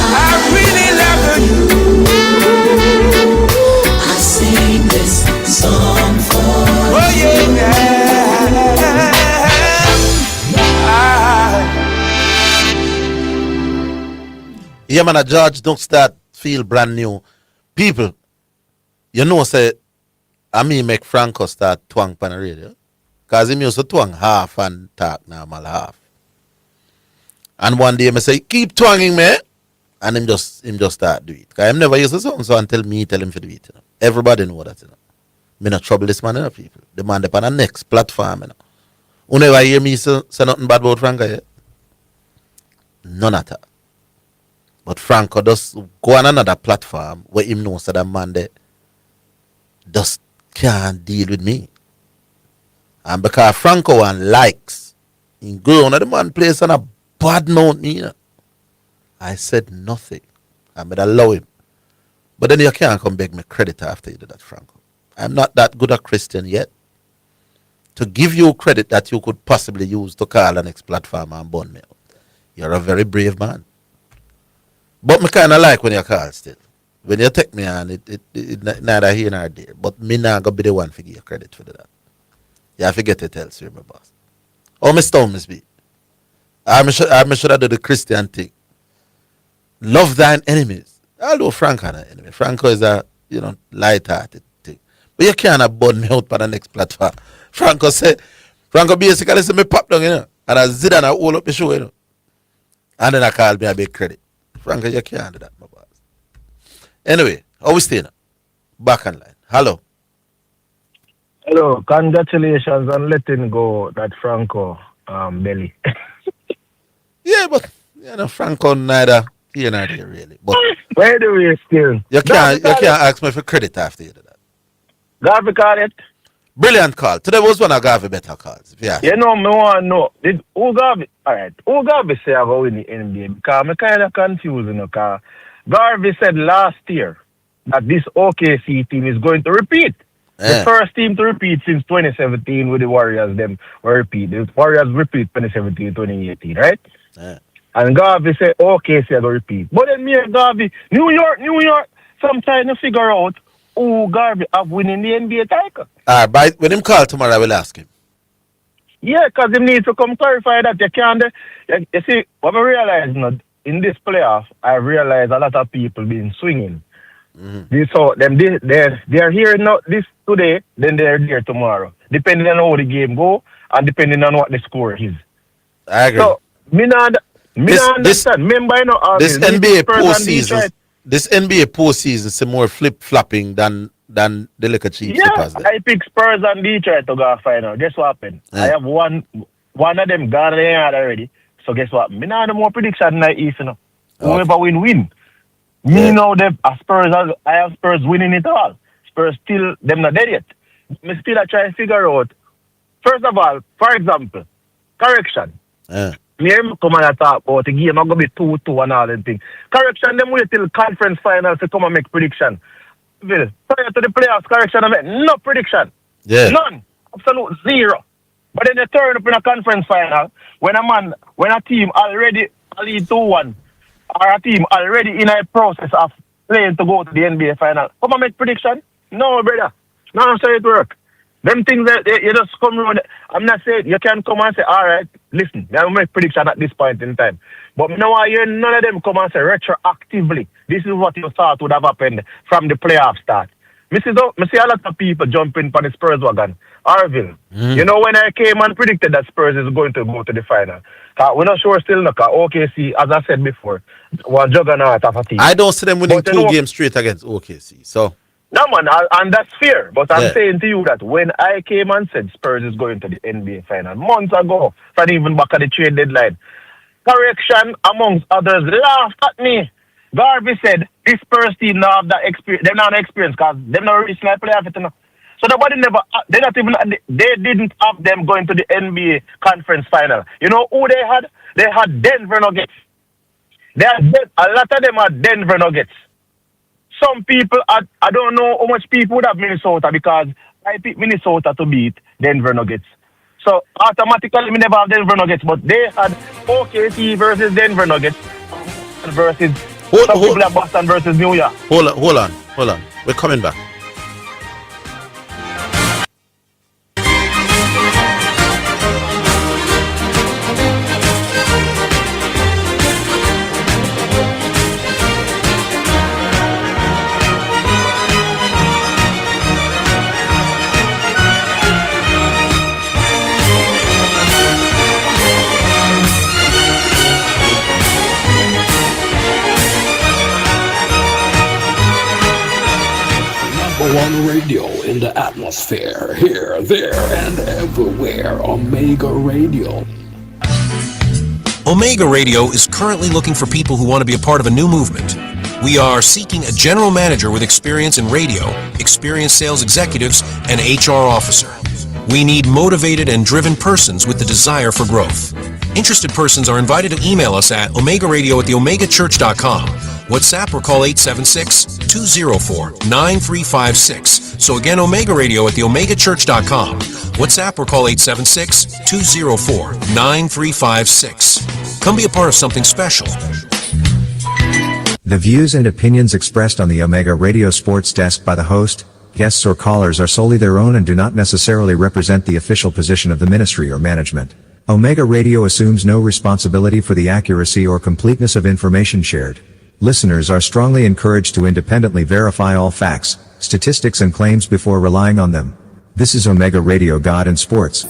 I really love you. I sing this song for you. Oh yeah. Yeah, man, George, don't start feel brand new. People, you know, say, I mean, make Franco start twang pan the radio. Because he used to twang half and talk normal half. And one day, I say, keep twanging, man. And him just start do it. Because I never used to song so until me tell him to do it. You know? Everybody know that, you know. Me not trouble this man, you know, people. The man up on the next platform, you know. You never hear me say nothing bad about Franco yet? None at all. But Franco just go on another platform where him knows that man there just can't deal with me. And because Franco and likes, he go on the man place on a bad note me, you know. I said nothing. I made allow him. But then you can't come beg me credit after you did that, Franco. I'm not that good a Christian yet to give you credit that you could possibly use to call the next platform and burn me out. You're a very brave man. But me kind of like when you call still. When you take me on, it neither here nor there. But me not going to be the one to give you credit for that. You have to get it else, my boss. Oh, my stone must be. I should have do the Christian thing. Love thine enemies. Although Franco is an enemy. Franco is a, light-hearted thing. But you can't burn me out for the next platform. Franco basically said me pop down, and I Zidane I hold up the show, And then I call me a big credit. Franco, you can't do that, my boss. Anyway, how we staying? Back on line. Hello. Hello. Congratulations on letting go that Franco belly. Yeah, but Franco neither here nor there really. But by the way, still you can't ask me for credit after you do that. Garvey called it. Brilliant call. Today was one of Garvey better calls. Yeah. You know, me want to know. Who Garvey say I go win the NBA? Because I'm kind of confused, because Garvey said last year that this OKC team is going to repeat. The first team to repeat since 2017 with the Warriors, them were repeat. The Warriors repeat 2017, 2018, right? Yeah. And Garvey said OKC are going to repeat. But then me and Garvey, New York, some trying to figure out who Garvey have winning the NBA title. When him call tomorrow, I will ask him. Yeah, because he needs to come clarify that. You can't. You see, what I realize in this playoff, I realize a lot of people been swinging. Mm-hmm. So they're here now this today, then they're there tomorrow, depending on how the game go and depending on what the score is. I agree. So me not understand. Remember, this NBA postseason is more flip flopping than the liquor Chiefs. Yeah, I pick Spurs and Detroit to go final. Guess what happened? Yeah. I have one of them gone already. So guess what? Me not have more prediction than East. Whoever win. Me know Spurs. I have Spurs winning it all. Spurs still them not dead yet. Me still try to figure out. First of all, for example, correction. Me come and talk about the game. I'm gonna be 2-2 and all them things. Correction. Them wait till conference finals to come and make prediction. Prior to the playoffs, correction. I make no prediction. Yeah. None. Absolute zero. But then they turn up in a conference final when a team already lead 2-1, or a team already in a process of playing to go to the NBA final, come and make prediction? No, brother. No, I'm saying it work. Them things that you just come around. I'm not saying you can come and say, all right, listen, I'll make prediction at this point in time. But now I hear none of them come and say retroactively, this is what you thought would have happened from the playoff start. I see a lot of people jumping for the Spurs wagon. Orville, you know when I came and predicted that Spurs is going to go to the final, we're not sure still, no, OKC, as I said before, one juggernaut of a team. I don't see them winning 2 games straight against OKC, so... No, man, and that's fair. But I'm saying to you that when I came and said Spurs is going to the NBA final months ago, not even back at the trade deadline, correction, amongst others, laughed at me. Garvey said this Spurs team now have that experience. They're not experience because they're not reaching the playoff yet. So nobody they didn't have them going to the NBA conference final. You know who they had? They had Denver Nuggets. A lot of them are Denver Nuggets. Some people, I don't know how much people would have Minnesota because I picked Minnesota to beat Denver Nuggets. So automatically, we never have Denver Nuggets, but they had OKC versus Denver Nuggets versus people at Boston versus New York. Hold on. We're coming back. On radio in the atmosphere, here, there, and everywhere. Omega Radio. Omega Radio is currently looking for people who want to be a part of a new movement. We are seeking a general manager with experience in radio, experienced sales executives, and HR officer. We need motivated and driven persons with the desire for growth. Interested persons are invited to email us at omegaradio@theomegachurch.com. WhatsApp or call 876-204-9356. So again, Omega Radio at theomegachurch.com. WhatsApp or call 876-204-9356. Come be a part of something special. The views and opinions expressed on the Omega Radio Sports Desk by the host, guests or callers are solely their own and do not necessarily represent the official position of the ministry or management. Omega Radio assumes no responsibility for the accuracy or completeness of information shared. Listeners are strongly encouraged to independently verify all facts, statistics and claims before relying on them. This is Omega Radio God and Sports.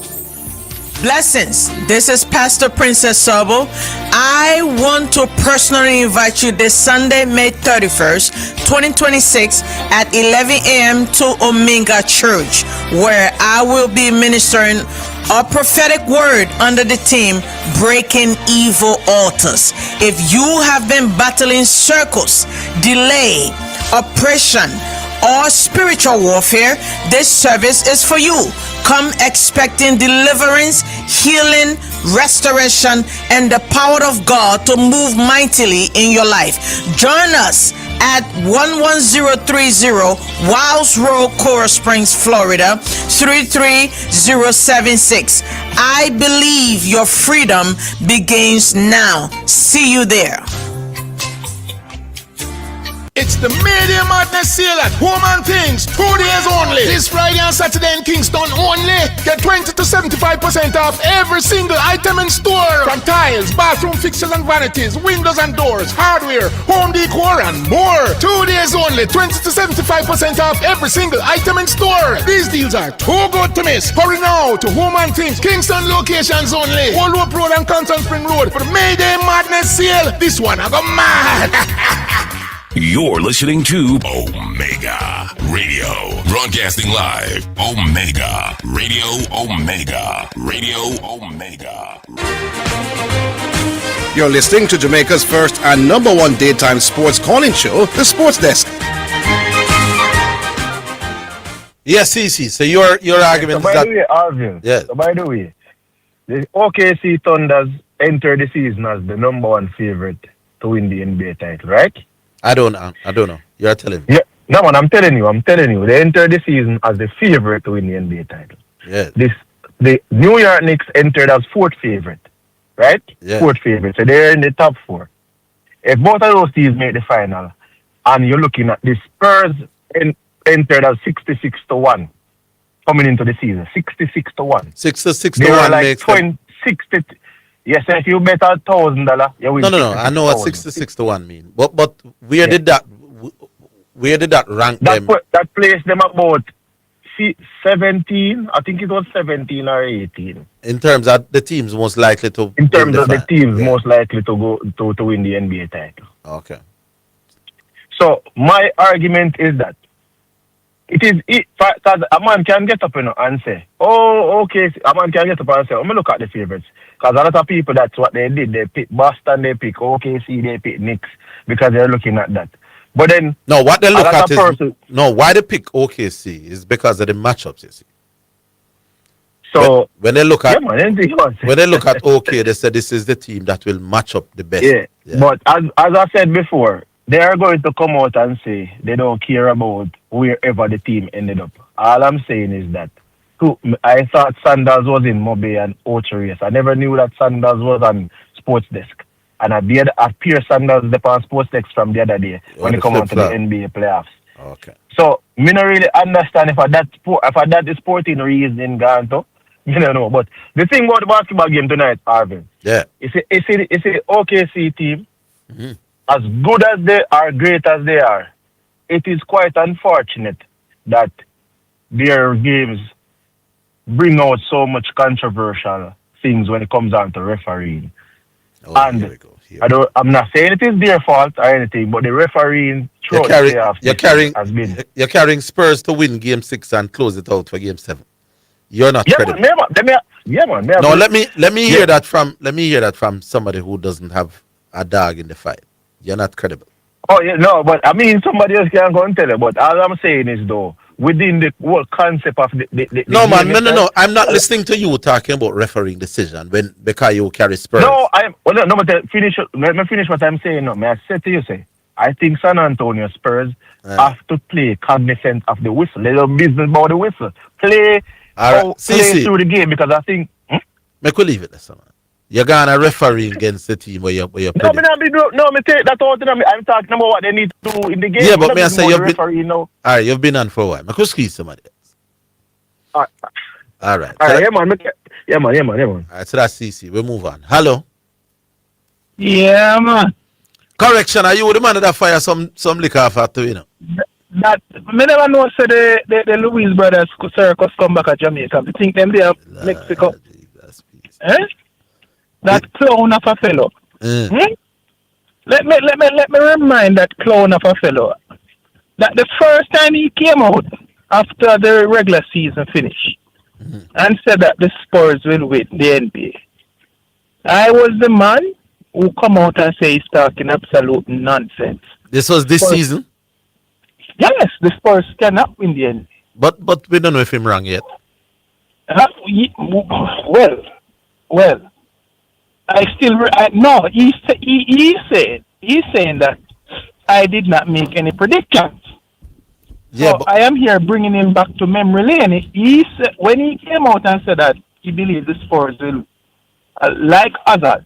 Blessings. This is Pastor Princess Sobo. I want to personally invite you this Sunday, May 31st, 2026 at 11 a.m. to Omega Church, where I will be ministering a prophetic word under the theme Breaking Evil Altars. If you have been battling circles, delay, oppression, or spiritual warfare, this service is for you. Come expecting deliverance, healing, restoration, and the power of God to move mightily in your life. Join us at 11030 Wiles Road, Coral Springs, Florida 33076. I believe your freedom begins now. See you there. It's the Media Madness Sale at Home and Things, 2 days only. This Friday and Saturday in Kingston only. Get 20 to 75% off every single item in store. From tiles, bathroom fixtures and vanities, windows and doors, hardware, home decor and more. 2 days only, 20 to 75% off every single item in store. These deals are too good to miss. Hurry now to Home and Things, Kingston locations only. Old Hope Road and Compton Spring Road for the Mayday Madness Sale. This one I go mad. You're listening to Omega Radio. Broadcasting live. Omega Radio. Omega Radio. Omega. You're listening to Jamaica's first and number one daytime sports calling show, The Sports Desk. Yes, CC. So your argument so is by the way, Orville, yes. So by the way, the OKC Thunders enter the season as the number one favorite to win the NBA title, right? I don't know. You're telling me. Yeah, no man, I'm telling you. They enter the season as the favorite to win the NBA title. Yeah. The New York Knicks entered as fourth favorite, right? Yeah. Fourth favorite. So they're in the top 4. If both of those teams make the final, and you're looking at the Spurs entered as 66-1 coming into the season. 66-1. 66-1 like makes 60. Yes, if you bet $1,000, you win. No. I know what 66-1 mean. But where did that rank them? That placed them about 17. I think it was 17 or 18. In terms of the teams most likely to. In terms of the teams most likely to go to win the NBA title. Okay. So my argument is that because a man can get up and say, oh, okay, a man can get up and say, I'm going to look at the favorites. Because a lot of people, that's what they did. They pick Boston, they pick OKC, they pick Knicks, because they're looking at that. But then... No, what they look at is... No, why they pick OKC is because of the matchups, you see. So... When they look at... Yeah, man, when they look at OK, they say this is the team that will match up the best. Yeah. But as I said before, they are going to come out and say they don't care about wherever the team ended up. All I'm saying is that I thought Sanders was in Mobe and Ocho. I never knew that Sanders was on Sports Desk. And I peer Sanders on Sports Desk from the other day when he come out to the NBA playoffs. Okay. So, me not really understand if that is sporting reason gone to. You don't know. But the thing about the basketball game tonight, Orville, it's a OKC team. Mm-hmm. As good as they are, great as they are, it is quite unfortunate that their games bring out so much controversial things when it comes down to refereeing. And I'm not saying it is their fault or anything, but the refereeing throughout the playoffs you're carrying Spurs to win Game 6 and close it out for Game 7. You're not credible. No, let me hear that from somebody who doesn't have a dog in the fight. You're not credible. Oh, yeah, no, but I mean, somebody else can go and tell you. But all I'm saying is, though, within the whole concept of the no, man, no. I'm not listening to you talking about refereeing decision because you carry Spurs. No, but let me finish what I'm saying. No, may I say to you, I think San Antonio Spurs have to play cognizant of the whistle. They don't business about the whistle. Play through the game because I think. Make we leave it there, man. You're gonna referee against the team where you're me take that out. I'm talking about what they need to do in the game. Yeah, but me I say you've been all right. You've been on for a while. I could squeeze somebody else. All right. Yeah, man. All right, so that's CC. We'll move on. Hello. Yeah, man. Correction. Are you the man that fire some liquor off after you know? That me never know. So the Louis brothers circus come back at Jamaica. I think them there Mexico. That clown of a fellow. Let me remind that clown of a fellow that the first time he came out after the regular season finished and said that the Spurs will win the NBA. I was the man who come out and say he's talking absolute nonsense. This was this season? Yes, the Spurs cannot win the NBA. But we don't know if I'm wrong yet. Well. He's saying that I did not make any predictions. Yeah, so I am here bringing him back to memory lane. When he came out and said that he believes the Spurs will, like others,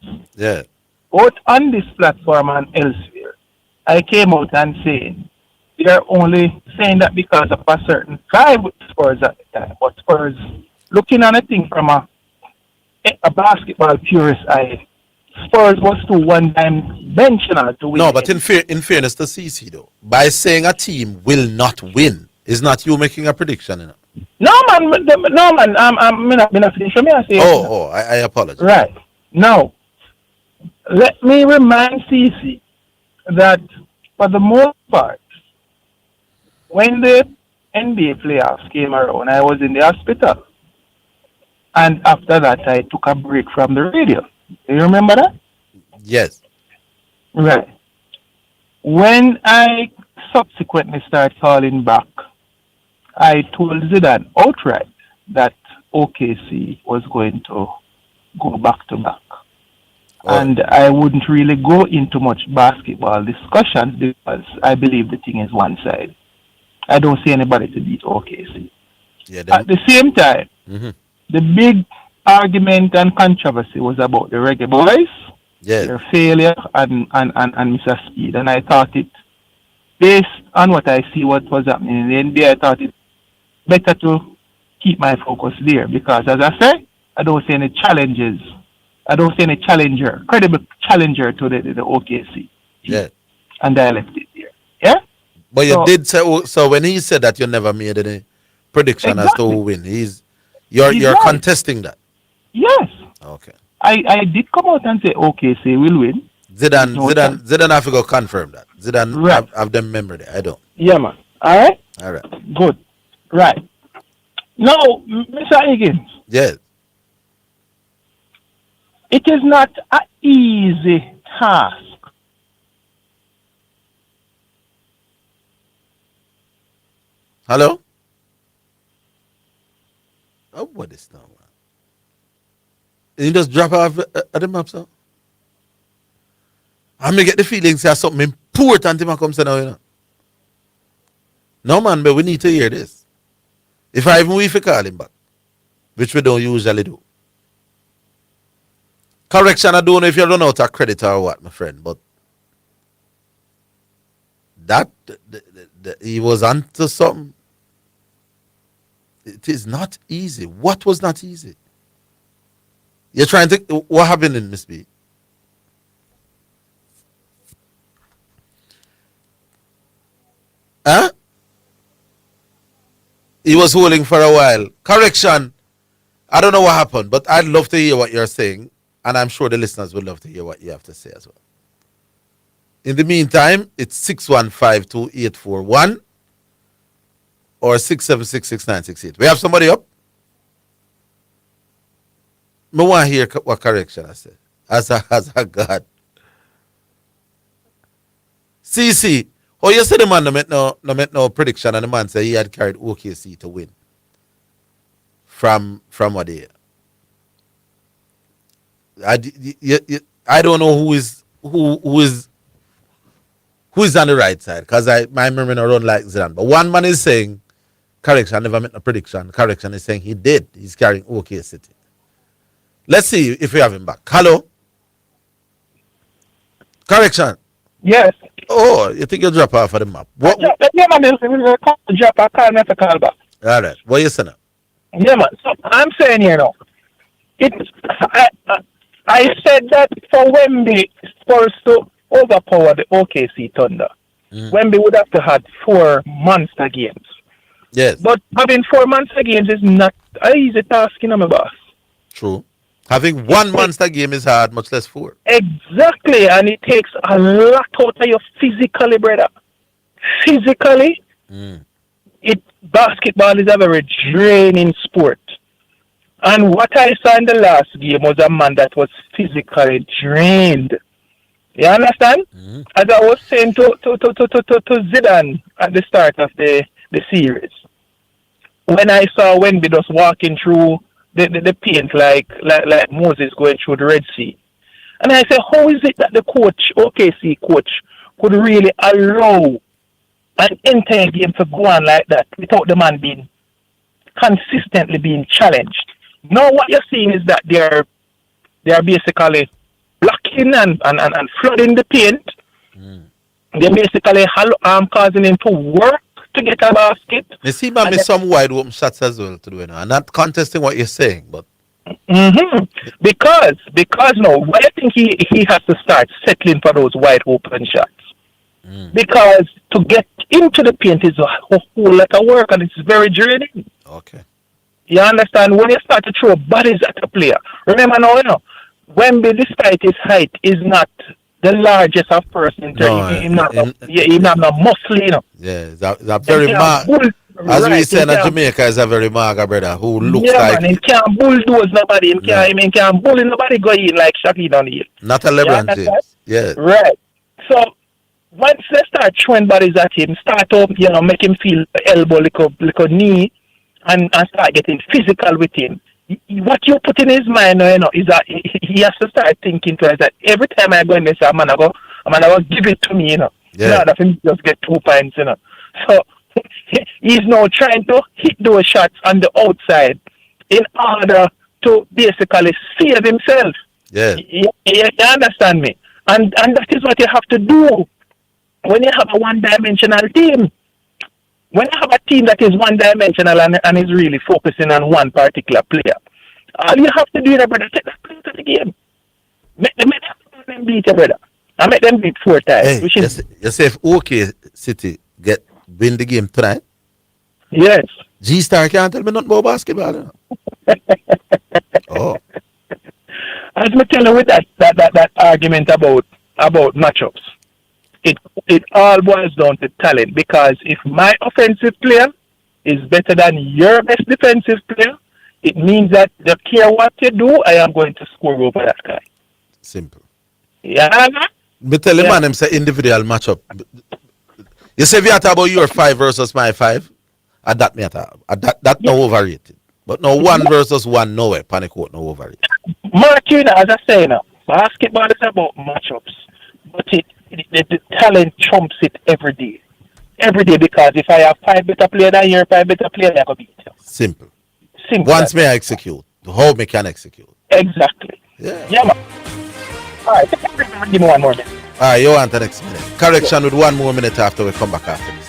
both on this platform and elsewhere, I came out and saying they are only saying that because of a certain guy with Spurs at the time. But Spurs, looking at a thing from a basketball purist eye, Spurs was too one-dimensional to win. No, but in fairness to CC though, by saying a team will not win, is not you making a prediction, you know? No, man. I'm not finished. I apologize. Right. Now, let me remind CC that for the most part, when the NBA playoffs came around, I was in the hospital. And after that, I took a break from the radio. Do you remember that? Yes. Right. When I subsequently started calling back, I told Zidane outright that OKC was going to go back to back. And I wouldn't really go into much basketball discussions because I believe the thing is one side. I don't see anybody to beat OKC. Yeah, at the same time, the big argument and controversy was about the Reggae Boys, their failure, and Mr. Speed. And I thought it, based on what I see what was happening in the NBA, I thought it better to keep my focus there. Because, as I say, I don't see any challenges. I don't see any credible challenger to the OKC. Yeah. And I left it there. Yeah? But you did say, so when he said that you never made any prediction as to who win, you're contesting that? Yes. Okay. I did come out and say OKC will win. Zidane have to go confirm that. Zidane have them memory there. I don't. Yeah, man. All right? All right. Good. Right. Now, Mr. Higgins. Yes. It is not an easy task. Hello? Oh, what is now? You just drop off at the map, sir? I may get the feeling there's something important to come say now, you know. No, man, but we need to hear this. If we call him back, which we don't usually do. Correction, I don't know if you run out of credit or what, my friend, but that he was onto something. It is not easy. What was not easy? You're trying to... What happened in Miss B? Huh? He was holding for a while. Correction. I don't know what happened, but I'd love to hear what you're saying, and I'm sure the listeners would love to hear what you have to say as well. In the meantime, it's 615-2841 or 676-6968. We have somebody up? I want to hear what correction I said. As a God. CC. Oh, you said the man no make no prediction, and the man said he had carried OKC to win. From what they... I don't know who is on the right side, because my memory not run like Zidane. But one man is saying, correction, I never made a prediction. Correction is saying he did. He's carrying OKC. Let's see if we have him back. Hello? Correction. Yes. Oh, you think you'll drop off of the map? What? Yeah, man, drop a call, not a call back. All right. What you saying now? Yeah, man. So I'm saying here now, I said that for Wemby Spurs to overpower the OKC Thunder, Wemby would have to have 4 monster games. Yes. But having 4 monster games is not an easy task, you know, my boss. True. Having 1 monster game is hard, much less 4. Exactly, and it takes a lot out of you physically, brother. Physically, basketball is a very draining sport. And what I saw in the last game was a man that was physically drained. You understand? As I was saying to Zidane at the start of the series, when I saw Wemby just walking through the paint like Moses going through the Red Sea. And I said, how is it that the OKC coach, could really allow an entire game to go on like that without the man being consistently being challenged? Now what you're seeing is that they're basically blocking and flooding the paint. They're basically causing him to work to get a basket. You see, man, me some wide open shots as well to do it now. I'm not contesting what you're saying, but because no, why I think he has to start settling for those wide open shots. Because to get into the paint is a whole lot of work, and it's very draining. Okay. You understand? When you start to throw bodies at a player, remember now, you know, Wemby, despite his height, is not the largest of person. He's not muscle, you know. Yeah, that very as we say in Jamaica, is a very maga brother who looks like... Man, he can't bulldoze nobody. He can't bully nobody go in like Shaquille O'Neal. Not a LeBron James. Yeah. Right. So, once they start throwing bodies at him, start up, you know, make him feel elbow, like a knee, and start getting physical with him. What you put in his mind, you know, is that he has to start thinking to us that every time I go in this, I'm gonna go give it to me, you know. Yeah. Not him just get 2 points, you know. So he's now trying to hit those shots on the outside in order to basically save himself. Yeah. You understand me? And that is what you have to do when you have a one-dimensional team. When you have a team that is one-dimensional and is really focusing on one particular player, all you have to do, brother, take that player to the game. Make them beat your brother. And make them beat 4 times. Hey, you say if OK City win the game tonight? Yes. G-Star can't tell me nothing about basketball. You know? Oh. As me tell you with that argument about matchups, it all boils down to talent, because if my offensive player is better than your best defensive player, it means that no care what you do, I am going to score over that guy. Simple. Yeah. Me tell the man them say individual matchup. You say if you talk about your 5 versus my 5, that me that no overrated. But no 1 versus 1 nowhere. Panic court no overrated. Martin, as I say now, basketball is about matchups, but the talent trumps it every day. Every day, because if I have 5 better players than you, 5 better players, I can beat you. Simple. Once me I execute, how me can execute. Exactly. Yeah, man. All right, give me 1 more minute. All right, you want the next minute. Correction with 1 more minute after we come back after this.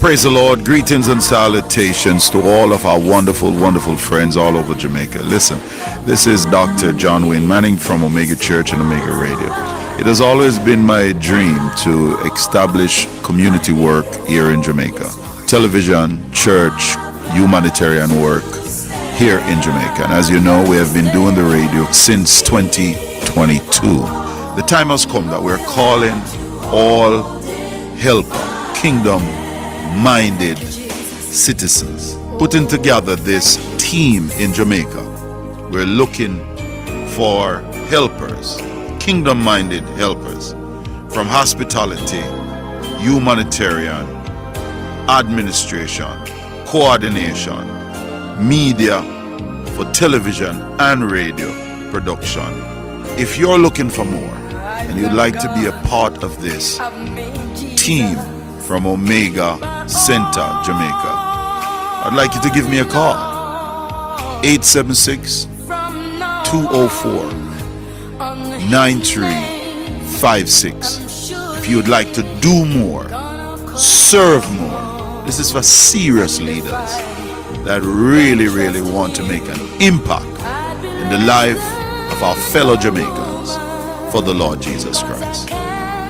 Praise the Lord. Greetings and salutations to all of our wonderful, wonderful friends all over Jamaica. Listen, this is Dr. John Wayne Manning from Omega Church and Omega Radio. It has always been my dream to establish community work here in Jamaica. Television, church, humanitarian work here in Jamaica. And as you know, we have been doing the radio since 2022. The time has come that we're calling all help, kingdom-minded citizens, putting together this team in Jamaica. We're looking for helpers, kingdom-minded helpers, from hospitality, humanitarian, administration, coordination, media, for television and radio production. If you're looking for more and you'd like to be a part of this team from Omega Center, Jamaica, I'd like you to give me a call. 876-204-9356. If you'd like to do more, serve more. This is for serious leaders that really, really want to make an impact in the life of our fellow Jamaicans for the Lord Jesus Christ.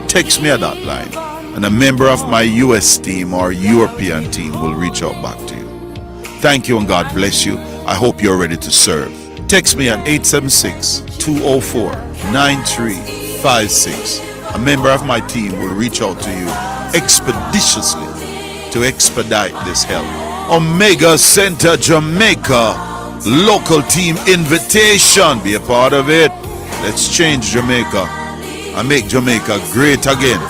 Text me at that line, and a member of my US team or European team will reach out back to you. Thank you and God bless you. I hope you're ready to serve. Text me at 876-204-9356. A member of my team will reach out to you expeditiously to expedite this help. Omega Center Jamaica, local team invitation. Be a part of it. Let's change Jamaica and make Jamaica great again.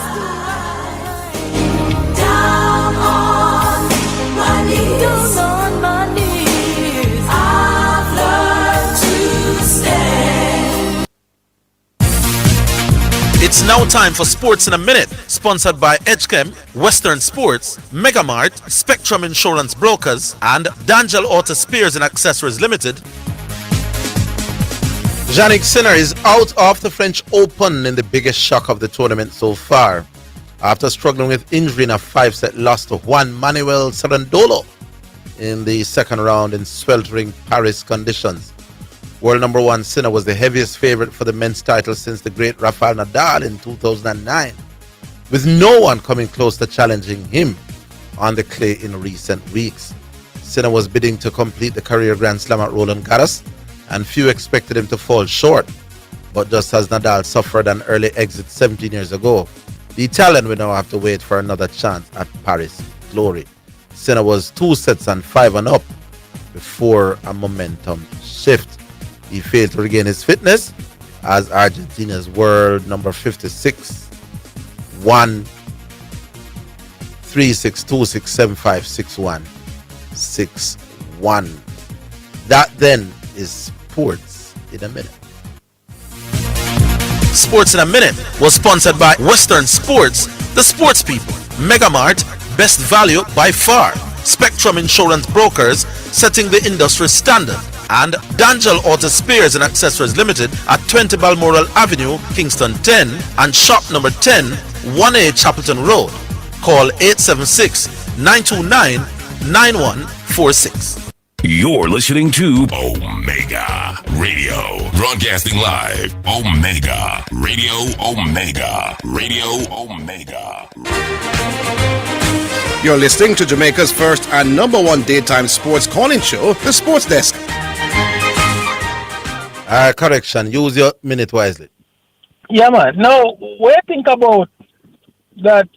It's now time for Sports in a Minute, sponsored by Edgechem, Western Sports, Megamart, Spectrum Insurance Brokers, and D'Angelo Auto Spares and Accessories Limited. Yannick Sinner is out of the French Open in the biggest shock of the tournament so far, after struggling with injury in a 5-set loss to Juan Manuel Cerundolo in the second round in sweltering Paris conditions. World number 1 Sinner was the heaviest favorite for the men's title since the great Rafael Nadal in 2009, with no one coming close to challenging him on the clay in recent weeks. Sinner was bidding to complete the career Grand Slam at Roland Garros, and few expected him to fall short. But just as Nadal suffered an early exit 17 years ago, the Italian will now have to wait for another chance at Paris glory. Sinner was 2 sets and 5 and up before a momentum shift. He failed to regain his fitness as Argentina's world number 56 won 3626756161. That then is Sports in a Minute. Sports in a Minute was sponsored by Western Sports, the sports people, Megamart, best value by far, Spectrum Insurance Brokers, setting the industry standard, and D'Angel Auto Spares and Accessories Limited at 20 Balmoral Avenue, Kingston 10, and shop number 10, 1A Chapelton Road. Call 876-929-9146. You're listening to Omega Radio, broadcasting live. Omega Radio, Omega Radio, Omega. You're listening to Jamaica's first and number one daytime sports calling show, The Sports Desk. Correction, use your minute wisely. Yeah, man. Now, what do you think about that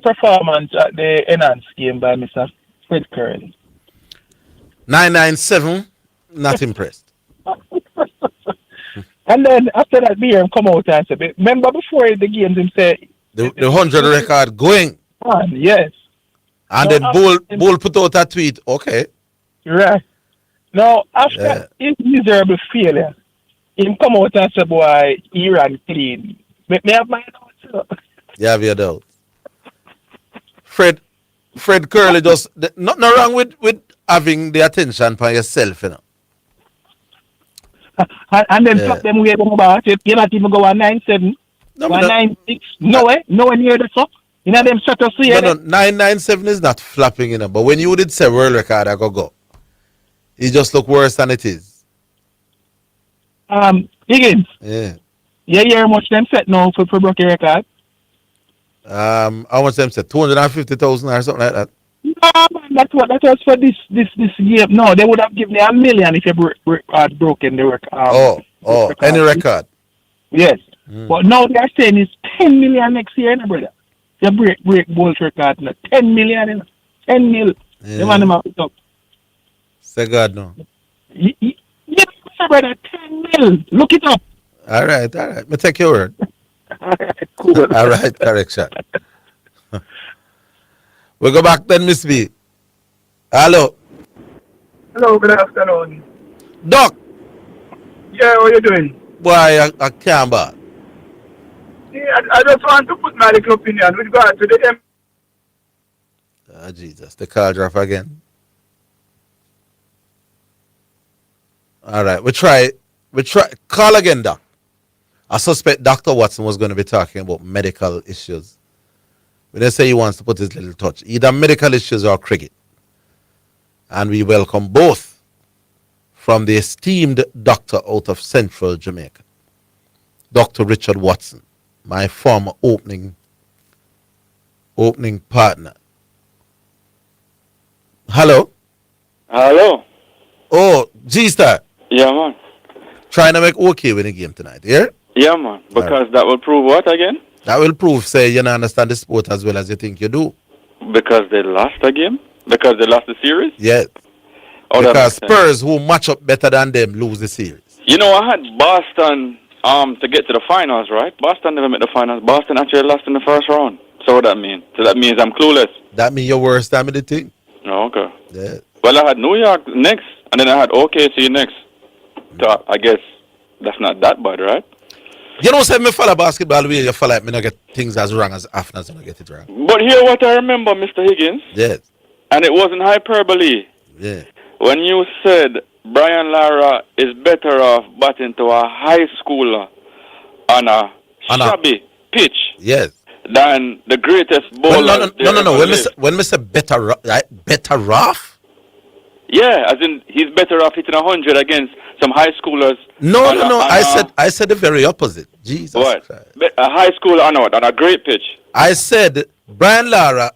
performance at the enhanced game by Mr. Fred Curley? 997, not impressed. And then after that, BM come out and say, remember before the games, him say the 100 record going. Yes. And then Bull put out a tweet. Okay. Right. Now, after his miserable failure, him come out and say, boy, he ran clean. Me have my doubts. You have your doubts. Fred Curley just, nothing wrong with having the attention for yourself, you know. And then fuck them way them about it. You not even go 197, 196. No way, nowhere near the top. You know them status here. No, 997 is not flapping, you know. But when you did say world record, I go. It just look worse than it is. Higgins. Yeah. Yeah, how much them set now for broke record? How much them set? 250,000 or something like that. No, man, that was for this game. No, they would have given me $1 million if you had broken the record. Any record. Yes. But now they are saying it's 10 million next year, no, brother. You break Bulls record, no. 10 million, you know. 10 mil. Yeah. The man them have it up. Say God, no. Yeah, brother, 10 mil. Look it up. All right. Me take your word. All right, cool. All right, correction. We go back then, Miss B. Hello. Hello, good afternoon. Doc. Yeah, how you doing? Boy, I can't bad. Yeah, I just want to put my little opinion with regard to the Jesus, the call drop again. All right, we try. Call again, Doc. I suspect Dr. Watson was going to be talking about medical issues. When they say he wants to put his little touch, either medical issues or cricket. And we welcome both from the esteemed doctor out of Central Jamaica, Dr. Richard Watson, my former opening partner. Hello? Hello? Oh, G-Star. Yeah, man. Trying to make okay with the game tonight, yeah? Yeah, man. Because that will prove what again? That will prove, say, you don't understand the sport as well as you think you do. Because they lost a game? Because they lost the series? Yes. Oh, because Spurs, who match up better than them, lose the series. You know, I had Boston to get to the finals, right? Boston never made the finals. Boston actually lost in the first round. So what that mean? So that means I'm clueless. That means you're worse than the thing. Oh, okay. Yeah. Well, I had New York next, and then I had OKC next. So I guess that's not that bad, right? You know, say me follow basketball way, you follow me not get things as wrong as often as I get it wrong. But here what I remember, Mr. Higgins. Yes. And it wasn't hyperbole. Yeah. When you said Brian Lara is better off batting to a high schooler on a shabby pitch. Yes. Than the greatest bowler. No. When we say better off? Yeah, as in he's better off hitting 100 against some high schoolers. No. I said the very opposite. Jesus what? Christ. A high schooler on a great pitch. I said Brian Lara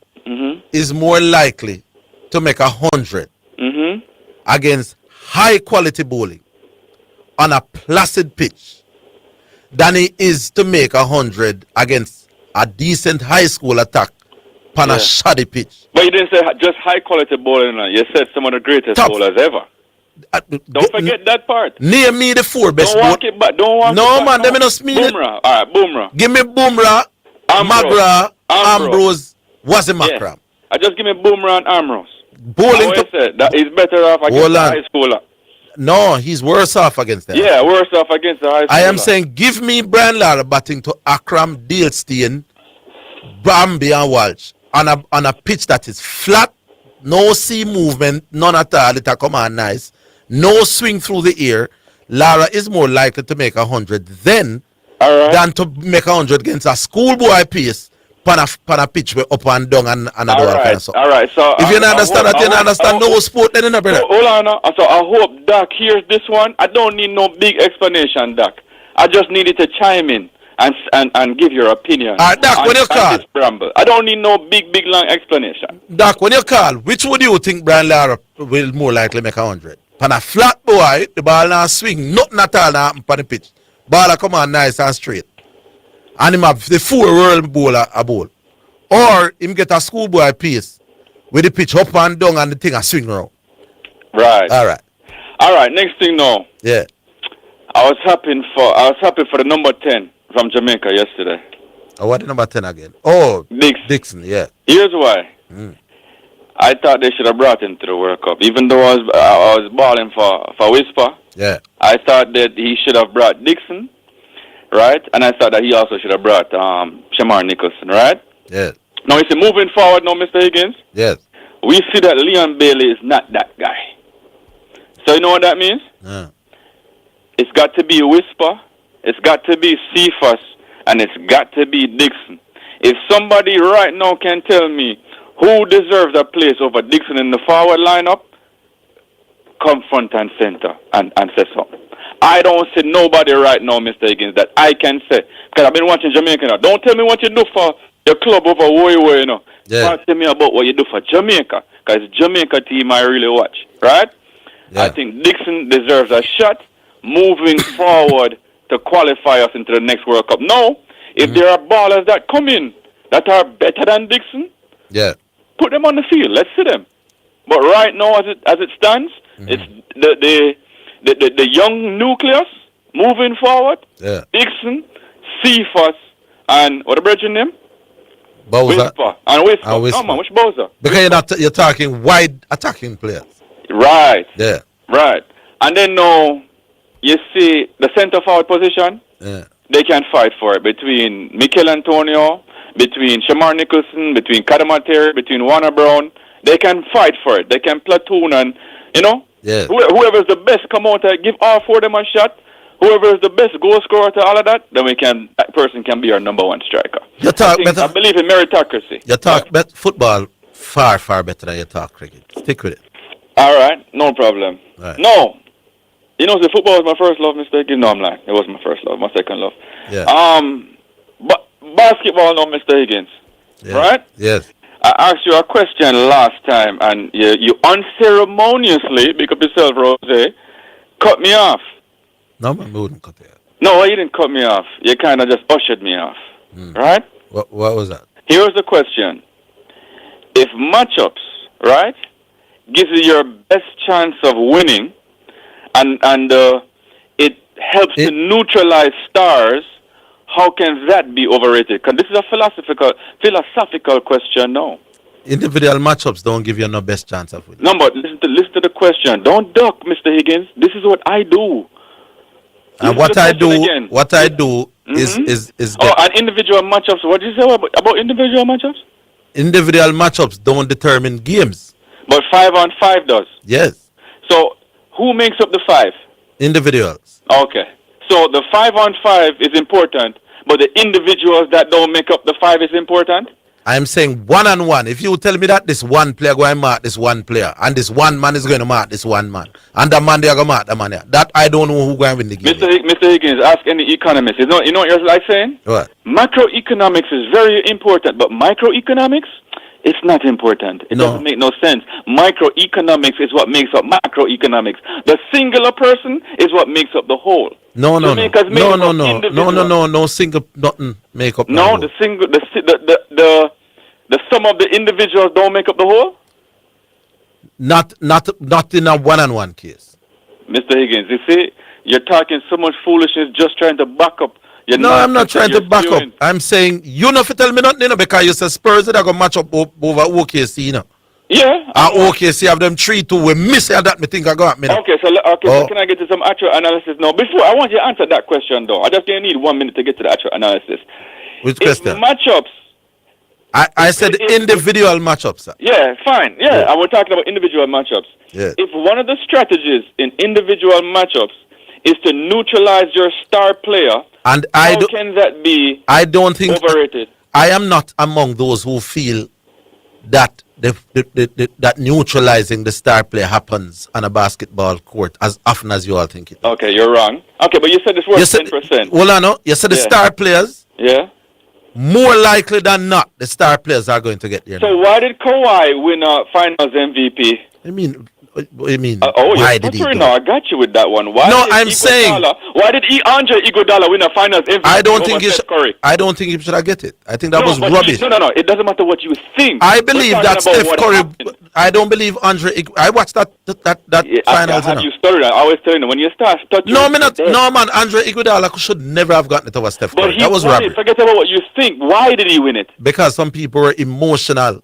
is more likely to make 100 against high quality bowling on a placid pitch than he is to make 100 against a decent high school attack on a shoddy pitch. But you didn't say just high quality bowling. You said some of the greatest bowlers ever. Don't forget that part. Name me the four best bowlers. Don't walk it back. Don't walk it back. No, man, them not mean it. Bumrah. All right, Bumrah. Give me Bumrah, Magra, Ambrose, Was it Macram? I just give me Boomerang Ambrose. Bowling that he's better off against the high schooler. No, he's worse off against that. Yeah, worse off against the high schooler. I am saying give me Brian Lara batting to Akram, Dalestein, Bambi and Walsh on a pitch that is flat, no sea movement, none at all. It'll come on nice. No swing through the air. Lara is more likely to make 100 then than to make 100 against a schoolboy pace pan a pitch with up and down and do all kind of stuff. All right. So if you don't understand that, you don't understand no sport, then you know, brother. Hold on. So I hope Doc hears this one. I don't need no big explanation, Doc. I just need you to chime in and give your opinion. All right, Doc, when you call. I don't need no big long explanation. Doc, when you call, which would you think Brian Lara will more likely make 100? Pan a flat boy, the ball now swing, nothing at all now happen on the pitch. Ball come on nice and straight. And him have the full world bowler a bowl. Or him get a schoolboy pace with the pitch up and down and the thing a swing around. Right. All right. Next thing now. Yeah. I was happy for the number 10 from Jamaica yesterday. Oh, what the number 10 again? Oh, Dixon, yeah. Here's why. I thought they should have brought him to the World Cup. Even though I was balling for Whisper. Yeah. I thought that he should have brought Dixon, right? And I thought that he also should have brought Shamar Nicholson, right? Yes. Now, you see, moving forward now, Mr. Higgins. Yes. We see that Leon Bailey is not that guy. So you know what that means? Yeah. It's got to be Whisper, it's got to be Cephas, and it's got to be Dixon. If somebody right now can tell me who deserves a place over Dixon in the forward lineup, come front and center and say so. I don't see nobody right now, Mr. Higgins, that I can say. Because I've been watching Jamaica now. Don't tell me what you do for your club over Woy, you know. Yeah. Tell me about what you do for Jamaica. Because it's Jamaica team I really watch, right? Yeah. I think Dixon deserves a shot moving forward to qualify us into the next World Cup. Now, if there are ballers that come in that are better than Dixon, yeah, put them on the field. Let's see them. But right now, as it stands, it's the young nucleus moving forward. Yeah. Dixon, Cephas, and what the brethren name? Bowser. Whisper. And Whisper. And Whisper. No, man, which Bowser? Because you're talking wide attacking players. Right. Yeah. Right. And then now, you see the centre forward position. Yeah. They can fight for it between Mikel Antonio, between Shamar Nicholson, between Kadamateri, between Warner Brown. They can fight for it. They can platoon and, you know, whoever's the best come out and give all four of them a shot. Whoever is the best goal scorer to all of that, then that person can be our number one striker. I believe in meritocracy. You talk football far better than you talk cricket. Stick with it. All right, no problem. Right. No, you know, the football was my first love, Mr. Higgins. No, I'm lying. It was my first love, my second love. Yeah. But basketball, no, Mr. Higgins. Yeah. Right? Yes. I asked you a question last time, and you unceremoniously, because yourself, Rose, cut me off. No, man, we wouldn't cut you off. No, you didn't cut me off. You kind of just ushered me off. Right? What was that? Here's the question. If matchups, right, gives you your best chance of winning, and it helps to neutralize stars, how can that be overrated? Because this is a philosophical question now. Individual matchups don't give you no best chance of winning. No, but listen to the question. Don't duck, Mr. Higgins. This is what I do. And what I do is and individual matchups. What did you say about individual matchups? Individual matchups don't determine games. But 5-on-5 does. Yes. So who makes up the 5? Individuals. Okay. So the 5-on-5 is important, but the individuals that don't make up the 5 is important? I'm saying 1-on-1. If you tell me that this one player going to mark this one player, and this one man is going to mark this one man, and the man they are going to mark the man there, that I don't know who going to win the game. Mr. Higgins, ask any economist. You know what you're like saying? What? Macroeconomics is very important, but microeconomics, it's not important. It doesn't make no sense. Microeconomics is what makes up macroeconomics. The singular person is what makes up the whole. No single nothing make up. No, the sum of the individuals don't make up the whole. Not in a 1-on-1 case. Mr. Higgins, you see, you're talking so much foolishness just trying to back up No, I'm not trying to back up. I'm saying you know if you tell me nothing, you know, because you say Spurs that are gonna match up over OKC, you know. Yeah. OKC have them 3-2. We miss it that me think I got me. Okay, so can I get to some actual analysis now? Before I want you to answer that question though. I just need 1 minute to get to the actual analysis. Which question? Matchups. I said individual matchups. Sir. Yeah, fine. Yeah, I was talking about individual matchups. Yeah. If one of the strategies in individual matchups is to neutralize your star player, and how can that be? I don't think overrated. I am not among those who feel that that neutralizing the star player happens on a basketball court as often as you all think it. Okay, you're wrong. Okay, but you said this was 10%. Well, I know. You said the star players. Yeah. More likely than not, the star players are going to get there. So why did Kawhi win a Finals MVP? I mean, why did he? No, I got you with that one. Why I'm saying, why did Andre Iguodala win a Finals MVP? I don't think he should have get it. I think that was rubbish. No. It doesn't matter what you think. I believe that Steph Curry. I don't believe Andre. I watched that Finals. Have you studied? I always tell you when you start studying. No, man. Andre Iguodala should never have gotten it over Steph Curry. That was rubbish. Forget about what you think. Why did he win it? Because some people were emotional.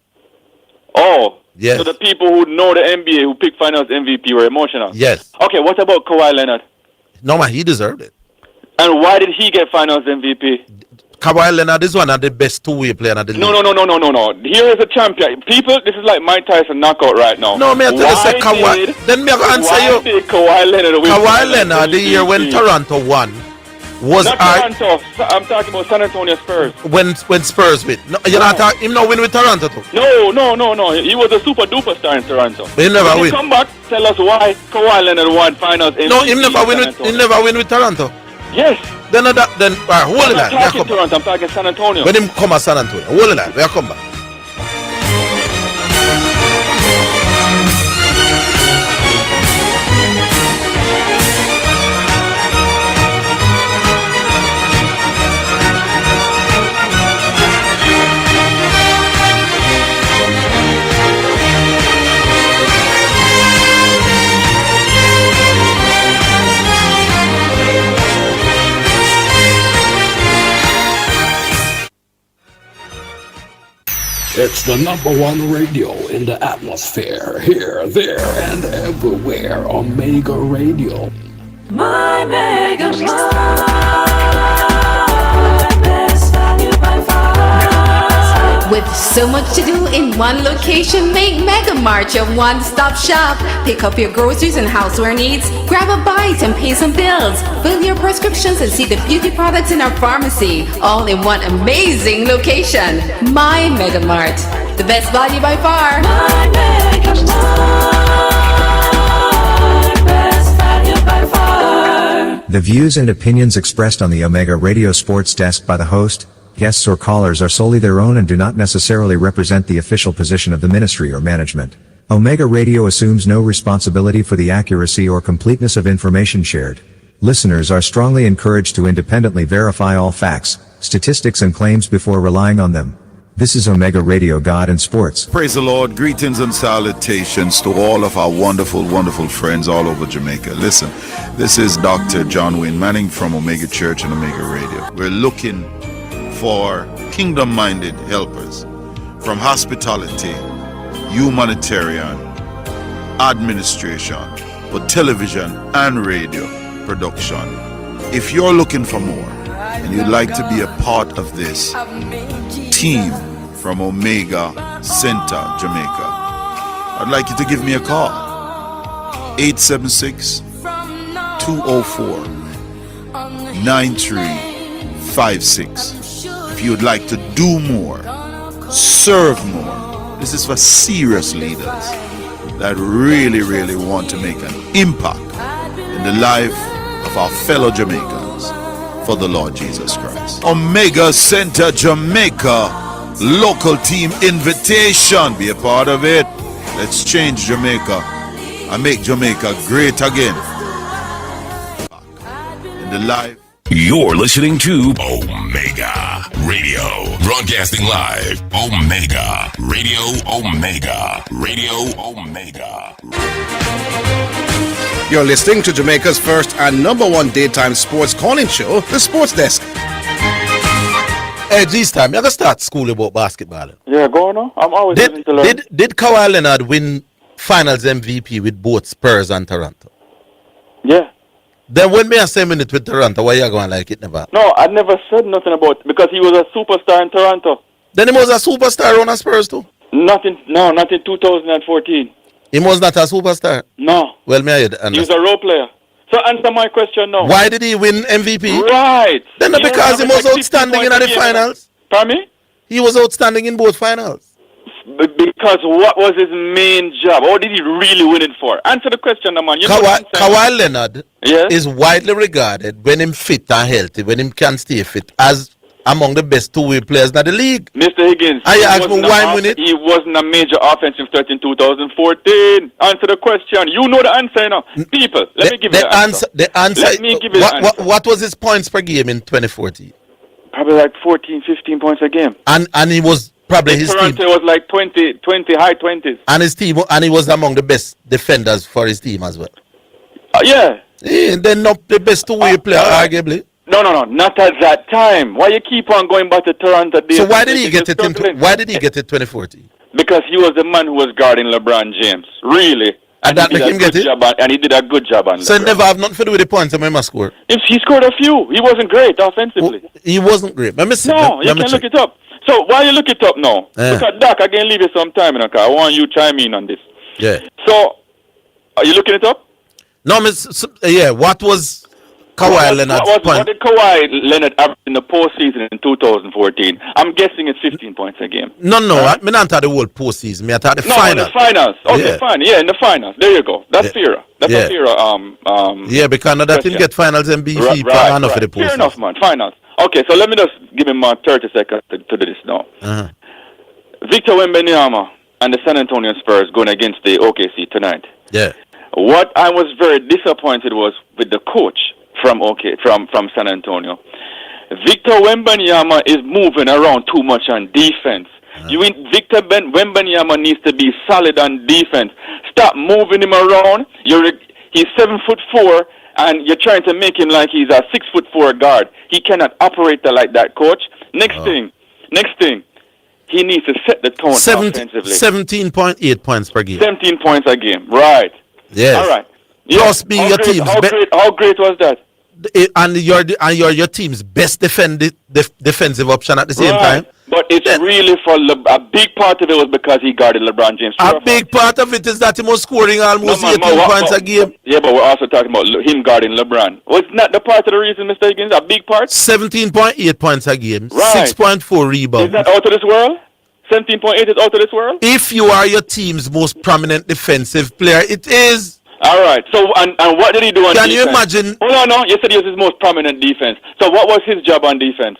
Oh. Yes. So the people who know the NBA who picked Finals MVP were emotional. Yes. Okay, what about Kawhi Leonard? No, man, he deserved it. And why did he get Finals MVP? Kawhi Leonard is one of the best two-way players in the league. No. Here is a champion. People, this is like Mike Tyson knockout right now. No, me I tell you, say Kawhi. Then me I go answer you. Why did Kawhi Leonard win? Kawhi Leonard, the year when Toronto won, was not Toronto. I'm talking about San Antonio Spurs. When Spurs win. No, you're not talking. Him not win with Toronto too. No. He was a super duper star in Toronto. But he never win. Come back, tell us why Kawhi Leonard won Finals MVP. No, he never win with Toronto. Yes. Then hold it. I'm talking Toronto. I'm talking San Antonio. When him come at San Antonio, hold it. Where come back. It's the #1 radio in the atmosphere, here, there, and everywhere. Omega Radio. My Mega best value by far. With so much to do in one location, make Mega Mart your one-stop shop. Pick up your groceries and houseware needs, grab a bite and pay some bills, fill your prescriptions and see the beauty products in our pharmacy, all in one amazing location. My Mega Mart, the best value by far. My Mega Mart, best value by far. The views and opinions expressed on the Omega Radio Sports Desk by the host, guests or callers are solely their own and do not necessarily represent the official position of the ministry or management. Omega Radio assumes no responsibility for the accuracy or completeness of information shared. Listeners are strongly encouraged to independently verify all facts, statistics and claims before relying on them. This is Omega Radio, God and Sports. Praise the Lord. Greetings and salutations to all of our wonderful, wonderful friends all over Jamaica. Listen, this is Dr. John Wayne Manning from Omega Church and Omega Radio. We're looking for kingdom-minded helpers from hospitality, humanitarian, administration, for television and radio production. If you're looking for more and you'd like to be a part of this team from Omega Center, Jamaica, I'd like you to give me a call. 876-204-9356. If you'd like to do more, serve more. This is for serious leaders that really want to make an impact in the life of our fellow Jamaicans for the Lord Jesus Christ. Omega Center Jamaica local team invitation. Be a part of it. Let's change Jamaica and make Jamaica great again in the life You're listening to Omega Radio. Broadcasting live. Omega Radio. Omega Radio. Omega. You're listening to Jamaica's first and number one daytime sports calling show, The Sports Desk. Hey, this time, you're going to start school about basketball. Yeah, go on. I'm always listening to learn. Did Kawhi Leonard win finals MVP with both Spurs and Toronto? Yeah. Then when me I say minute with Toronto, why you going like it never? No, I never said nothing about it because he was a superstar in Toronto. Then he was a superstar on Spurs too? Not in 2014. He was not a superstar? No. Well, me I he was a role player. So answer my question now. Why did he win MVP? Right. Then because he was outstanding in the finals. Pardon me? He was outstanding in both finals. Because what was his main job? What did he really win it for? Answer the question, man. Kawhi Leonard is widely regarded when him fit and healthy, when him can stay fit, as among the best two-way players in the league. Mr. Higgins, I asked me why win it. He wasn't a major offensive threat in 2014. Answer the question. You know the answer now. People, let me give you the answer. The answer. Let me give you the answer. What was his points per game in 2014? Probably like 14, 15 points a game. And he was probably his Toronto team. was like 20, high 20s. And his team, and he was among the best defenders for his team as well. Yeah. Then not the best two-way player, arguably. No, not at that time. Why you keep on going back to Toronto? So why did he get it? Why did he get it 2014? Because he was the man who was guarding LeBron James, really. And that make him get it. And he did a good job on. So he never have nothing to do with the points he must score. If he scored a few, he wasn't great offensively. He wasn't great. You can look it up. So why you look it up now? Because Doc, I can leave you some time, I want you to chime in on this. Yeah. So, are you looking it up? No, what was Kawhi Leonard's point? What did Kawhi Leonard average in the postseason in 2014? I'm guessing it's 15 points a game. No, I mean not the whole postseason. I thought the finals. The finals. Okay, fine. Yeah, in the finals. There you go. That's fair. That's a fair. Yeah, because that didn't get finals MVP for the postseason. Fair enough, man. Finals. Okay, so let me just give him 30 seconds to do this now. Victor Wembanyama and the San Antonio Spurs going against the OKC tonight. Yeah. What I was very disappointed was with the coach from San Antonio. Victor Wembanyama is moving around too much on defense. Victor Wembanyama needs to be solid on defense. Stop moving him around. He's 7'4", and you're trying to make him like he's a 6'4" guard. He cannot operate like that, coach. Next thing, he needs to set the tone offensively. 17.8 points per game. 17 points a game, right? Yes. All right. Plus being your team's how great was that? And you're your team's best defensive option at the same time. But it's really for a big part of it was because he guarded LeBron James. A big part of it is that he was scoring almost 18 points a game. Yeah, but we're also talking about him guarding LeBron. Was not the part of the reason, Mr. Higgins? A big part? 17.8 points a game. Right. 6.4 rebounds. Is that out of this world? 17.8 is out of this world? If you are your team's most prominent defensive player, it is. All right. So, and what did he do on defense? Can you imagine? Hold on, no. You said he was his most prominent defense. So what was his job on defense?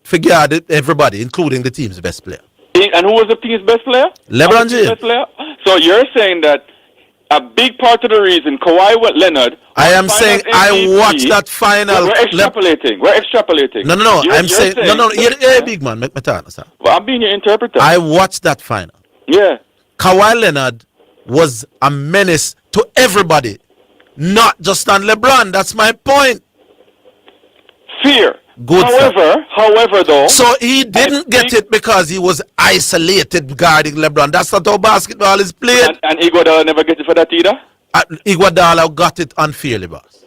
Figure everybody, including the team's best player. And who was the team's best player? LeBron James. So you're saying that a big part of the reason Kawhi Leonard... I am saying MVP, I watched that final... We're extrapolating. No. I'm saying... No. You're a big man. Make me talk, sir. Well, I'm being your interpreter. I watched that final. Yeah. Kawhi Leonard was a menace to everybody. Not just on LeBron. That's my point. Fear. Good. However, though... So he didn't get it because he was isolated guarding LeBron. That's not how basketball is played. And Iguodala never get it for that either? Iguodala got it unfairly, boss.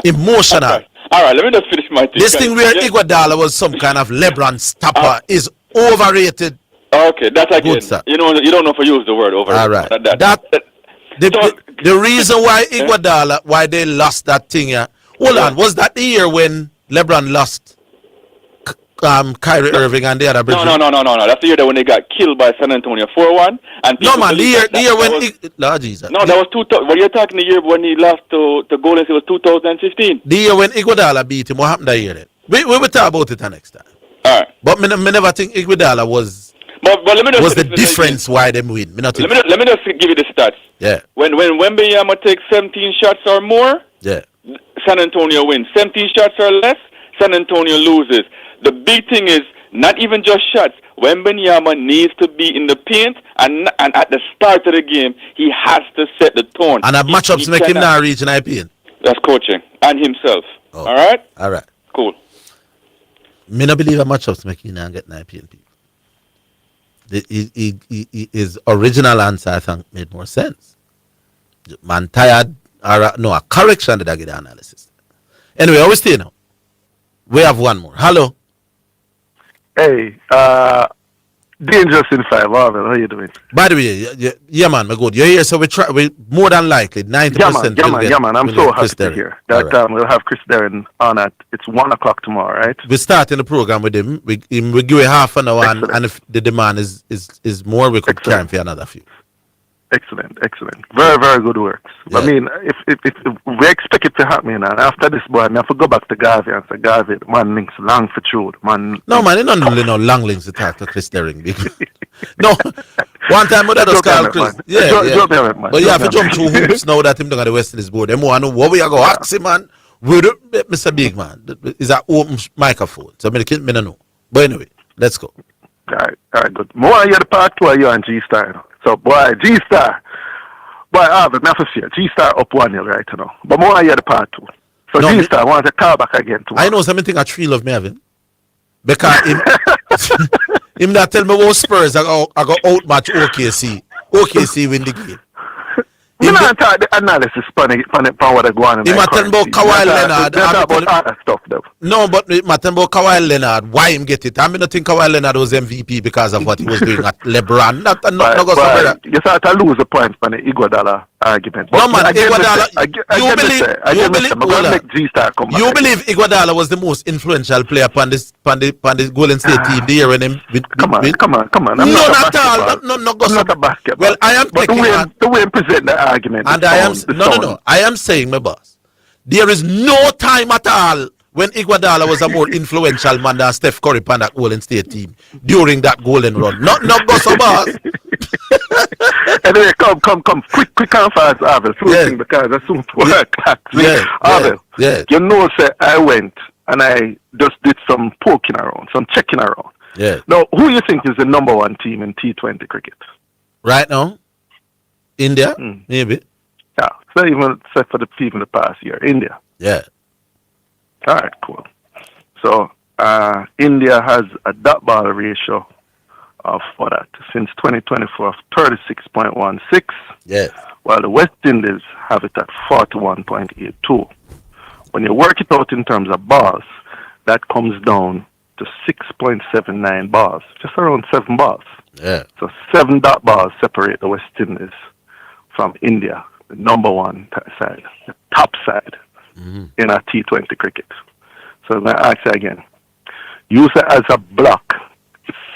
Emotional. Okay. All right, let me just finish my thing. This thing where Iguodala was some kind of LeBron stopper is overrated. Okay, that's again. Good, sir. You don't know if I use the word overrated. All right. The reason why Iguodala, why they lost that thing here, hold on, was that the year when LeBron lost Kyrie Irving and the other bridge? No. That's the year that when they got killed by San Antonio 4-1. No, man, the year when... Lord Jesus. No, that was... What you're talking the year when he lost to Golden State was 2015. The year when Iguodala beat him, what happened that year then? We will talk about it next time. All right. But me never think Iguodala was... But let me just was the difference why they win. Let me just give you the stats. Yeah. When Wembanyama takes 17 shots or more... Yeah. San Antonio wins. 17 shots or less, San Antonio loses. The big thing is not even just shots. Wembanyama needs to be in the paint, and at the start of the game, he has to set the tone. And have matchups make him not reach in the paint. That's coaching. And himself. Oh. All right? All right. Cool. Me not believe a matchups make him not get 9 paint. His original answer, I think, made more sense. Man tired, or no, a correction that I get the analysis. Anyway, I will stay now. We have one more. Hello. Hey, Dangerous in 5, Orville, how you doing? By the way, yeah, man, we're good. You're here, so we more than likely 90%. Yeah, man. I'm so happy to hear that. Right. We'll have Chris Darren on at 1:00 tomorrow, right? We're starting the program with him. We give you half an hour, and if the demand is more, we could carry him for another few. Excellent. Very, very good works. Yeah. I mean, if we expect it to happen, and after this, boy, I have to go back to Garvey and say, Garvey, man, links long for truth, man. No, man, you don't really know long links to talk to Chris Derring. No, one time we just call Chris. Yeah. But you have to jump through hoops now that him down at the West Indies board. Them want to know what we are going to ask him, man. Mr. Big Man, is an open microphone, so I don't know. But anyway, let's go. All right, good. More you the part 2 you and G-Star. So, boy, G-Star. Boy, not for fear. G-Star up 1-0 right now. But more you the part 2. So, no, G-Star wants to call back again tomorrow. I know something a 3 love me having. Because him that tell me what Spurs I go outmatch OKC. OKC win the game. We not talk the analysis for what I go on. He might tell about Kawhi Leonard. That's about other stuff though. No, but he might tell about Kawhi Leonard. Why him get it? I mean, I think Kawhi Leonard was MVP because of what he was doing at LeBron. You start to lose the point from the Iguodala argument. No man, Iguodala. You believe Iguodala was the most influential player upon the Golden State team the year when him? Come on. No, not all. No, not a basketball. Well, I am taking the way present the argument. And I am no. I am saying, my boss, there is no time at all when Iguodala was a more influential man than Steph Curry upon that Golden State team during that golden run. No, boss. Anyway, come. Quick and fast, Orville. Because I soon 4 o'clock. Orville, you know, say I went and I just did some poking around, some checking around. Yeah. Now, who you think is the number 1 team in T20 cricket? Right now? India? Maybe. Yeah. So even except for the team in the past year. India. Yeah. All right, cool. So, India has a dot ball ratio of since 2024 of 36.16. Yeah. While the West Indies have it at 41.82. When you work it out in terms of balls, that comes down to 6.79 balls, just around 7 balls. Yeah. So 7 dot balls separate the West Indies from India, the number 1 side, the top side in our T20 cricket. So I'm going to ask you again. Use it as a block,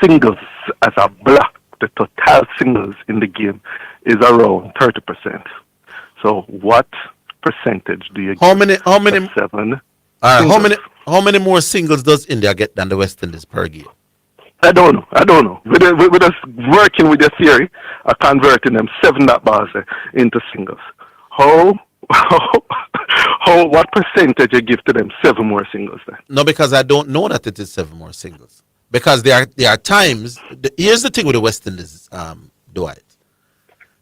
singles as a block. The total singles in the game is around 30%. So what percentage do you get? How many 7? How many more singles does India get than the West Indies per game? I don't know. We're just working with your theory of converting them 7 dot balls into singles. What percentage you give to them 7 more singles then? No, because I don't know that it is 7 more singles. Because there are times. Here's the thing with the West Indies, Dwight.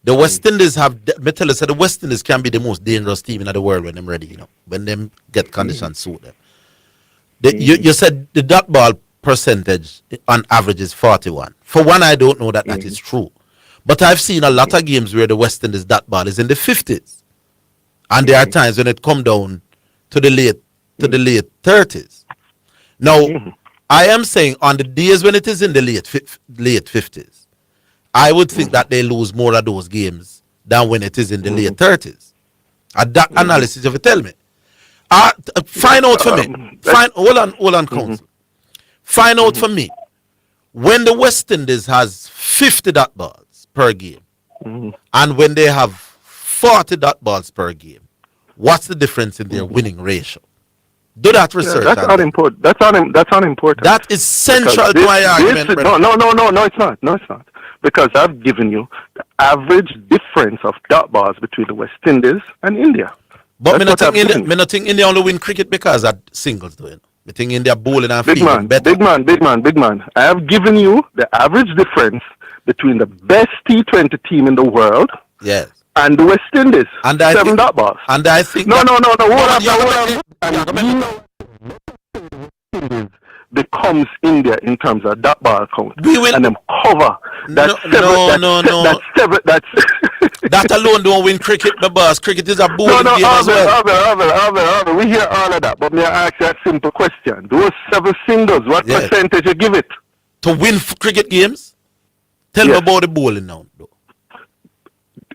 The West Indies the West Indies can be the most dangerous team in the world when they're ready. You know, when them get conditions suit them. You said the dot ball percentage on average is 41. For one, I don't know that is true. But I've seen a lot of games where the West Indies dot ball is in the 50s. And there are times when it come down to the late 30s. Now, I am saying on the days when it is in the late 50s, I would think that they lose more of those games than when it is in the late 30s. That analysis, if you tell me. Find out for me. Hold on, counsel. Find out for me. When the West Indies has 50 dot balls per game, and when they have 40 dot balls per game, what's the difference in their winning ratio? Do that research. That's unimportant. That's unimportant. That is central to my argument. No, it's not. No, it's not. Because I've given you the average difference of dot balls between the West Indies and India. But me not think India only win cricket because of singles doing. Me think India bowling and big fielding better. Big man. I have given you the average difference between the best T20 team in the world. Yes. And the West Indies. And 7 dot balls. And I think No. Hold on. Becomes India in terms of that ball count. And them cover. That's that alone don't win cricket, the boss. Cricket is a bowling game as well. We hear all of that, but may I ask you a simple question? Those 7 singles, what percentage you give it? To win cricket games? Tell me about the bowling now.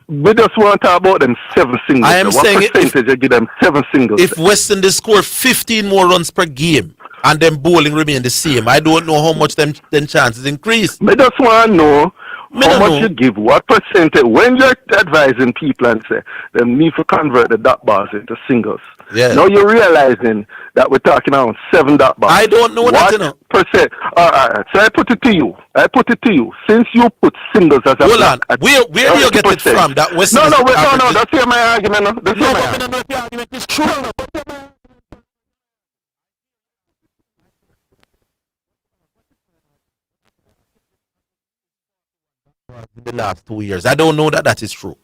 We just want to talk about them 7 singles. I am saying what percentage you give them 7 singles? If West Indies score 15 more runs per game and then bowling remain the same, I don't know how much them chances increase. I just want to know how much you give, what percentage, when you're advising people and say they need to convert the dot balls into singles. Yeah. Now you're realizing that we're talking about 7 dot balls. I don't know that, you know. Percent? All right. So I put it to you. Since you put singles as a hold on. Where do you get it from? That West No. That's here my argument. No. That's here my argument. The argument is true. In the last 2 years, I don't know that is true.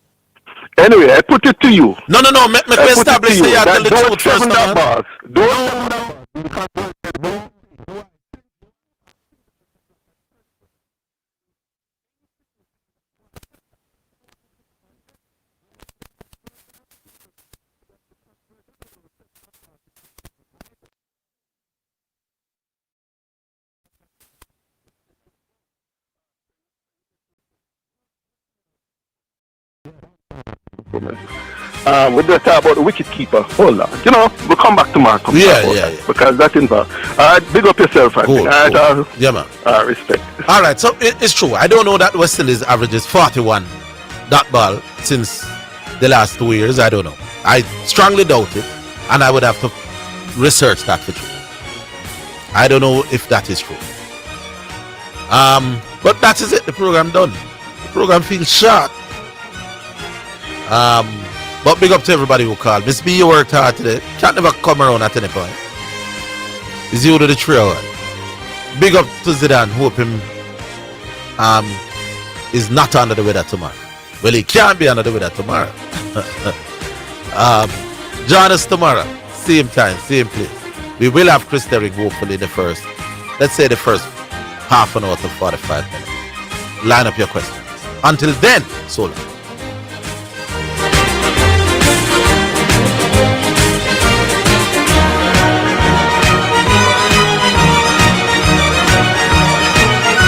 Anyway, I put it to you. No. Me establish say you tell the truth first. We just talk about the wicket keeper. Hold on. We'll come back tomorrow. Yeah. Because that's involved. All right, big up yourself. Cool. Yeah, man. Respect. All right, so it's true. I don't know that West Indies averages 41 dot ball since the last 2 years. I don't know. I strongly doubt it, and I would have to research that for true. I don't know if that is true. But that is it. The program done. The program feels short. But big up to everybody who called. Miss B, you worked hard today. Can't never come around at any point. It's you to the trio. Big up to Zidane. Hope him is not under the weather tomorrow. Well, he can't be under the weather tomorrow. Join us tomorrow. Same time, same place. We will have Chris Derrick hopefully in the first half an hour to 45 minutes. Line up your questions. Until then, so long.